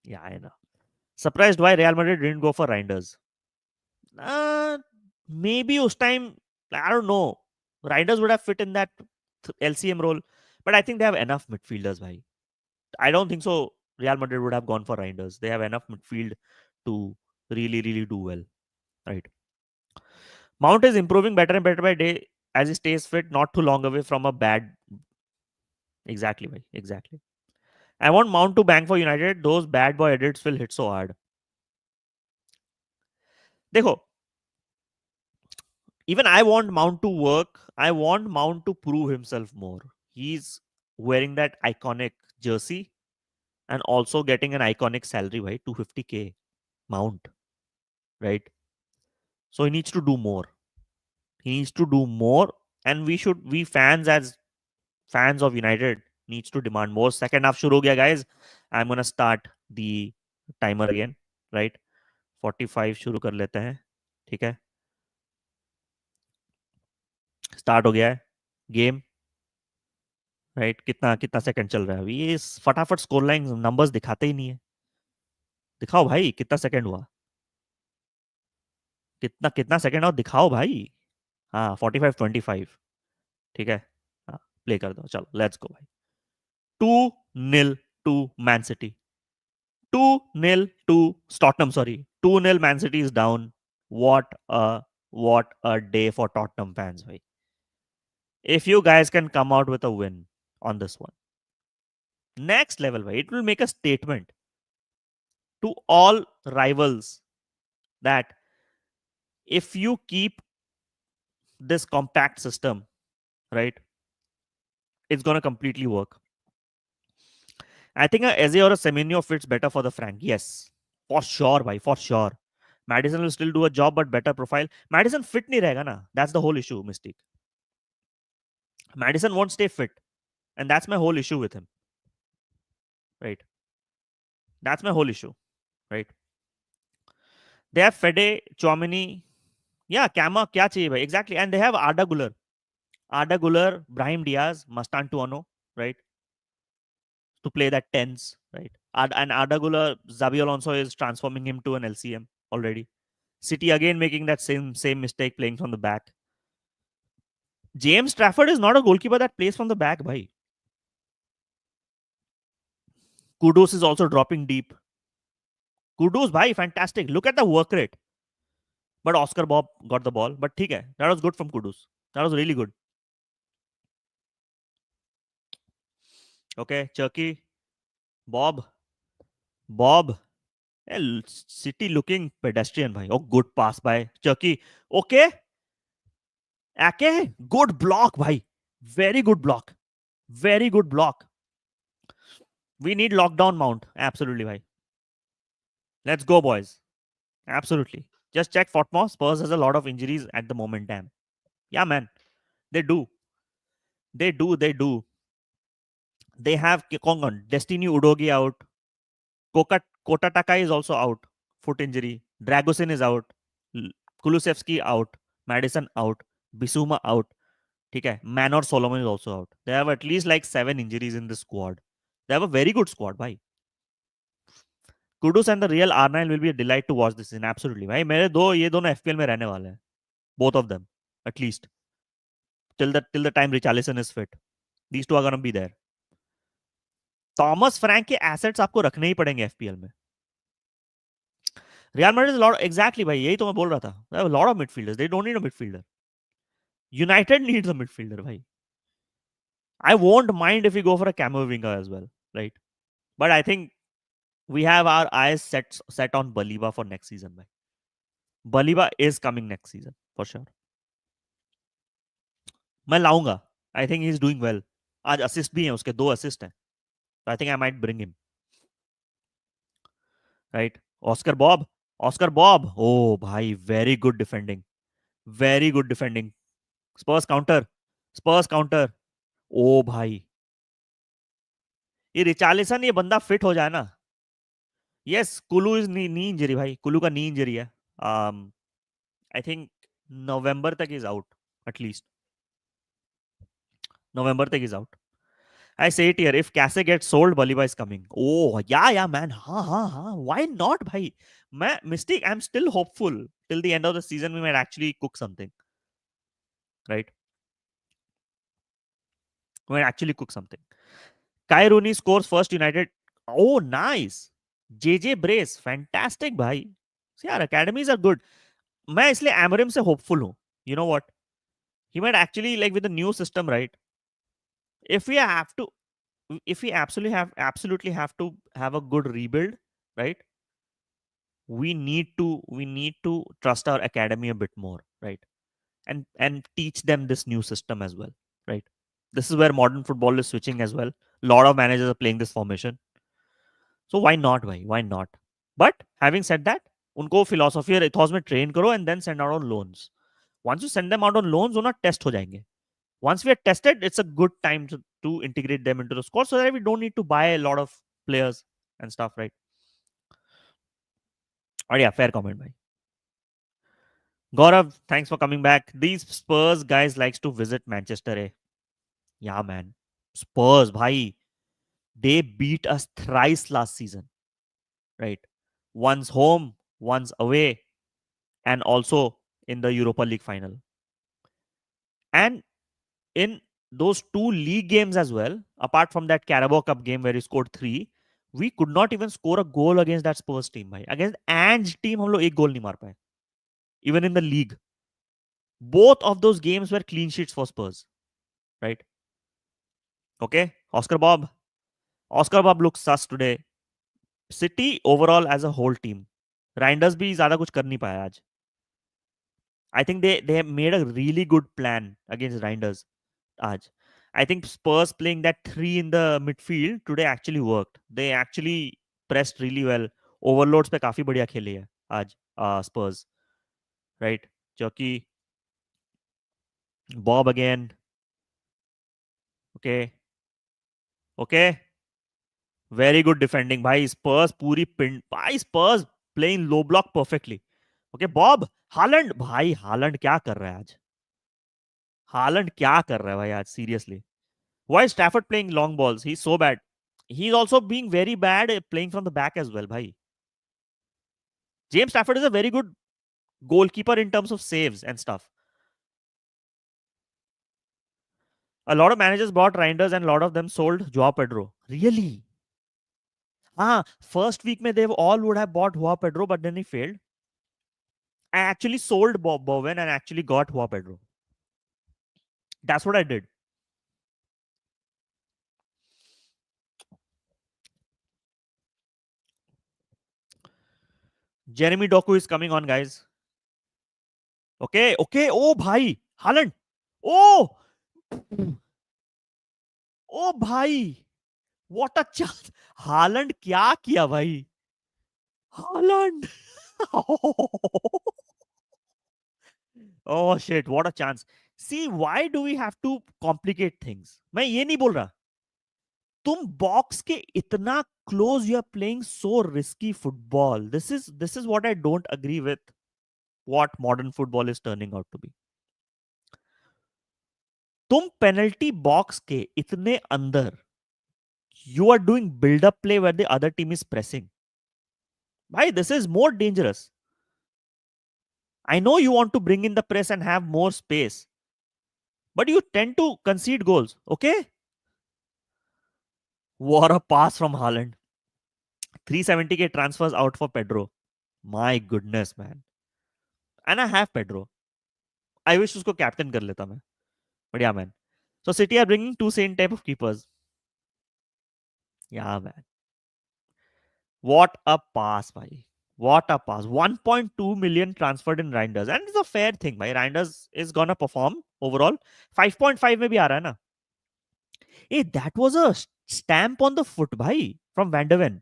Yeah, I know. Surprised why Real Madrid didn't go for Reijnders. Maybe उस time, I don't know. Reijnders would have fit in that LCM role. But I think they have enough midfielders, bhai. I don't think so. Real Madrid would have gone for Reijnders. They have enough midfield to really, really do well. Right? Mount is improving better and better by day as he stays fit, not too long away from a bad. Exactly, bhai. Exactly. I want Mount to bang for United. Those bad boy edits will hit so hard. देखो, even I want Mount to work. I want Mount to prove himself more. He's wearing that iconic jersey and also getting an iconic salary, right? 250k Mount, right? So he needs to do more. He needs to do more, and we fans as fans of United needs to demand more. Second half शुरू हो गया, guys. I'm gonna start the timer again, right? 45 शुरू कर लेते हैं, ठीक है? Start हो गया है गेम, राइट? कितना कितना सेकंड चल रहा है अभी? ये फटाफट स्कोर लाइन नंबर्स दिखाते ही नहीं है. दिखाओ भाई कितना सेकंड हुआ, कितना कितना सेकंड और दिखाओ भाई. हाँ, 45-25, ठीक है. हाँ, प्ले कर दो, चलो लेट्स गो भाई. 2-0 to Man City. 2-0 to Tottenham, sorry. 2-0 Man City is down. What a day for Tottenham fans, bhai. If you guys can come out with a win on this one. Next level, bhai. It will make a statement to all rivals that if you keep this compact system, right, it's gonna completely work. I think a Eze or a Semenyo fits better for the Frank. Yes, for sure, bhai, for sure. Madison will still do a job, but better profile. Madison fit नहीं रहेगा ना. That's the whole issue, mistake. Madison won't stay fit, and that's my whole issue with him. Right. That's my whole issue. Right. They have Fede, Chouameni. Yeah, Kama, क्या चाहिए भाई? Exactly. And they have Arda Guler, Brahim Diaz, Mastan Tuano, right? To play that tens, right? And Arda Guler, Zabi Alonso is transforming him to an LCM already. City again making that same mistake playing from the back. James Trafford is not a goalkeeper that plays from the back, bhai. Kudus is also dropping deep. Kudus, bhai, fantastic. Look at the work rate. But Oscar Bob got the ball. But ठीक है, that was good from Kudus. That was really good. Okay, Cherki, Bob. City looking pedestrian, bhai. Oh, good pass by Cherki. Okay, Ake, good block, bhai. Very good block. Very good block. We need lockdown mount. Absolutely, bhai. Let's go, boys. Absolutely. Just check Fortmore. Spurs has a lot of injuries at the moment. Damn. Yeah, man. They do. They do. They do. They have Kongon, Destiny Udogi out. Kota Takai is also out. Foot injury. Dragusin is out. Kulusevski out. Madison out. Bisuma out. Okay. Manor Solomon is also out. They have at least like 7 injuries in this squad. They have a very good squad, bhai. Kudus and the real R9 will be a delight to watch this season. Absolutely. भाई मेरे दो ये दोनों FPL में रहने वाले हैं. Both of them. At least. Till the time Richarlison is fit. These two are going to be there. Thomas Frank के एसेट्स आपको रखने ही पड़ेंगे एफपीएल में. रियल मैड्रिड लॉट एग्जैक्टली भाई यही तो मैं बोल रहा था. Lot of midfielders. They don't need a midfielder. United needs a midfielder भाई. I won't mind if we go for a camo winger as well, right? But I think we have our eyes set on Baliba for next season, bhai. Baliba is coming next season for sure. मैं लाऊंगा. I think he's doing well. आज assist भी हैं उसके 2 assist हैं. I think I might bring him. Right? Oscar Bob. Oh, bhai, very good defending. Very good defending. Spurs counter. ओ भाई ये Richarlison ये बंदा फिट हो जाए ना. Yes Kullu is knee injury भाई. कुलू का नी इंजरी है. आई थिंक नवंबर तक इज आउट. एटलीस्ट नवंबर तक is out. I say it here. If Kase gets sold, Baliba is coming. Oh, yeah, man. हाँ. Why not, bhai? Mystic, I'm still hopeful. Till the end of the season, we might actually cook something. Right? We might actually cook something. Kai Rooney scores first United. Oh, nice. JJ Brace. Fantastic, bhai. So, yeah, academies are good. मैं इसलिए Amarim से hopeful हूँ. You know what? He might actually, like with the new system, right? If we absolutely have to have a good rebuild, right? We need to trust our academy a bit more, right? And teach them this new system as well, right? This is where modern football is switching as well. A lot of managers are playing this formation. So why not? But having said that, उनको philosophy और ethos में train करो and then send out on loans. Once you send them out on loans, वो ना test हो जाएंगे. Once we are tested, it's a good time to integrate them into the squad so that we don't need to buy a lot of players and stuff, right? Oh yeah, fair comment, bhai. Gaurav, thanks for coming back. These Spurs guys likes to visit Manchester, eh? Yeah, man. Spurs, bhai. They beat us thrice last season, right? Once home, once away, and also in the Europa League final. And in those 2 league games as well, apart from that Carabao Cup game where he scored 3, we could not even score a goal against that Spurs team, bhai. Against Ange team, हम लोग एक goal नहीं मार पाए. Even in the league. Both of those games were clean sheets for Spurs, right? Okay, Oscar Bob. Oscar Bob looks sus today. City overall as a whole team. Reijnders भी ज़्यादा कुछ कर नहीं पाया आज. I think they have made a really good plan against Reijnders आज. I think Spurs playing that 3 in the midfield today actually worked. They actually pressed really well. Overloads पे काफी बढ़िया खेले है आज Spurs, right? Cherki, Bob again. Okay, okay. Very good defending, भाई. Spurs पूरी पिंड, भाई. Spurs playing low block perfectly. Okay, Bob. Haaland, भाई. Haaland क्या कर रहा है आज? Haaland क्या कर रहा है भाई आज? Seriously. Why is Stafford playing long balls? He's so bad. He's also being very bad at playing from the back as well, bhai. James Stafford is a very good goalkeeper in terms of saves and stuff. A lot of managers bought Reijnders and a lot of them sold Joao Pedro. Really? Ah, first week they all would have bought Joao Pedro, but then he failed. I actually sold Bowen and actually got Joao Pedro. That's what I did. Jeremy Doku is coming on, guys. Okay, okay. Oh, bhai. Haaland. Oh, oh, bhai. What a chance. Haaland क्या किया भाई? Haaland. Oh shit, what a chance. See, why do we have to complicate things? मैं ये नहीं बोल रहा. तुम box के इतना close you are playing so risky football. This is what I don't agree with what modern football is turning out to be. तुम penalty box के इतने अंदर, you are doing build up play where the other team is pressing. Why? This is more dangerous. I know you want to bring in the press and have more space, but you tend to concede goals. Okay? What a pass from Haaland. 370k transfers out for Pedro. My goodness, man. And I have Pedro. I wish उसको captain कर लेता मैं. But yeah, man. So City are bringing two same type of keepers. Yeah, man. What a pass, bhai. What a pass. 1.2 million transferred in Reijnders. And it's a fair thing, bhai. Reijnders is gonna perform overall. 5.5 में भी आ रहा है ना. Hey, that was a stamp on the foot, bhai, from Van der Ven.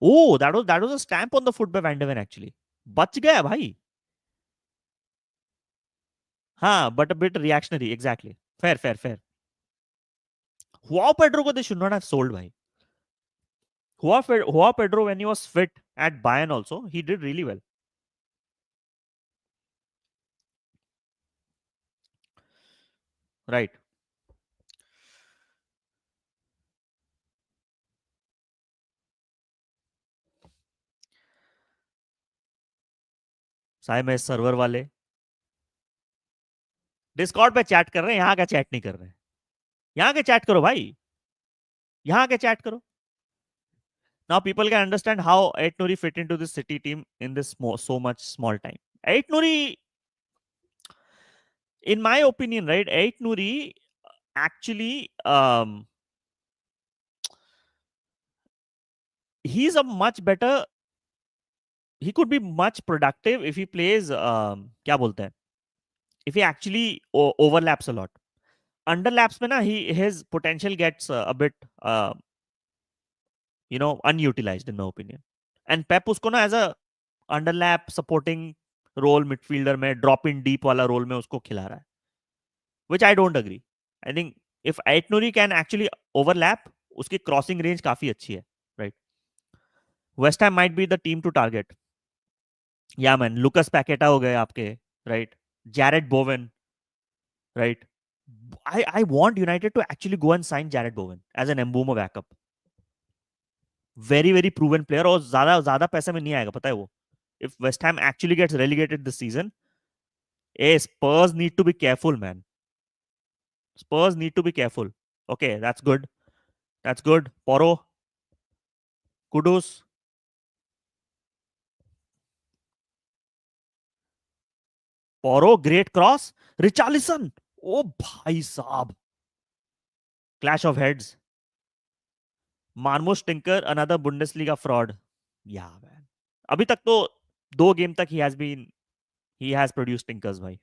Oh, that was a stamp on the foot by Van der Ven actually. बच गया भाई. हाँ, but a bit reactionary, exactly. Fair, fair, fair. Joao Pedro को they should not have sold, भाई. Joao Pedro, when he was fit at Bayern also, he did really well. Right. Sai में server वाले Discord पे chat कर रहे हैं, यहाँ का चैट नहीं कर रहे हैं. यहाँ के चैट करो भाई. यहाँ के चैट करो. Now people can understand how Ait Nouri fit into this City team in this so much small time. Ait Nouri, in my opinion, right, Ait Nouri actually he's a much better, he could be much productive if he plays क्या बोलते हैं, if he actually overlaps a lot. Underlaps में ना his potential gets a bit unutilized in my opinion. And Pep उसको ना as a underlap supporting role midfielder में drop in deep वाला role में उसको खिला रहा है, which I don't agree. I think if Ait Nouri can actually overlap, उसकी crossing range काफी अच्छी है, right? West Ham might be the team to target. Yeah, man. Lucas Paqueta हो गए आपके, right? Jared Bowen, right? I want United to actually go and sign Jared Bowen as an Mbeumo backup. Very very proven player और ज्यादा ज्यादा पैसे में नहीं आएगा, पता है वो. If West Ham actually gets relegated this season, Spurs need to be careful, man. Spurs need to be careful. Okay, that's good. That's good. Poro, Kudus, Poro, great cross. Richarlison. Oh, bhai saab. Clash of heads. Marmos Tinker, another Bundesliga fraud. Yeah, man. अभी तक तो 2 game तक he has produced tinkers, भाई.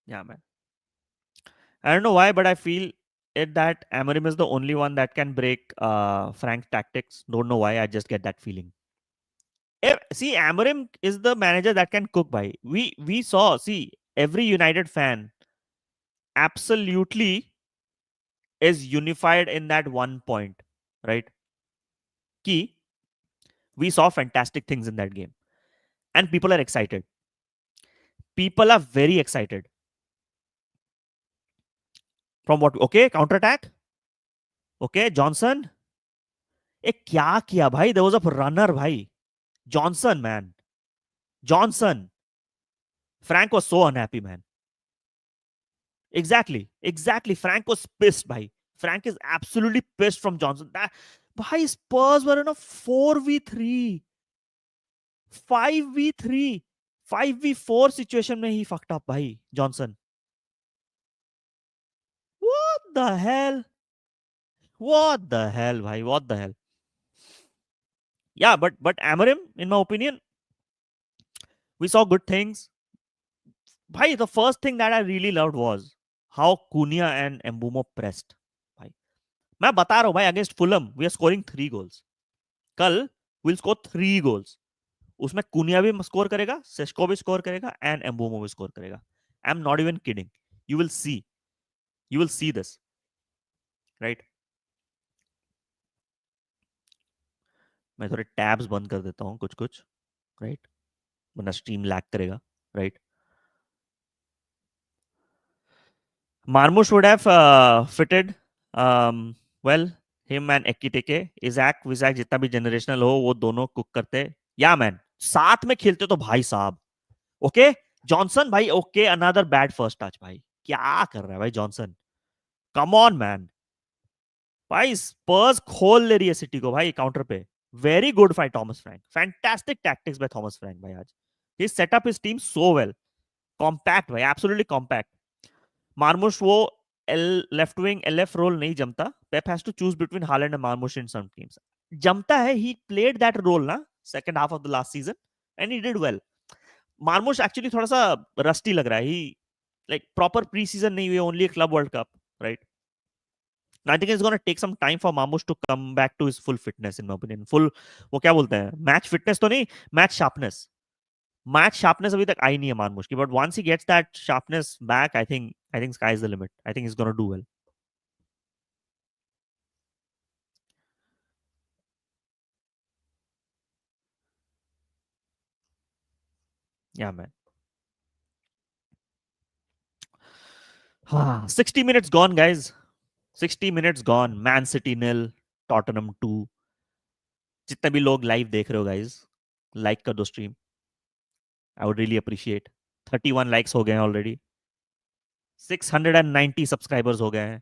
Yeah, man. I don't know why, but I feel it that Amorim is the only one that can break Frank's tactics. Don't know why. I just get that feeling. See, Amorim is the manager that can cook by. We saw. See, every United fan absolutely is unified in that one point, right? Key. We saw fantastic things in that game, and people are excited. People are very excited from what? Okay, counter attack. Okay, Johnson. ए क्या किया भाई? There was a runner भाई. Johnson, man. Johnson. Frank was so unhappy, man. Exactly. Exactly. Frank was pissed, bhai. Frank is absolutely pissed from Johnson. That bhai, Spurs were in a 4v3, 5v3, 5v4 situation mein he fucked up, bhai. Johnson. What the hell? What the hell, bhai? What the hell? Yeah, but Amarim, in my opinion, we saw good things. Bhai, the first thing that I really loved was how Cunha and Mbumo pressed. Bhai. मैं बता रहा हूँ भाई against Fulham we are scoring 3 goals. कल will score 3 goals. उसमें कुनिया भी score करेगा, Sesko भी स्कोर करेगा एंड एम्बोमो भी स्कोर करेगा. I am not even kidding. You will see. You will see this. Right. मैं थोड़े टैब्स बंद कर देता हूँ कुछ कुछ. राइट. वरना स्ट्रीम लैग करेगा. Right. Marmoush would have fitted well him and Ekitike. Isak विजैक जितना भी जनरेशनल हो वो दोनों कुक करते. या मैन साथ में खेलते तो भाई साहब. ओके. जॉनसन भाई. Okay. Another bad first touch भाई. क्या कर रहा है भाई जॉनसन? Come on man. भाई स्पर्स खोल ले रही है सिटी को भाई काउंटर पे. Very good by Thomas Frank. Fantastic tactics by Thomas Frank भाई आज. He set up his team so well. Compact भाई. Absolutely compact. मार्मुश वो L left wing LF role नहीं जमता. Pep has to choose between Haaland and Marmoush in some teams. जमता है. He played that role ना second half of the last season and he did well. Marmoush actually थोड़ा सा rusty लग रहा है. ही लाइक प्रॉपर प्री सीजन नहीं हुई. Only club World cup. Right. I think it's going to take some time for Mamush to come back to his full fitness, in my opinion. Full, वो क्या बोलते हैं? Match fitness तो नहीं, match sharpness. Match sharpness अभी तक आई नहीं है मार्मुश की, but once he gets that sharpness back, I think sky is the limit. I think he's going to do well. Yeah, man. 60 minutes gone, guys. 60 minutes gone. Man City nil, Tottenham 2. जितने भी लोग live देख रहे हो guys, like कर दो stream. I would really appreciate. 31 likes हो गए हैं already. 690 सब्सक्राइबर्स हो गए हैं.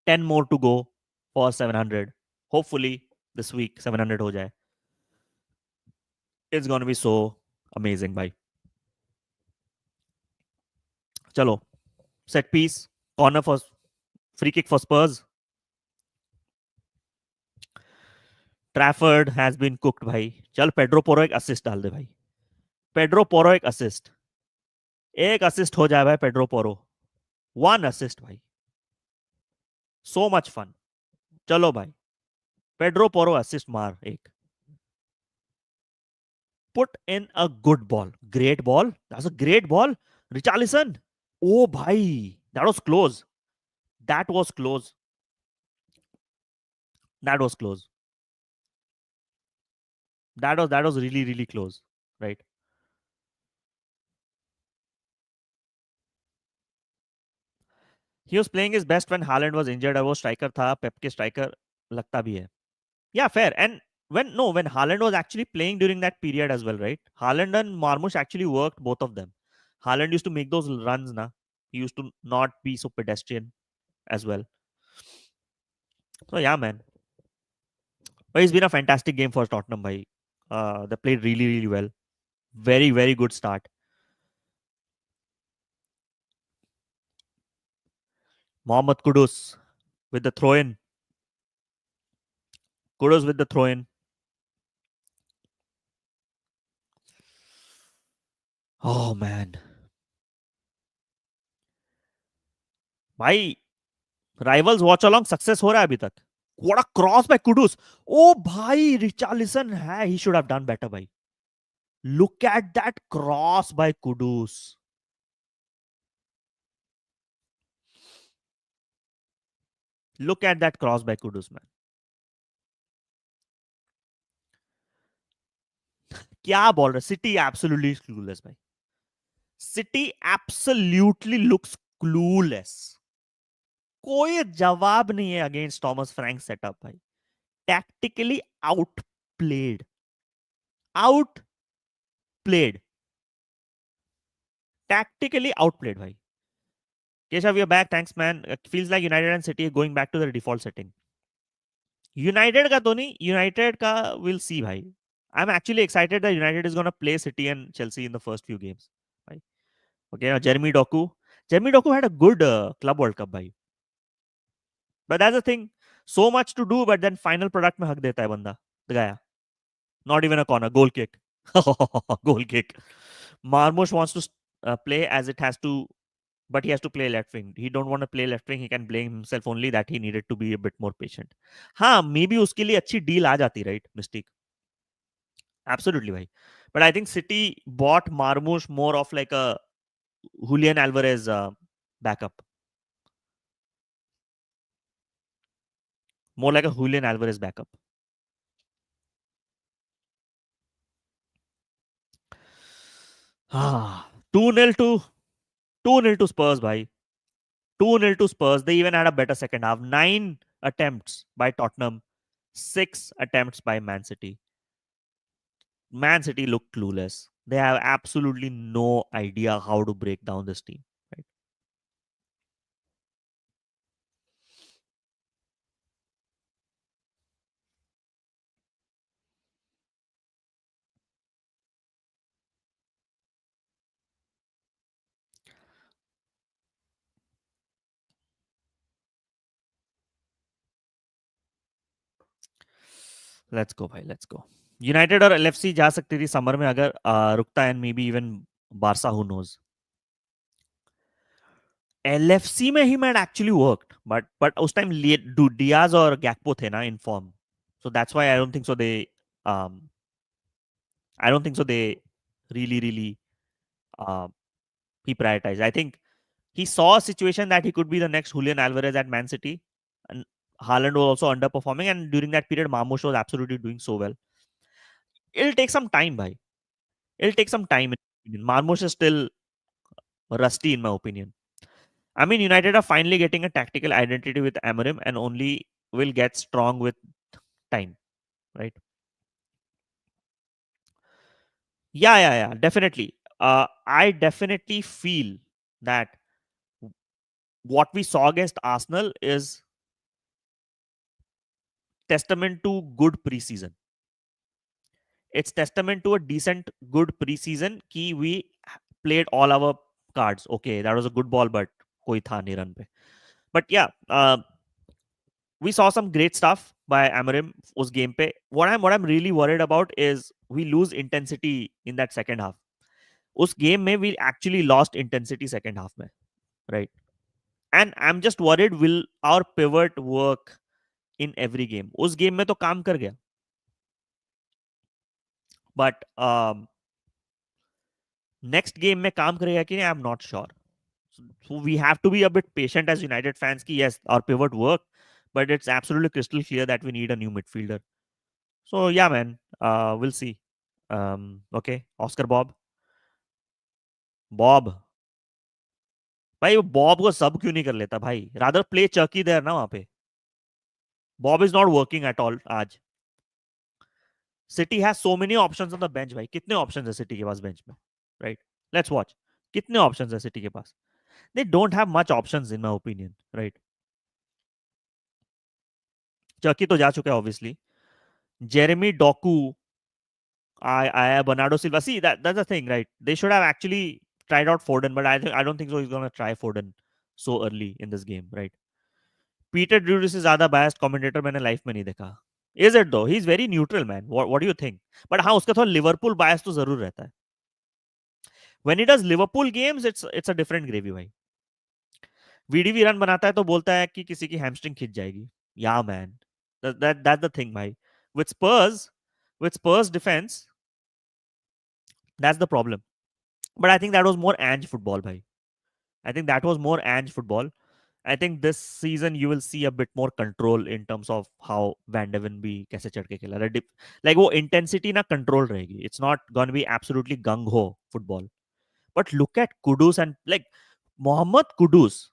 10 more to go for 700. Hopefully this week 700 हो जाए. It's going to be so amazing भाई. चलो. Set piece. Corner for free kick for Spurs. Trafford has been cooked भाई. चल पेड्रो पोरो एक असिस्ट डाल दे भाई. पेड्रो पोरो एक असिस्ट. एक असिस्ट हो जाए भाई पेड्रो पोरो. वन असिस्ट भाई. So much fun. चलो भाई. पेड्रो पोरो असिस्ट मार एक. Put in a good ball. Great ball. That's a great ball. Richarlison. Oh भाई. That was close. That was close. That was close. That was really really close. Right. He was playing his best when Haaland was injured. वो striker था. Pep के striker लगता भी है. Yeah, fair. And when Haaland was actually playing during that period as well, right? Haaland and Marmush actually worked, both of them. Haaland used to make those runs, na. He used to not be so pedestrian as well. So yeah, man. But it's been a fantastic game for Tottenham, bhai. They played really, really well. Very, very good start. Mohammad Kudus with the throw in. Kudus with the throw in. Oh man. भाई rivals watch along success हो रहा है अभी तक. What a cross by Kudus. Oh भाई Richarlison है, he should have done better भाई. Look at that cross by Kudus. Look at that cross by Kudus man. क्या बोल रहे, सिटी एब्सोल्युटली क्लूलेस भाई. City absolutely looks clueless. कोई जवाब नहीं है अगेंस्ट थॉमस फ्रैंक सेटअप भाई. Tactically out played. Out played. Tactically out played भाई. Keshav, we are back. Thanks, man. It feels like United and City are going back to their default setting. United का तो नहीं, United का we'll see भाई. I am actually excited that United is gonna play City and Chelsea in the first few games भाई. Okay, Jeremy Doku had a good Club World Cup भाई. But that's the thing, so much to do but then final product में हक देता है बंदा. गया. Not even a corner, goal kick. Goal kick. Marmush wants to play as it has to, but he has to play left wing. He don't want to play left wing. He can blame himself only that he needed to be a bit more patient. हाँ, may be उसके लिए अच्छी deal आ जाती, right? Mistake. Absolutely भाई. But I think City bought Marmoush more of like a Julian Alvarez backup. More like a Julian Alvarez backup. Ah, 2-0 to 2-0 to Spurs, bhai. 2-0 to Spurs. They even had a better second half. 9 attempts by Tottenham, 6 attempts by Man City. Man City looked clueless. They have absolutely no idea how to break down this team. Right? Let's go, bhai. Let's go. United और LFC जा सकती थी summer में अगर रुकता, and maybe even Barca, who knows. LFC में ही mad actually worked, but उस टाइम डियाज और गैक्पो थे ना in form. So that's why um I don't think so they really uh, he prioritized. I think he saw a situation that he could be the next Julian Alvarez at Man City, and Haaland was also underperforming, and during that period Marmoush was absolutely doing so well. It'll take some time, bhai. It'll take some time. Marmoush is still rusty in my opinion. I mean, United are finally getting a tactical identity with Amorim and only will get strong with time, right? Yeah, definitely. I definitely feel that what we saw against Arsenal is testament to good preseason. It's testament to a decent, good preseason. Ki we played all our cards. Okay, that was a good ball, but koi tha nahi run pe. But yeah, we saw some great stuff by Amarim us game pe. What I'm really worried about is we lose intensity in that second half. Us game mein we actually lost intensity second half mein, right? And I'm just worried, will our pivot work in every game? उस game में तो काम कर गया, but next game में काम करेगा कि नहीं, I am not sure. So we have to be a bit patient as United fans. Ki yes, our pivot work, but it's absolutely crystal clear that we need a new midfielder. So yeah, man, we'll see. Okay, Oscar Bob. भाई वो Bob को सब क्यों नहीं कर लेता भाई? Rather play चर्की there ना वहां पे. Bob is not working at all आज. City has so many options on the bench भाई. कितने ऑप्शंस है सिटी के पास बेंच में, राइट? Let's watch. कितने ऑप्शंस है सिटी के पास? They don't have much options in my opinion, right? Cherki तो जा चुका है obviously. Jeremy Doku, I Bernardo Silva. See, that's the thing, right? They should have actually tried out Foden, but I don't think so. He's gonna try Foden so early in this game, right? Peter Drury से ज्यादा biased commentator मैंने life में नहीं देखा. Is it though? He's very neutral, man. What do you think? But हाँ, उसका थोड़ा Liverpool bias तो जरूर रहता है. When he does Liverpool games, it's a different gravy, भाई. वीडीवी रन बनाता है तो बोलता है कि किसी की हैमस्ट्रिंग खिंच जाएगी. या मैन, दैट्स द थिंग भाई. With Spurs, with Spurs defense, that's the problem. But I think that was more Ange football, bhai. I think that was more Ange football. I think this season you will see a bit more control in terms of how Van de Ven भी कैसे चढ़ के खेला रहा है. Like वो intensity ना control रहेगी. It's not going to be absolutely gung ho football. But look at Kudus and like Mohammad Kudus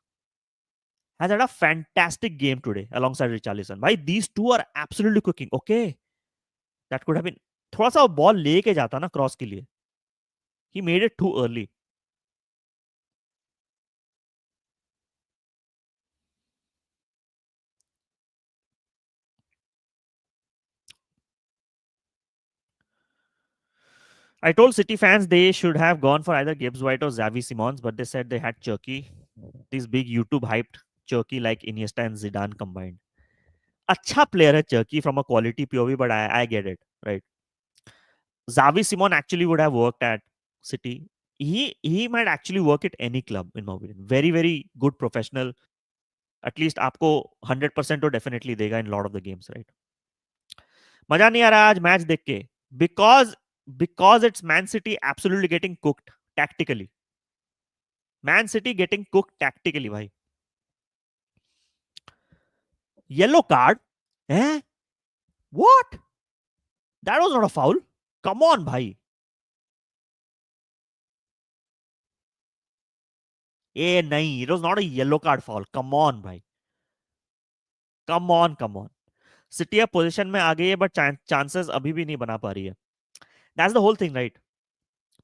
has had a fantastic game today alongside Richarlison. Bhai, these two are absolutely cooking. Okay, that could have been थोड़ा सा ball लेके जाता ना cross के लिए. He made it too early. I told City fans they should have gone for either Gibbs White or Xavi Simons, but they said they had Cherki. These big YouTube hyped Cherki like Iniesta and Zidane combined. अच्छा player है Cherki from a quality POV, but I get it, right? Xavi Simon actually would have worked at City. He might actually work at any club in my opinion. Very very good professional. At least आपको 100% तो definitely देगा in lot of the games, right? मजा नहीं आ रहा आज match देख के because it's Man City absolutely getting cooked tactically. Man City getting cooked tactically, bhai. Yellow card? Eh? What? That was not a foul. Come on, bhai. Eh, nahi. It was not a yellow card foul. Come on, bhai. Come on, come on. City अब position में आ गई है but chances अभी भी नहीं बना पा रही है. That's the whole thing, right?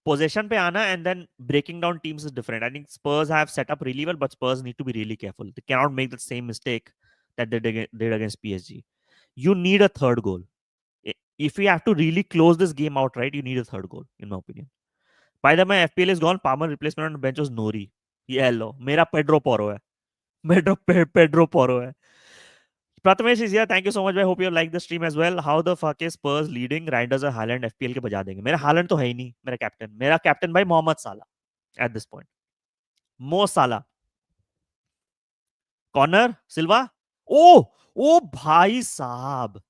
Possession पे आना and then breaking down teams is different. I think Spurs have set up really well, but Spurs need to be really careful. They cannot make the same mistake that they did against PSG. You need a third goal. If you have to really close this game out, right, you need a third goal, in my opinion. By the way, FPL is gone. Palmer replacement on the bench was Nori. ये लो मेरा Pedro Porro है. Pedro Porro है. Prathamesh is here. Thank you so much. I hope you like the stream as well. How the fuck is Spurs leading? Reijnders और Haaland FPL के बजा देंगे. मेरा Haaland तो है ही नहीं. मेरा कैप्टन भाई मोहम्मद साला at this point. Mo Salah. Corner Silva. ओ ओ भाई साहब.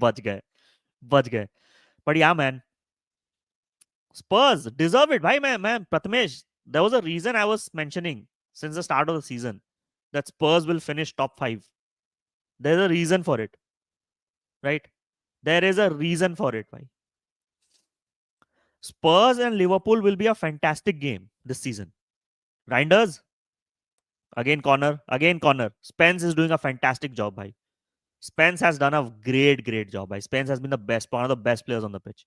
बच गए. बच गए. But yeah, man, Spurs deserve it. Bhai, man, Prathamesh, there was a reason I was mentioning since the start of the season that Spurs will finish top five. There's a reason for it, right? There is a reason for it, bhai. Spurs and Liverpool will be a fantastic game this season. Reijnders, again corner. Spence is doing a fantastic job, bhai. Spence has done a great job, bhai. Spence has been the best, one of the best players on the pitch.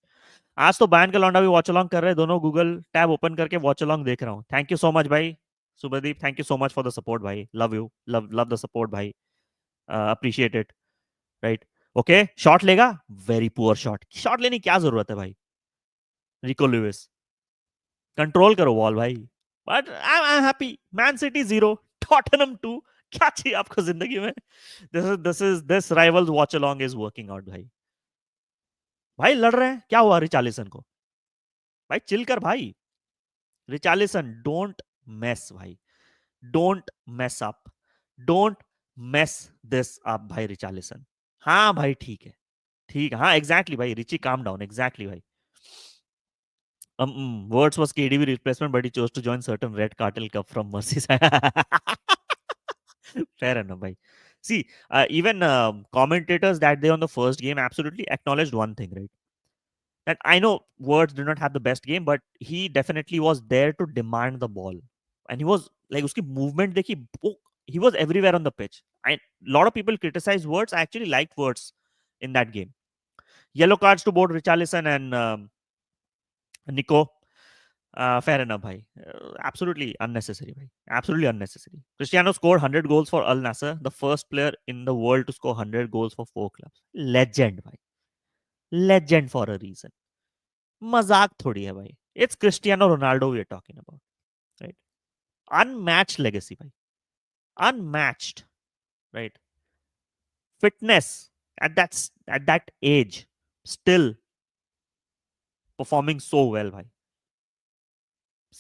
आज तो ban का लौंडा भी watch along कर रहे हैं. दोनों Google tab open करके वॉच अलॉन्ग देख रहा हूँ. थैंक यू सो मच भाई. Subdeep, thank you so much for the support भाई. Love you, love the support भाई. Appreciate it, right. Okay, shot लेगा. Very poor shot. शॉट लेने की क्या जरूरत है भाई. रिको लुइस, कंट्रोल करो वॉल भाई. But I am happy. Man City 0, Tottenham 2. क्या चाहिए आपको जिंदगी में. This rivals watch along is working out भाई. भाई लड़ रहे हैं, क्या हुआ रिचार्लिसन को. भाई चिल कर भाई. रिचार्लिसन डोंट मेस भाई. Don't mess up. Don't mess this up भाई रिचार्लिसन. हाँ भाई ठीक है. ठीक है. हाँ एग्जैक्टली भाई. Richie calm down. एग्जैक्टली भाई. Words was KDB replacement, but he chose to join certain red cartel cup from Merseyside. Fair enough, bhai. See, even commentators that day on the first game absolutely acknowledged one thing, right? That I know Words did not have the best game, but he definitely was there to demand the ball, and he was like, uski movement dekhi, he was everywhere on the pitch. A lot of people criticize Words. I actually liked Words in that game. Yellow cards to both Richarlison and Nico. Fair enough, bhai. Absolutely unnecessary, bhai. Absolutely unnecessary. Cristiano scored 100 goals for Al Nassr, the first player in the world to score 100 goals for 4 clubs. Legend, bhai. Legend for a reason. मजाक थोड़ी है भाई. It's Cristiano Ronaldo we are talking about, right? Unmatched legacy, bhai. Unmatched, right? Fitness at that age, still performing so well, bhai.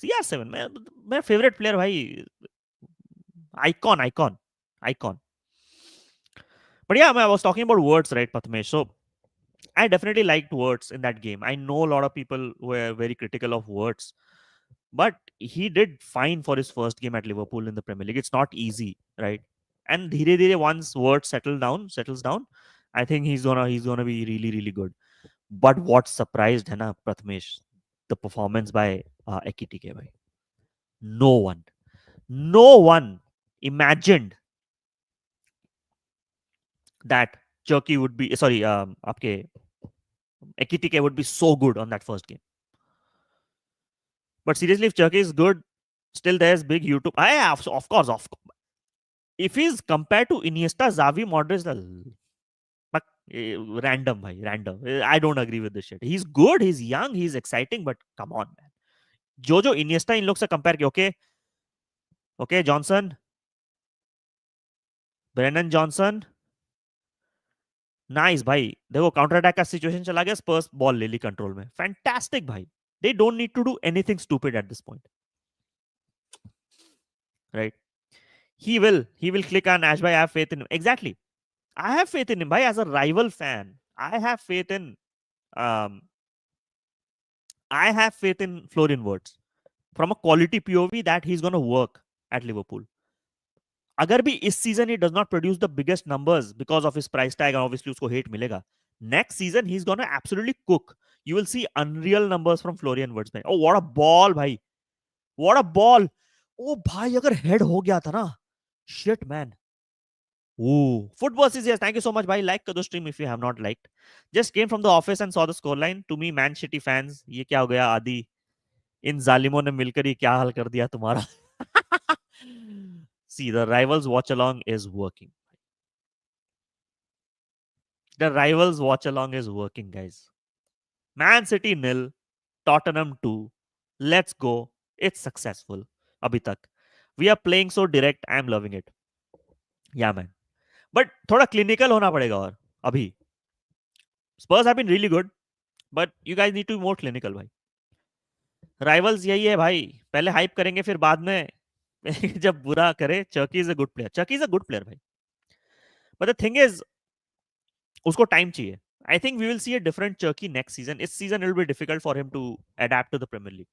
CR7 मेरा favourite player भाई. Icon. But yeah, I was talking about words, right, Patmesh? So I definitely liked words in that game. I know a lot of people were very critical of words, but he did fine for his first game at Liverpool in the Premier League. It's not easy, right? And dhire dhire once words settles down, I think he's gonna be really really good. But what surprised है ना Prathamesh, the performance by Ekitike bhai. No one, no one imagined that Cherki would be sorry, आपके Ekitike would be so good on that first game. But seriously, if Cherki is good, still there's big YouTube. Of course, if he's compared to Iniesta, Xavi, Modric, but random, bhai, random. I don't agree with this shit. He's good, he's young, he's exciting, but come on, man. जो Iniesta इन लोग से compare किया, okay, Johnson, Brennan Johnson, nice भाई. देखो counter attack का situation चला गया, स्पर्स ball ले ली कंट्रोल में. फैंटास्टिक भाई. They don't need to do anything stupid at this point, right? He will click on Ash bhai. I have faith in him. Exactly. I have faith in him, bhai. As a rival fan, um I have faith in Florian Wirtz from a quality POV that he's going to work at Liverpool. अगर भी इस season he does not produce the biggest numbers because of his price tag and obviously उसको hate मिलेगा, next season he's gonna absolutely cook. You will see unreal numbers from Florian Wirtz. Oh, what a ball, भाई. What a ball. Oh, भाई अगर head हो गया था ना, shit man. Ooh. Football says yes. Thank you so much, bhai. Like the stream if you have not liked. Just came from the office and saw the scoreline. To me, Man City fans, ये क्या हो गया आदि? इन जालिमों ने मिलकर ही क्या हाल कर दिया तुम्हारा? See, the rivals watch along is working. The rivals watch along is working, guys. Man City nil, Tottenham 2. Let's go. It's successful. Abhi tak. We are playing so direct. I'm loving it. Yeah, man. But थोड़ा clinical होना पड़ेगा और अभी. Spurs have been really good, but you guys need to be more clinical, भाई. Rivals यही है भाई. पहले hype करेंगे फिर बाद में जब बुरा करे. Cherki is a good player. Cherki is a good player, भाई. But the thing is, उसको टाइम चाहिए. I think we will see a different Cherki next season. This season it will be difficult for him to adapt to the Premier League.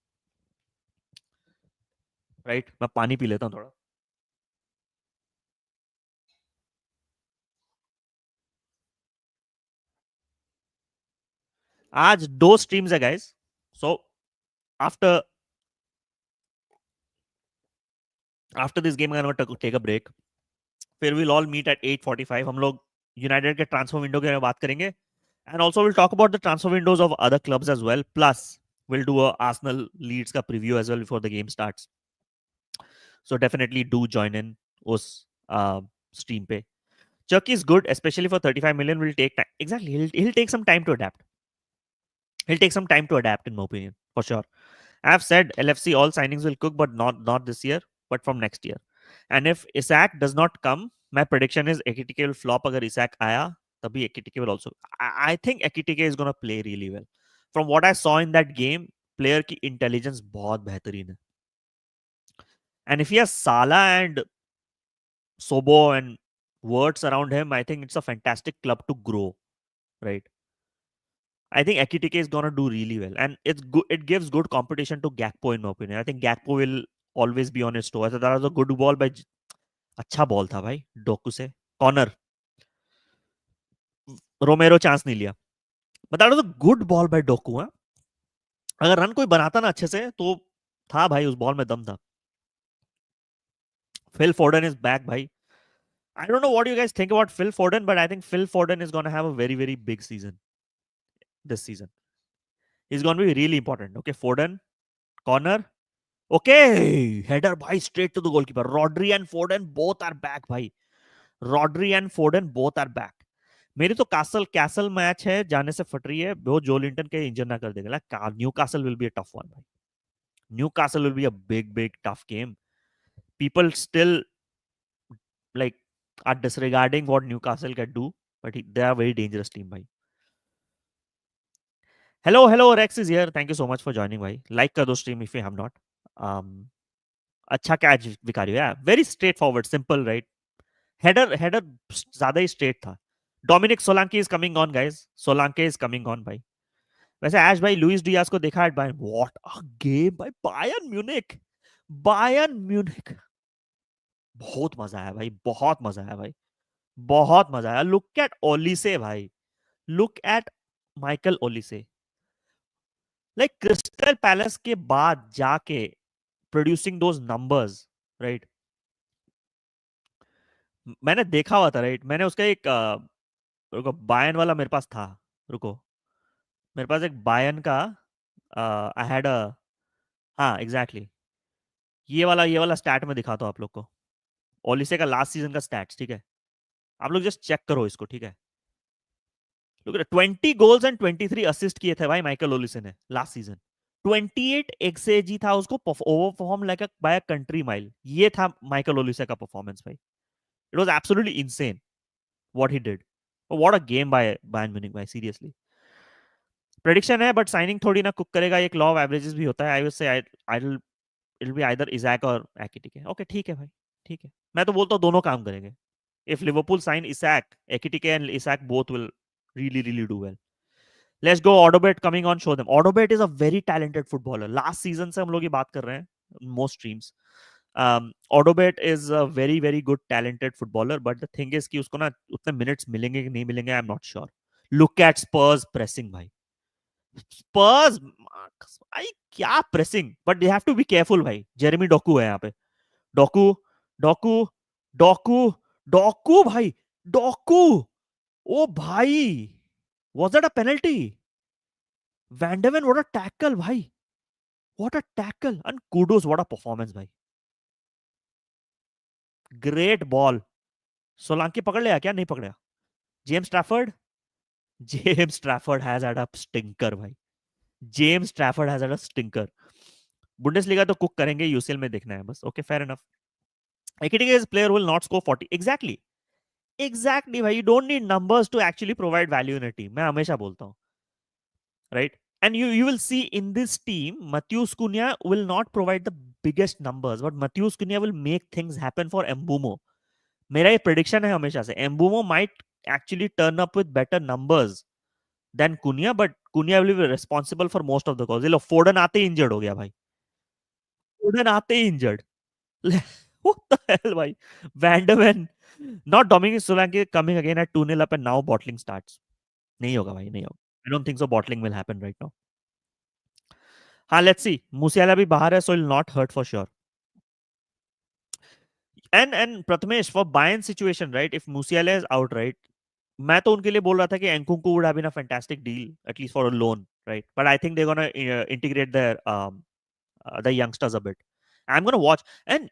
Right? मैं पानी P लेता हूँ थोड़ा. आज 2 streams है guys. So after this game I'm going to take a break. फिर we'll all meet at 8:45. हम लोग यूनाइटेड के ट्रांसफर विंडो के बारे में बात करेंगे. And also we'll talk about the transfer windows of other clubs as well. Plus we'll do a Arsenal Leeds ka preview as well before the game starts. So definitely do join in us stream pe. Cherki is good, especially for 35 million. Will take time. Exactly, he'll take some time to adapt. He'll take some time to adapt, in my opinion, for sure. I have said LFC all signings will cook, but not this year, but from next year. And if Isaac does not come, my prediction is Ekitike will flop. Agar Isaac आया, तभी Ekitike will also. I think Ekitike is gonna play really well. From what I saw in that game, player की intelligence बहुत बेहतरीन है. And if he has Salah and Sobo and words around him, I think it's a fantastic club to grow, right? I think Ekitike is gonna do really well, and it's good. It gives good competition to Gakpo, in my opinion. I think Gakpo will always be on his toe. So that was a good ball by. अच्छा ball था भाई Docu से. Corner. रोमेरो chance नहीं लिया. But that was a good ball by Docu. अगर run कोई बनाता ना अच्छे से तो था भाई उस बॉल में दम था. Phil Foden is back, bhai. I don't know what you guys think about Phil Foden, but I think Phil Foden is going to have a very, very big season this season. He's going to be really important. Okay, Foden, corner. Okay, header, bhai, straight to the goalkeeper. Rodri and Foden both are back, bhai. Rodri and Foden both are back. मेरी तो castle match है जाने से फट रही है. वो जो लिंटन के इंजन ना कर देगा. Newcastle will be a tough one भाई. Newcastle will be a big tough game. People still like are disregarding what Newcastle can do, but they are a very dangerous team, bhai. Hello, Rex is here. Thank you so much for joining, bhai. Like kar do stream if you have not. अच्छा catch Vicario, या very straightforward, simple, right? Header header ज्यादा ही straight था. Dominic Solanke is coming on guys, Solanke is coming on भाई. वैसे Ash भाई Luis Diaz को देखा है बायर्न, व्हाट अ गेम भाई, बायर्न म्यूनिख, बायर्न म्यूनिख. बहुत मजा आया भाई, बहुत मजा आया भाई, बहुत मजा आया. लुक एट ओलिसे भाई, look at Michael Olise. Like Crystal Palace के बाद जाके प्रोड्यूसिंग दोज नंबर्स, राइट? मैंने देखा हुआ था, राइट? मैंने उसका एक रुको, बायन वाला मेरे पास था. रुको, मेरे पास एक बायन का आई हैड अ, हाँ एग्जैक्टली exactly. ये वाला स्टैट में दिखाता हूँ आप लोग को. ओलिसे का लास्ट सीजन का स्टैट्स, ठीक है? आप लोग जस्ट चेक करो इसको, ठीक है? Look at 20 goals and 23 assist किए थे भाई माइकल ओलिसे ने लास्ट सीजन. 28 एक्सएजी था उसको, over perform like by a country mile. ये था माइकल ओलिसे का परफॉर्मेंस भाई. It was absolutely insane what he did. What a game by Bayern Munich भाई, सीरियसली. प्रेडिक्शन है बट साइनिंग थोड़ी ना कुक करेगा, एक लॉ ऑफ एवरेजेस भी होता है. I will say I it be either Isaac और एकिटिक है. ओके ठीक है भाई, ठीक है. मैं तो बोलता हूँ दोनों काम करेंगे. If Liverpool sign Isak, Ekitike and Isak both will really really do well. Let's go. Odobet coming on, show them. Odobet is a very talented footballer. Last season से हम लोग ये बात कर रहे हैं most streams. Odobet is a very very good talented footballer, but the thing is कि उसको ना उतने minutes मिलेंगे कि नहीं मिलेंगे, I'm not sure. Look at Spurs pressing भाई. Spurs भाई क्या pressing, but they have to be careful भाई. Jeremy Doku है यहाँ पे. Doku, Doku, Doku, Doku भाई, Doku. ओ भाई, was that a penalty? Vanderven, what a tackle भाई, what a tackle. And Kudus, what a performance भाई. Great ball. सोलांकी पकड़ लिया क्या, नहीं पकड़ा? James Trafford, James Trafford has had a stinker भाई. James Trafford has had a stinker. Bundesliga तो cook करेंगे, यूसीएल में देखना है बस. Okay fair enough. Ekitike's player will not score 40. Exactly. Exactly भाई, you don't need numbers to actually provide value in a team. मैं हमेशा बोलता हूँ, right? And you will see in this team, Matheus Cunha will not provide the biggest numbers, but Matheus Cunha will make things happen for Mbumo. मेरा ये prediction है हमेशा से, Mbumo might actually turn up with better numbers than Cunha, but Cunha will be responsible for most of the goals. ये लो फोर्डन आते ही injured हो गया भाई, फोर्डन आते ही इंजर्ड. What the hell भाई. Vanderman, not Dominic Solanke coming again at 2-0 up and now bottling starts. नहीं होगा भाई, नहीं होगा. I don't think so bottling will happen right now. हाँ लेट्स सी. मूसियाला भी बाहर है, so will not hurt for sure. And Prathamesh, for Bayern situation, right, if Musiala is out, right, मैं तो उनके लिए बोल रहा था कि Nkunku would have been a fantastic deal at least for a loan, right? But I think they gonna integrate there the youngsters a bit. I'm gonna watch. And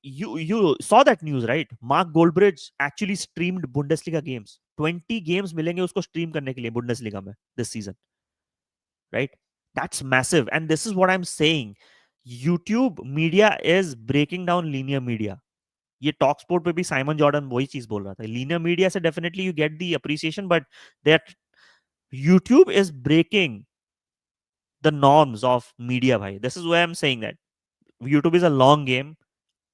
you saw that news, right? Mark Goldbridge actually streamed Bundesliga games. 20 games मिलेंगे उसको stream करने के लिए Bundesliga में this season, right? That's massive. And this is what I'm saying. YouTube media is breaking down linear media. ये talk sport पे भी Simon Jordan वही चीज बोल रहा था. लीनियर मीडिया से definitely you get the appreciation, but that YouTube is breaking the norms of media भाई. This is why I am saying that YouTube is a long game.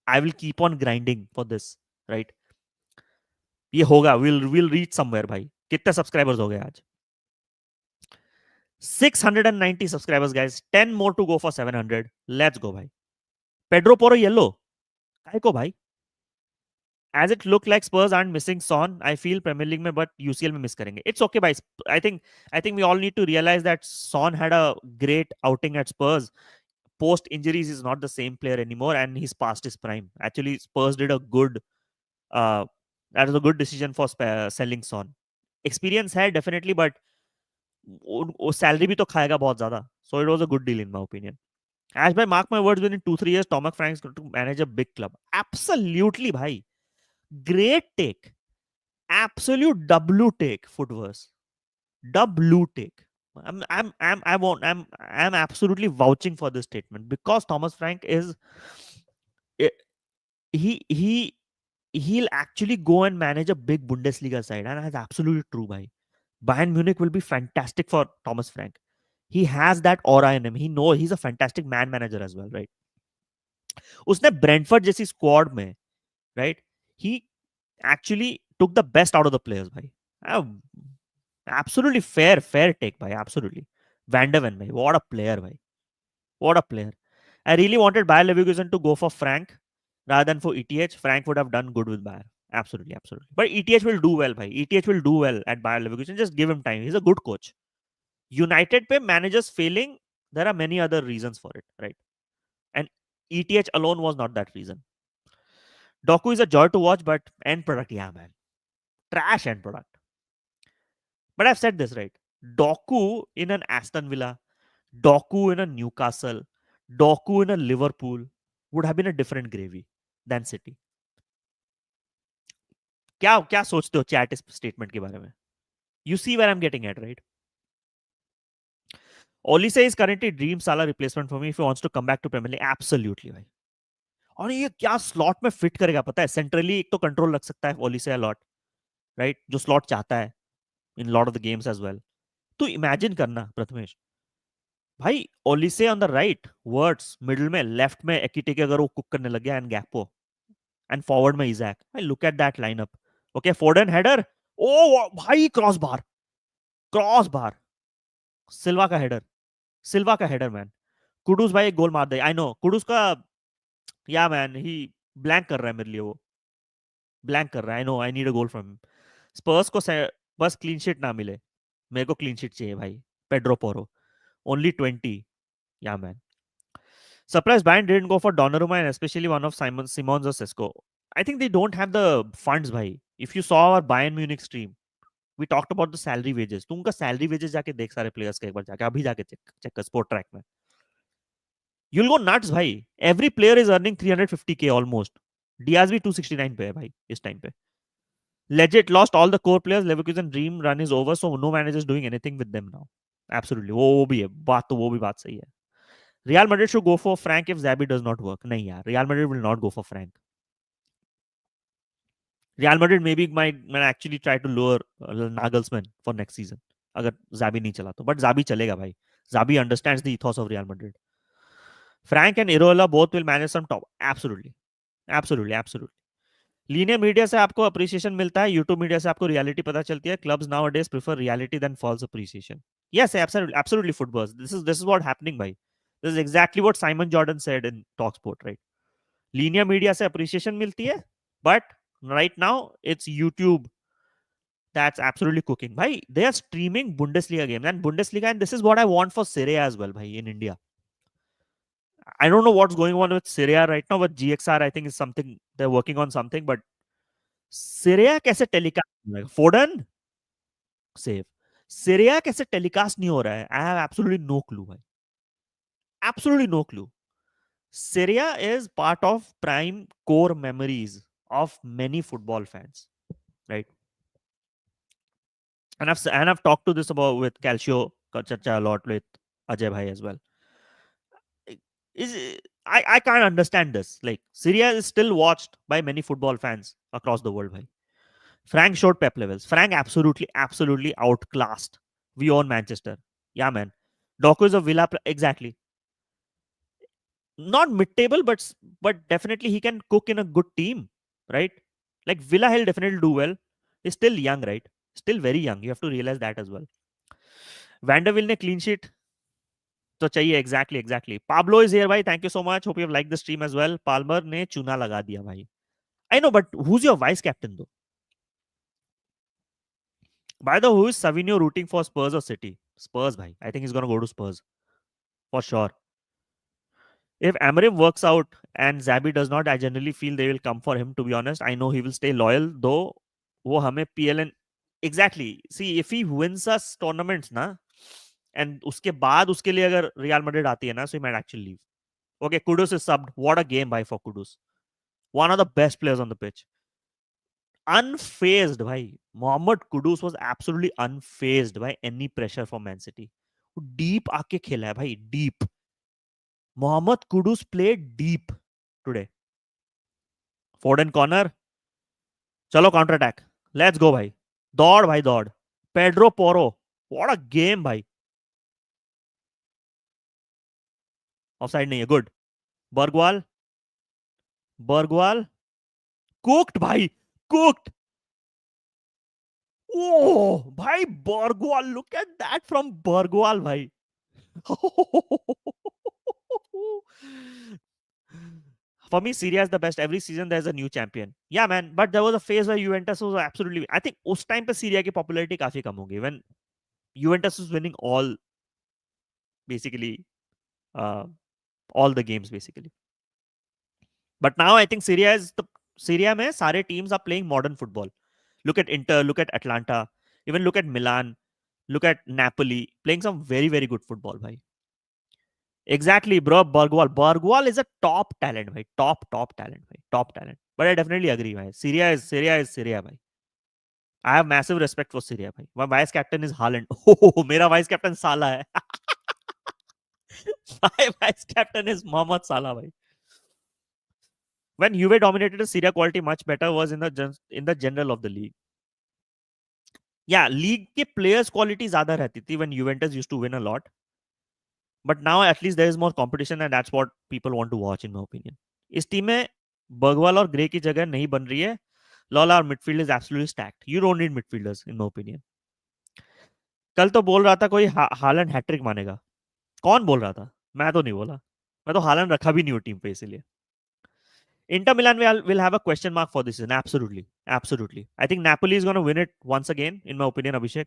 I will keep on grinding for this, right? ये होगा, will reach somewhere भाई. कितने subscribers हो गए आज? 690 subscribers guys. 10 more to go for 700. Let's go भाई. Pedro पोरो yellow काय को भाई? As it look like Spurs aren't missing Son, I feel Premier League में but UCL में miss करेंगे. It's okay, guys. I think we all need to realize that Son had a great outing at Spurs. Post injuries, he's not the same player anymore, and he's past his prime. Actually, Spurs did a good. Uh, that was a good decision for selling Son. Experience है definitely, but वो salary भी तो खाएगा बहुत ज़्यादा. So it was a good deal in my opinion. As by mark my words, within 2-3 years, Thomas Frank is going to manage a big club. Absolutely, bhai. Great take. Absolute W take, Footverse. W take. I'm absolutely vouching for this statement because Thomas Frank is he he'll actually go and manage a big Bundesliga side, and that's absolutely true, bhai. Bayern Munich will be fantastic for Thomas Frank. He has that aura in him. He knows he's a fantastic man manager as well, right? उसने Brentford जैसी squad में, right, he actually took the best out of the players भाई. Absolutely fair take भाई, absolutely. वैंडरवेन भाई, what a player भाई, what a player. I really wanted Bayer Leverkusen to go for Frank rather than for ETH. Frank would have done good with Bayer. Absolutely, absolutely. But ETH will do well, bhai. ETH will do well at Bayer Leverkusen. Just give him time. He's a good coach. United pe managers failing, there are many other reasons for it, right? And ETH alone was not that reason. Doku is a joy to watch, but end product, yeah, man. Trash end product. But I've said this, right? Doku in an Aston Villa, Doku in a Newcastle, Doku in a Liverpool would have been a different gravy than City. क्या क्या सोचते हो chat इस statement के बारे में? You see where I am getting at, right? Olise is currently dream Salah replacement for me if he wants to come back to Premier League. Absolutely भाई. और ये क्या स्लॉट में फिट करेगा पता है? सेंट्रली एक तो कंट्रोल रख सकता है ओलिसे लॉट, राइट, जो स्लॉट चाहता है in lot of the games as well. तो इमेजिन करना प्रथमेश भाई, Olise on the right, Wirtz middle में, लेफ्ट में एकिटिके अगर वो कुक करने लग गया, एंड गैक्पो, एंड फॉरवर्ड में इजैक. भाई look at that lineup. Okay, Foden header, ओ भाई क्रॉस बार, क्रॉस बार, सिल्वा का हेडर, सिल्वा का हेडर मैन. कुडूस भाई एक गोल मार दे. आई नो कुडूस का, या मैन ही ब्लैंक कर रहा है मेरे लिए, वो ब्लैंक कर रहा है. I know I need a goal from. Spurs को बस क्लीन शीट ना मिले, मेरे को क्लीन शीट चाहिए भाई. Pedro पोरो only 20. या man. Surprised Bayern didn't go for Donnarumma and especially one of Simons or Sesko. I think they don't have the funds, bhai. If you saw our Bayern Munich stream, we talked about the salary wages. तुम उनका salary wages जाके देख सारे players के एक बार जाके, अभी जाके check कर sport track में. You'll go nuts, bhai. Every player is earning 350k almost. Diaz भी 269 पे है भाई इस टाइम पे. Legit lost all the core players. Leverkusen dream run is over, so no manager is doing anything with them now. Absolutely, वो भी है बात, तो वो भी बात सही है. Real Madrid should go for Frank if Zabi does not work. नहीं यार, Real Madrid will not go for Frank. Real Madrid maybe might actually try to lure Nagelsmann for next season अगर Zabi नहीं चला तो. But Zabi चलेगा भाई. Zabi understands the ethos of Real Madrid. Frank and Irola both will manage some top. Absolutely, absolutely, absolutely. Linear media से आपको appreciation मिलता है, यूट्यूब मीडिया से आपको रियलिटी पता चलती है. Clubs nowadays prefer reality than false appreciation. Yes, absolutely, absolutely, footballs. This is what happening, bhai. This is exactly what Simon Jordan said in Talksport, right? Linear media से appreciation मिलती है, but right now it's YouTube that's absolutely cooking. Bhai, they are streaming Bundesliga games and Bundesliga, and this is what I want for Serie A as well, bhai, in India. I don't know what's going on with Serie A right now, but GXR I think is something they're working on something. But Serie A कैसे telecast हो रहा है? फोर्डन save. Serie A कैसे telecast नहीं हो रहा है? I have absolutely no clue, भाई. Absolutely no clue. Serie A is part of prime core memories of many football fans, right? And I've talked to this about with Calcio Chacha a lot, with Ajay Bhai as well. Is I can't understand this. Like, Syria is still watched by many football fans across the world. Bhai. Frank showed Pep levels. Frank absolutely outclassed. We own Manchester. Yeah, man. Doku is a Villa. Exactly. Not mid-table, but definitely he can cook in a good team, right? Like Villa, he'll definitely do well. He's still young, right? Still very young. You have to realize that as well. Vanderbilt ने clean sheet तो चाहिए. Exactly. Pablo is here भाई. Thank you so much. Hope you have like the stream as well. Palmer ने चूना लगा दिया भाई. I know, but who is your vice captain though? By the who is Savinho rooting for Spurs or City? Spurs भाई. I think he's going to go to Spurs for sure. If Amarim works out and Zabi does not, I generally feel they will come for him, to be honest. I know he will stay loyal, though वो हमें PLN. Exactly. See, if he wins us tournaments ना, and उसके बाद उसके लिए अगर Real Madrid आती है ना, so he might actually leave. Okay, Kudus is subbed. What a game by for Kudus. One of the best players on the pitch. Unfazed, bhai. Mohamed Kudus was absolutely unfazed by any pressure from Man City. Deep आके खेला है भाई, deep. Mohamed Kudus played deep today. Foden corner. चलो counter attack. Let's go भाई. दौड़ भाई दौड़. Pedro Porro. What a game भाई. Offside नहीं है. Good. Bergwall. बर्गवाल कुक्ड भाई, कुक्ड. Oh भाई, बर्गवाल, look at that from बर्गवाल भाई. For me, Syria is the best. Every season there's a new champion. Yeah, man. But there was a phase where Juventus was absolutely. I think उस time पे Syria की popularity काफी कम होगी. When Juventus was winning basically, uh, all the games basically. But now I think Syria में सारे teams are playing modern football. Look at Inter, look at Atlanta, even look at Milan, look at Napoli, playing some very very good football, bhai. Exactly, bro. Bargwal is a top talent, bhai. Top talent, bhai. Top talent. But I definitely agree, bhai. Syria, bhai. I have massive respect for Syria, bhai. My vice captain is Haaland. Oh, मेरा vice captain Salah है. My vice captain is Mohamed Salah, bhai. When Juve dominated, the Syria quality much better was in the general of the league. Yeah, league के players quality ज़्यादा रहती थी when Juventus used to win a lot. But now at least there is more competition and that's what people want to watch in my opinion. इस team में बर्गवाल और grey की जगह नहीं बन रही है. लॉला और midfield is absolutely stacked. You don't need midfielders in my opinion. कल तो बोल रहा था कोई हालैंड हैट्रिक मानेगा. कौन बोल रहा था? मैं तो नहीं बोला. मैं तो हालैंड रखा भी नहीं हूँ टीम पे इसीलिए. Inter Milan will have a question mark for this season. Absolutely. Absolutely. I think Napoli is going to win it once again, in my opinion, Abhishek.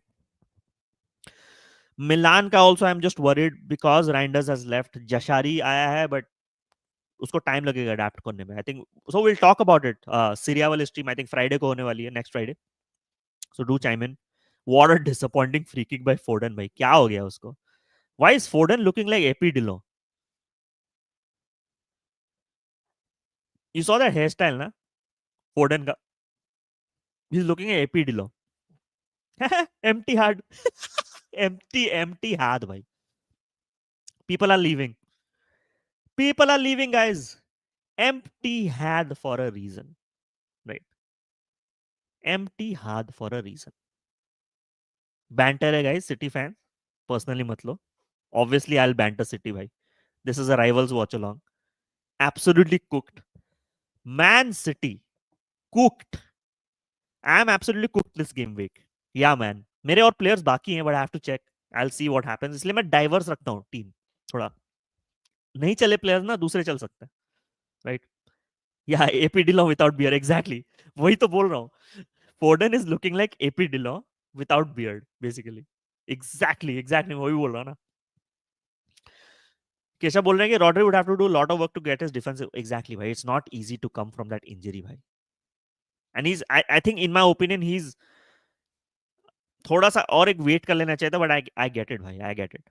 Milan का also I'm just worried because Reijnders has left. Jashari आया है but उसको time लगेगा adapt करने में. I think so will talk about it. Serie A वाली stream I think Friday को होने वाली है, next Friday. So do chime in. What a disappointing free kick by Foden भाई. क्या हो गया उसको? Why is Foden looking like AP Dhillon? You saw that hair style ना फोर्डन का? He is looking AP Dhillon. Empty hard. Empty हाथ भाई. People are leaving. People are leaving guys. Empty had for a reason, right? Empty had for a reason. Banter है guys, City fan. Personally मत लो. Obviously, I'll banter City, bhai. This is a rivals watch along. Absolutely cooked. Man City cooked. I'm absolutely cooked this game week. Yeah, man. मेरे और players बाकी हैं, but I have to check. I'll see what happens. इसलिए मैं diverse रखता हूँ team थोड़ा. नहीं चले प्लेयर्स ना, दूसरे चल सकते हैं, राइट? या AP Dhillon without beard. Exactly वही तो बोल रहा हूँ. Foden is looking like AP Dhillon without beard basically. Exactly वही बोल रहा हूँ ना. केशव बोल रहे हैं कि Rodri would have to do lot of work to get his defensive. Exactly भाई, it's not easy to come from that injury भाई. And he is, I think in my opinion he is थोड़ा सा और एक wait कर लेना चाहिए था. बट आई गेट इट भाई, I get it.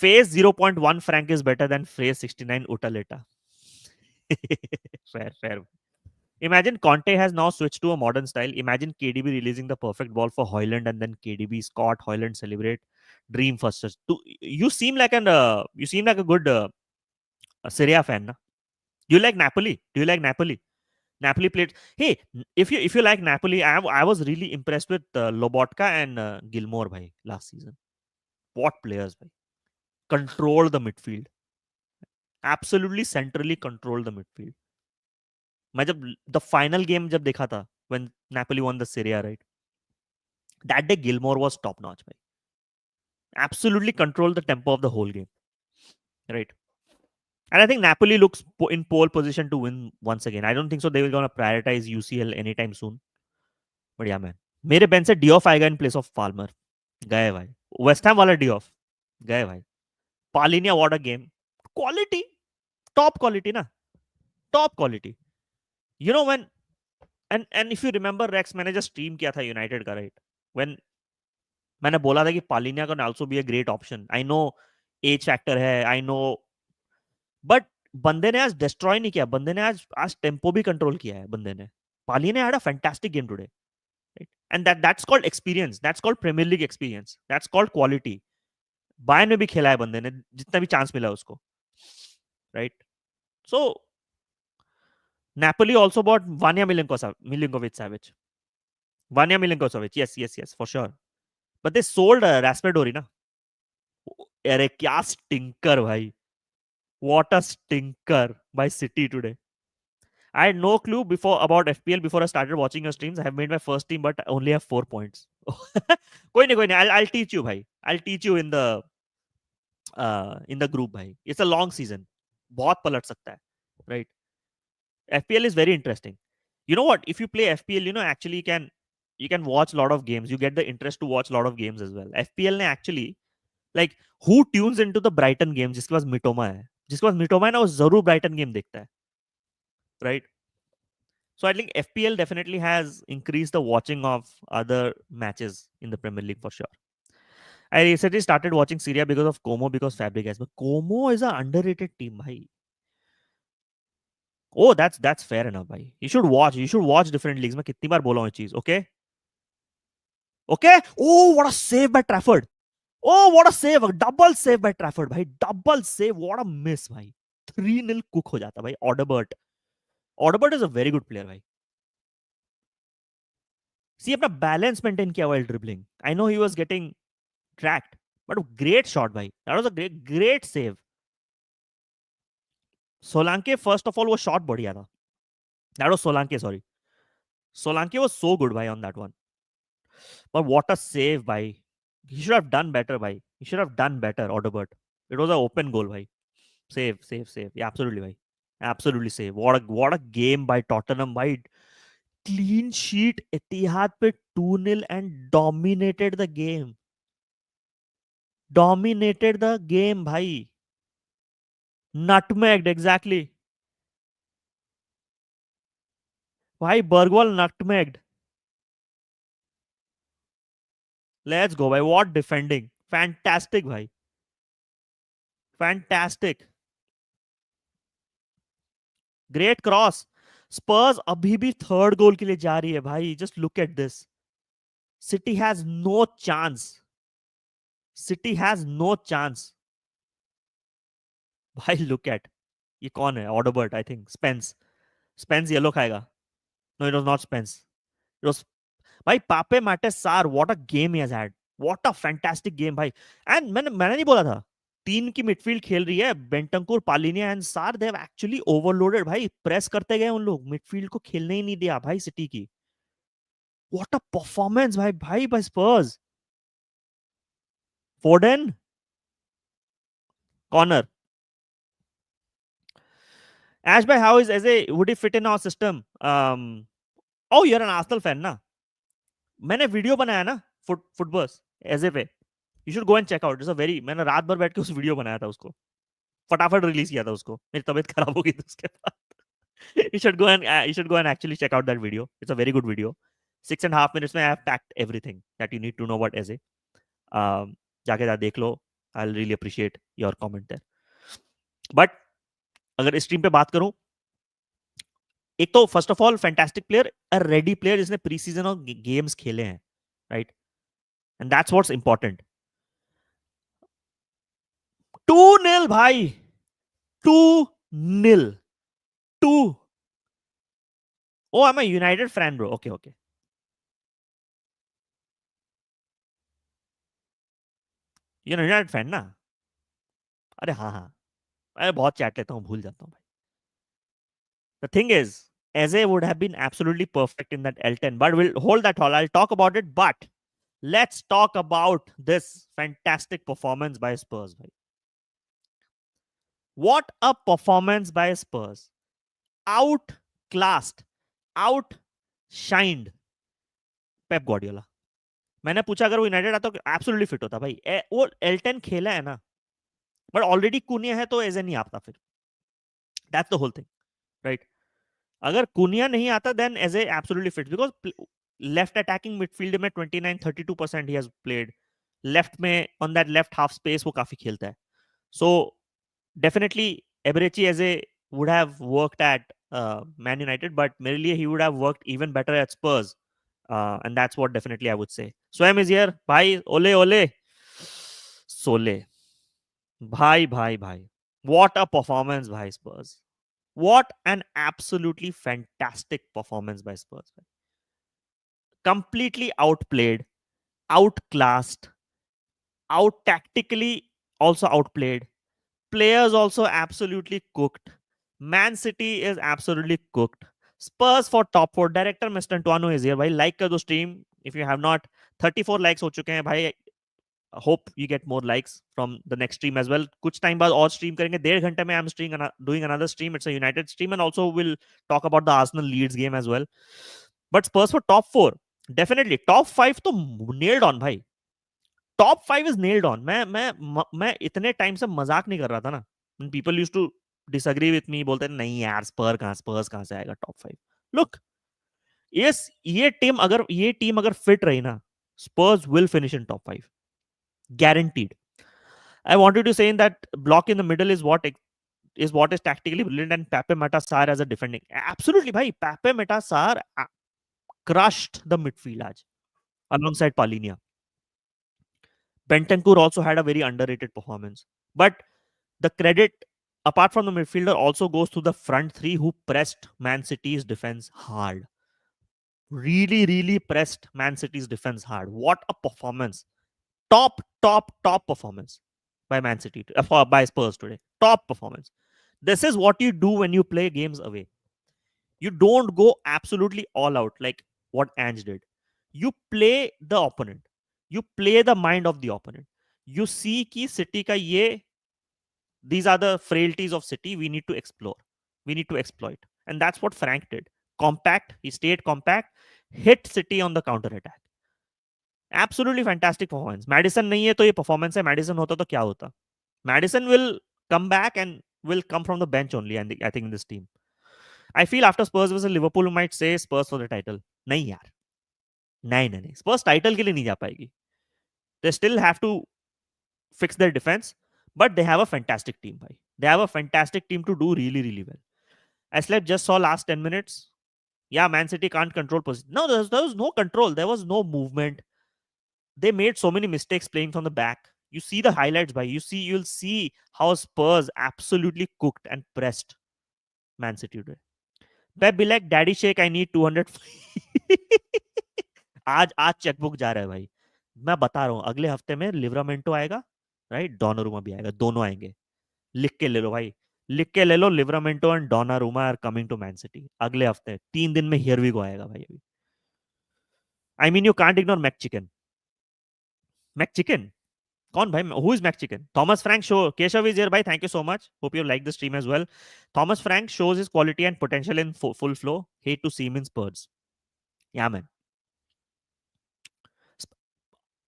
Phase 0.1 Frank is better than phase 69 उटालेटा. fair. Imagine Conte has now switched to a modern style. Imagine KDB releasing the perfect ball for Hoyland and then KDB, Scott, Hoyland celebrate. Dream first touch. You seem like a good Serie A fan, na? Do you like Napoli? Do you like Napoli? Napoli played. Hey, if you like Napoli, I was really impressed with Lobotka and Gilmore bhai last season. What players bhai? Control the midfield. Absolutely centrally control the midfield. मैं जब the final game जब देखा था when Napoli won the Serie A, right? That day Gilmore was top notch, bhai. Absolutely controlled the tempo of the whole game, right? And I think Napoli looks in pole position to win once again. I don't think so they will gonna prioritize UCL anytime soon. But yeah, man. मेरे bench से डिऑफ आएगा in place of Palmer. गए भाई. West Ham वाला डिऑफ गए भाई. Palhinha what a game. Quality, top quality ना, top quality. You know when and if you remember Rex, मैंने जस्ट स्ट्रीम किया था यूनाइटेड का, राइट? व्हेन मैंने बोला था कि Palhinha can also be a great option. I know age factor है, आई नो, बट बंदे ने आज डिस्ट्रॉय नहीं किया. बंदे ने आज टेम्पो भी कंट्रोल किया है बंदे ने. Palhinha had a fantastic game today, right? And that's called experience. That's called Premier League experience. That's called quality. Bayern में भी खेला है बंदे ने जितना भी चांस मिला उसको, right? So Napoli also bought Vanya Milinkovic-Savic. Vanya Milinkovic, yes, for sure. But they sold Raspadori ना. अरे क्या स्टिंकर भाई. What a stinker by City today. I had no clue before about FPL before I started watching your streams. I have made my first team, but I only have 4 points. कोई नहीं I'll teach you भाई. I'll teach you in the group भाई. It's a long season. बहुत पलट सकता है, right? FPL is very interesting. You know what? If you play FPL, actually you can watch a lot of games. You get the interest to watch a lot of games as well. FPL ने actually like who tunes into the Brighton game जिसके पास मिटोमा है, जिसके पास मिटोमा है ना वो जरूर Brighton game देखता है, right? So I think FPL definitely has increased the watching of other matches in the Premier League for sure. I recently started watching Syria because of Como because Fabregas. But Como is an underrated team, bhai. Oh, that's fair enough, bhai. You should watch. You should watch different leagues. मैं कितनी बार बोला हूँ ये चीज, okay? Okay? Oh, what a save by Trafford. Oh, what a save. A double save by Trafford, bhai. Double save. What a miss, bhai. 3-0 cook हो जाता भाई. Odegaard. Odegaard is a very good player, भाई. See, अपना balance maintain किया while dribbling. I know he was getting tracked. But a great shot, bhai. That was a great save. Solanke, first of all, was shot बढ़िया था. That was Solanke, sorry. Solanke was so good, bhai, on that one. But what a save, bhai. He should have done better, bhai. He should have done better, Odobert. It was an open goal, bhai. Save. Yeah, absolutely, bhai. Absolutely save. What a game by Tottenham, bhai. Clean sheet, Etihad pe 2-0 and dominated the game. Dominated the game, bhai. Nutmegged, exactly. Bhai, Bergwall nutmegged. Let's go, bhai. What defending. Fantastic, bhai. Fantastic. Great cross. Spurs अभी भी third goal के लिए जा रही है भाई. Just look at this. City has no chance. City has no chance. भाई look at. ये कौन है? Odobert, I think. Spence yellow खाएगा. No, it was not Spence. It was भाई पापे माटे सार. What a game he has had. What a fantastic game भाई. And मैंने नहीं बोला था. 3 की मिडफील्ड खेल रही है. बेंटंकुर, Palhinha and Sarr they have actually overloaded भाई. प्रेस करते गए उन लोग. मिडफील्ड को खेलने ही नहीं दिया भाई सिटी की. What a performance भाई by Spurs. Foden, corner. Ash by how is Eze, would he fit in our system? Oh, you're an Arsenal fan ना? मैंने वीडियो बनाया ना फुटबॉस एजे पे. You should go and check out. It's a very, मैंने रात भर बैठ के उस वीडियो बनाया था उसको. फटाफट रिलीज किया था उसको. मेरी तबीयत खराब हो गई थी उसके बाद. You should go and actually check out that video. It's a very good video. 6.5 minutes में I have packed everything that you need to know about Eze. जाके देख लो. I'll really appreciate your comment there. But अगर इस team पे बात करूं, एक तो first of all fantastic player, a ready player जिसने प्री सीजन और गेम्स खेले हैं, right? And that's what's important. 2-0 भाई. 2-0. 2. Oh, I'm a United fan, bro. Okay. ये यूनाइटेड फैन ना? अरे हाँ. मैं बहुत चैट लेता हूँ, भूल जाता हूँ भाई. The thing is, Eze would have been absolutely perfect in that L10, but we'll hold that all. I'll talk about it, but let's talk about this fantastic performance by Spurs. Bhai. What a performance by Spurs. Outclassed, outshined Pep Guardiola. मैंने पूछा अगर वो United आता तो absolutely fit होता भाई. वो L10 खेला है ना, बट ऑलरेडी कुनिया है तो एजे नहीं आता फिर. That's the whole thing, right? अगर कुनिया नहीं आता then Eze absolutely fit, because left attacking midfield में 29-32% ही हैज प्लेड. लेफ्ट में on that left half space वो काफी खेलता है. So definitely Eberechi Eze would have worked at Man United, but merely he would have worked even better at Spurs. And that's what definitely I would say. Swam is here. Bhai, ole. Sole. Bhai. What a performance by Spurs. What an absolutely fantastic performance by Spurs. Completely outplayed, outclassed, out tactically also outplayed. Players also absolutely cooked. Man City is absolutely cooked. Spurs for top 4. Director Mr. Antoine is here. भाई like कर दो stream. If you have not, 34 likes हो चुके हैं भाई. Hope you get more likes from the next stream as well. कुछ time बाद और stream करेंगे. 1.5 घंटे में I'm doing another stream. It's a United stream, and also we'll talk about the Arsenal Leeds game as well. But Spurs for top 4. Definitely. Top 5 तो nailed on भाई. Top 5 is nailed on. मैं इतने time से मजाक नहीं कर रहा था ना. When people used to disagree with me, बोलते नहीं यार स्पर्स कहां से आएगा टॉप 5. Look, ये टीम अगर फिट रही ना, Spurs will finish in top 5. Guaranteed. I wanted to say in that block in the middle is what is tactically brilliant, and Pepe Matasar as a defending. Absolutely, bhai. Pepe Matasar crushed the midfield आज alongside Palinia. Bentancur also had a very underrated performance. But the credit, apart from the midfielder, also goes to the front three who pressed Man City's defense hard. Really, really pressed Man City's defense hard. What a performance. Top performance by Man City, by Spurs today. Top performance. This is what you do when you play games away. You don't go absolutely all out like what Ange did. You play the opponent. You play the mind of the opponent. You see कि City का ये, these are the frailties of City we need to explore. We need to exploit. And that's what Frank did. Compact. He stayed compact. Hit City on the counter attack. Absolutely fantastic performance. Madison नहीं है तो ये performance है. Madison होता तो क्या होता? Madison will come back and will come from the bench only, and I think in this team. I feel after Spurs versus Liverpool might say Spurs for the title. नहीं यार. नहीं. Spurs title के लिए नहीं जा पाएगी. They still have to fix their defense, but they have a fantastic team, bhai. They have a fantastic team to do really, really well. I just saw last 10 minutes. Yeah, Man City can't control position. No, there was no control. There was no movement. They made so many mistakes playing from the back. You see the highlights, bhai. You'll see how Spurs absolutely cooked and pressed Man City today. Pep be like, Daddy Shake, I need 200. आज chequebook जा रहा है भाई. मैं बता रहा हूँ अगले हफ्ते में लिवरामेंटो आएगा, राइट, डोनारुमा भी आएगा, दोनों आएंगे. लिख के ले लो भाई, लिख के ले लो. Livramento and Donnarumma are coming to Man City अगले हफ्ते. 3 दिन में हियर वी गो आएगा भाई. अभी I mean you can't ignore Mac chicken. कौन भाई? Who is Mac chicken? Thomas Frank show. Keshav is here भाई. Thank you so much. Hope you like the stream as well. Thomas Frank shows his quality and potential in full flow. Hate to see him in Spurs. Yeah man.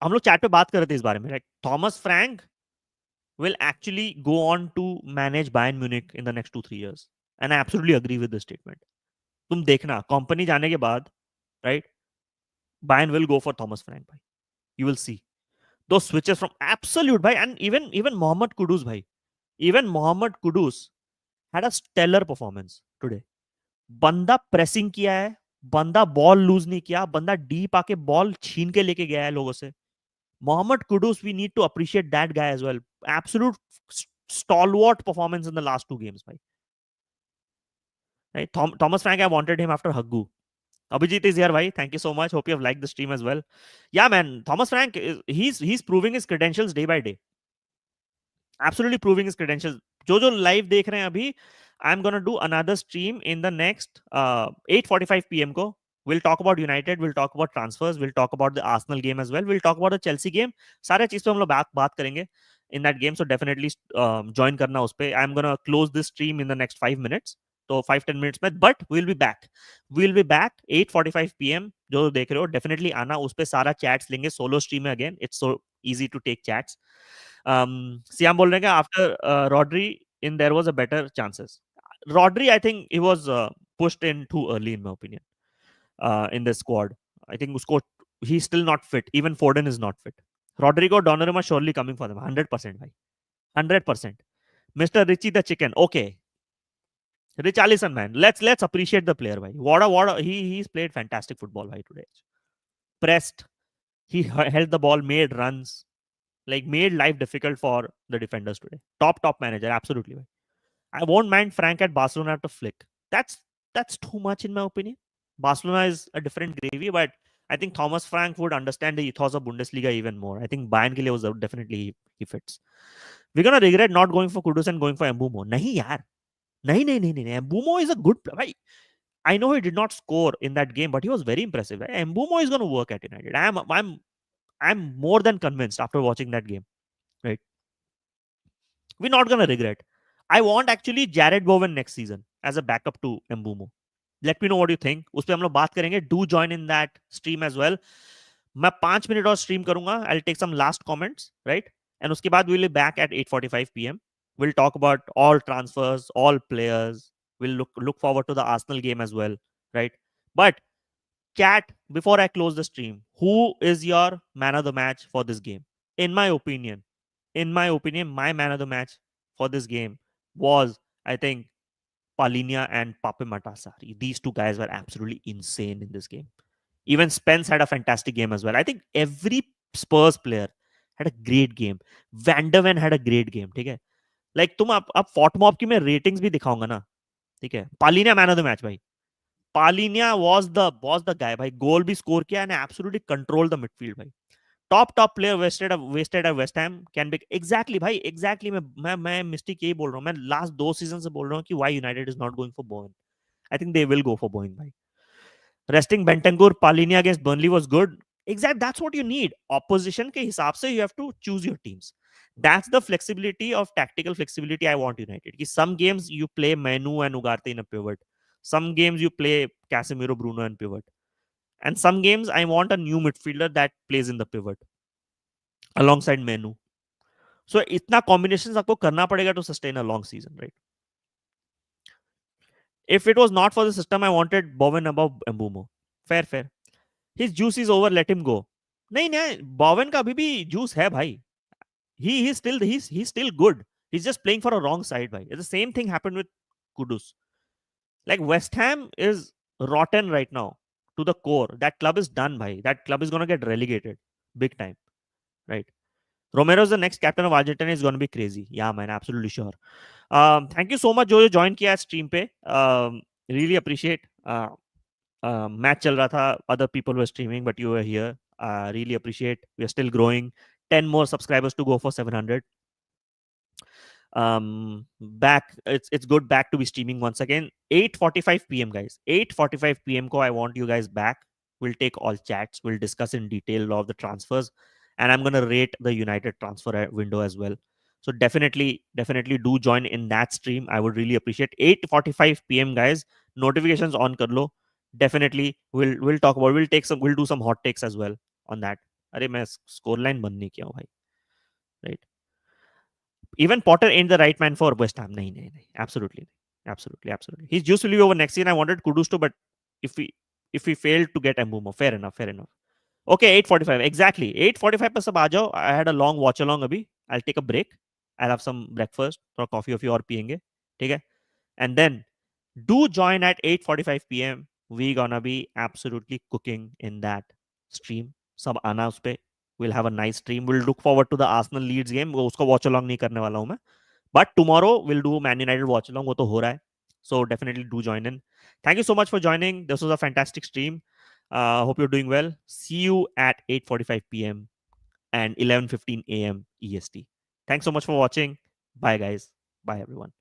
हम लोग chat पे बात कर रहे थे इस बारे में. Thomas Frank will actually go on to manage Bayern Munich in the next 2-3 years. And I absolutely agree with this statement. तुम देखना कंपनी जाने के बाद, right, Bayern will go for Thomas Frank bhai. You will see those switches from absolute bhai. And even Mohamed Kudus bhai. Even Mohamed Kudus had a stellar performance today. बंदा pressing किया है, बंदा ball loose नहीं किया, बंदा deep आके ball छीन के लेके गया है लोगों से. Mohamed Kudus, we need to appreciate that guy as well. Absolute stalwart performance in the last 2 games, bhai. Right? Thomas Frank, I wanted him after Haggu. Abhijit is here, bhai. Thank you so much. Hope you have liked the stream as well. Yeah, man. Thomas Frank, he's proving his credentials day by day. Absolutely proving his credentials. जो live देख रहे हैं अभी, I'm gonna do another stream in the next 8:45 p.m. को. We'll talk about United. We'll talk about transfers. We'll talk about the Arsenal game as well. We'll talk about the Chelsea game. सारे चीज पे हम लोग बात करेंगे in that game. So definitely join करना उस पे. I'm gonna close this stream in the next 5 minutes. तो 5-10 minutes में. But we'll be back. We'll be back 8:45 p.m. जो देख रहे हो definitely आना. उस पे सारा chats लेंगे. Solo stream में again. It's so easy to take chats. Siam बोल रहे हैं कि after Rodri in there was a better chances. Rodri, I think he was pushed in too early in my opinion. In the squad. I think he's still not fit. Even Foden is not fit. Rodrigo, Donnarumma surely coming for them. 100%. Bhai. 100%. Mr. Richie the Chicken. Okay. Richarlison, man. Let's appreciate the player. Bhai. He's played fantastic football bhai, today. Pressed. He held the ball, made runs. Like made life difficult for the defenders today. Top manager. Absolutely. Bhai. I won't mind Frank at Barcelona to flick. That's too much in my opinion. Barcelona is a different gravy, but I think Thomas Frank would understand the ethos of Bundesliga even more. I think Bayern ke liye was definitely he fits. We're gonna regret not going for Kudus and going for Mbumo. Nahi yaar. नहीं नहीं नहीं नहीं, Mbumo is a good भाई. I know he did not score in that game, but he was very impressive. Mbumo is going to work at United. I'm more than convinced after watching that game. Right? We're not going to regret. I want actually Jared Bowen next season as a backup to Mbumo. Let me know what you think. उस पर हम लोग बात करेंगे. Do join in that stream as well. मैं 5 minute और stream करूंगा. I'll take some last comments, right? And उसके बाद we'll be back at 8:45 p.m. We'll talk about all transfers, all players. We'll look forward to the Arsenal game as well, right? But chat before I close the stream. Who is your man of the match for this game? In my opinion, my man of the match for this game was, I think, Palinia and Pape Matasari. These two guys were absolutely insane in this game. Even Spence had a fantastic game as well. I think every Spurs player had a great game. Van der Ven had a great game. ठीक है, like तुम अब फॉटमॉप की मैं ratings भी दिखाऊंगा ना. ठीक है, पालिनिया मैन ऑफ द मैच भाई. पालिनिया was the guy भाई. गोल भी स्कोर किया and absolutely control the midfield भाई. Top player wasted at West Ham can be exactly भाई. एग्जैक्टली मैं मिस्टेक यही बोल रहा हूँ. मैं लास्ट 2 सीजन से बोल रहा हूँ कि why United is not going for Boeing. I think they will go for Boeing भाई. Resting Bentancur, Palinia against Burnley was good. Exact, that's what you need. Opposition के हिसाब से you have to choose your teams. That's the flexibility of tactical flexibility I want United. कि some games you play Menu and Ugarte in a pivot. Some games you play Casemiro, Bruno and pivot. And some games I want a new midfielder that plays in the pivot alongside Menu. So इतना combinations आपको करना पड़ेगा to sustain a long season, right? If it was not for the system, I wanted Bowen above Mbumo. Fair. His juice is over, let him go. नहीं नहीं, बोवन का अभी भी juice है भाई. He's still good. He's just playing for a wrong side भाई. The same thing happened with Kudus. Like West Ham is rotten right now to the core. That club is done भाई. That club is gonna get relegated big time, right? Romero is the next captain of Argentina. Is gonna be crazy. Yeah man, absolutely sure. Thank you so much जो join किया stream पे. Really appreciate. Match चल रहा था, other people were streaming but you were here. Really appreciate. We are still growing. 10 more subscribers to go for 700. Back, it's good back to be streaming once again. 8:45 p.m. guys, 8:45 p.m. ko I want you guys back. We'll take all chats, we'll discuss in detail of the transfers, and I'm going to rate the United transfer window as well. So definitely do join in that stream. I would really appreciate. 8:45 p.m. guys, notifications on kar lo. Definitely we'll talk about, we'll do some hot takes as well on that. अरे मैं score line बंद नहीं किया हूँ भाई, right? Even Potter ain't the right man for West Ham. No. Absolutely. Absolutely. His juice will be over next year. I wanted Kudus to, but if we failed to get Mbumo, fair enough. Okay, 8:45. Exactly. 8:45 पर सब आ जाओ. I had a long watch along अभी. I'll take a break. I'll have some breakfast. थोड़ा coffee और पियेंगे. ठीक है? And then do join at 8:45 p.m. We gonna be absolutely cooking in that stream. सब आना उस पे. We'll have a nice stream. We'll look forward to the Arsenal Leeds game. उसको watch along नहीं करने वाला हूँ मैं. But tomorrow we'll do Man United watch along. वो तो हो रहा है. So definitely do join in. Thank you so much for joining. This was a fantastic stream. Hope you're doing well. See you at 8:45 p.m. and 11:15 a.m. EST. Thanks so much for watching. Bye guys. Bye everyone.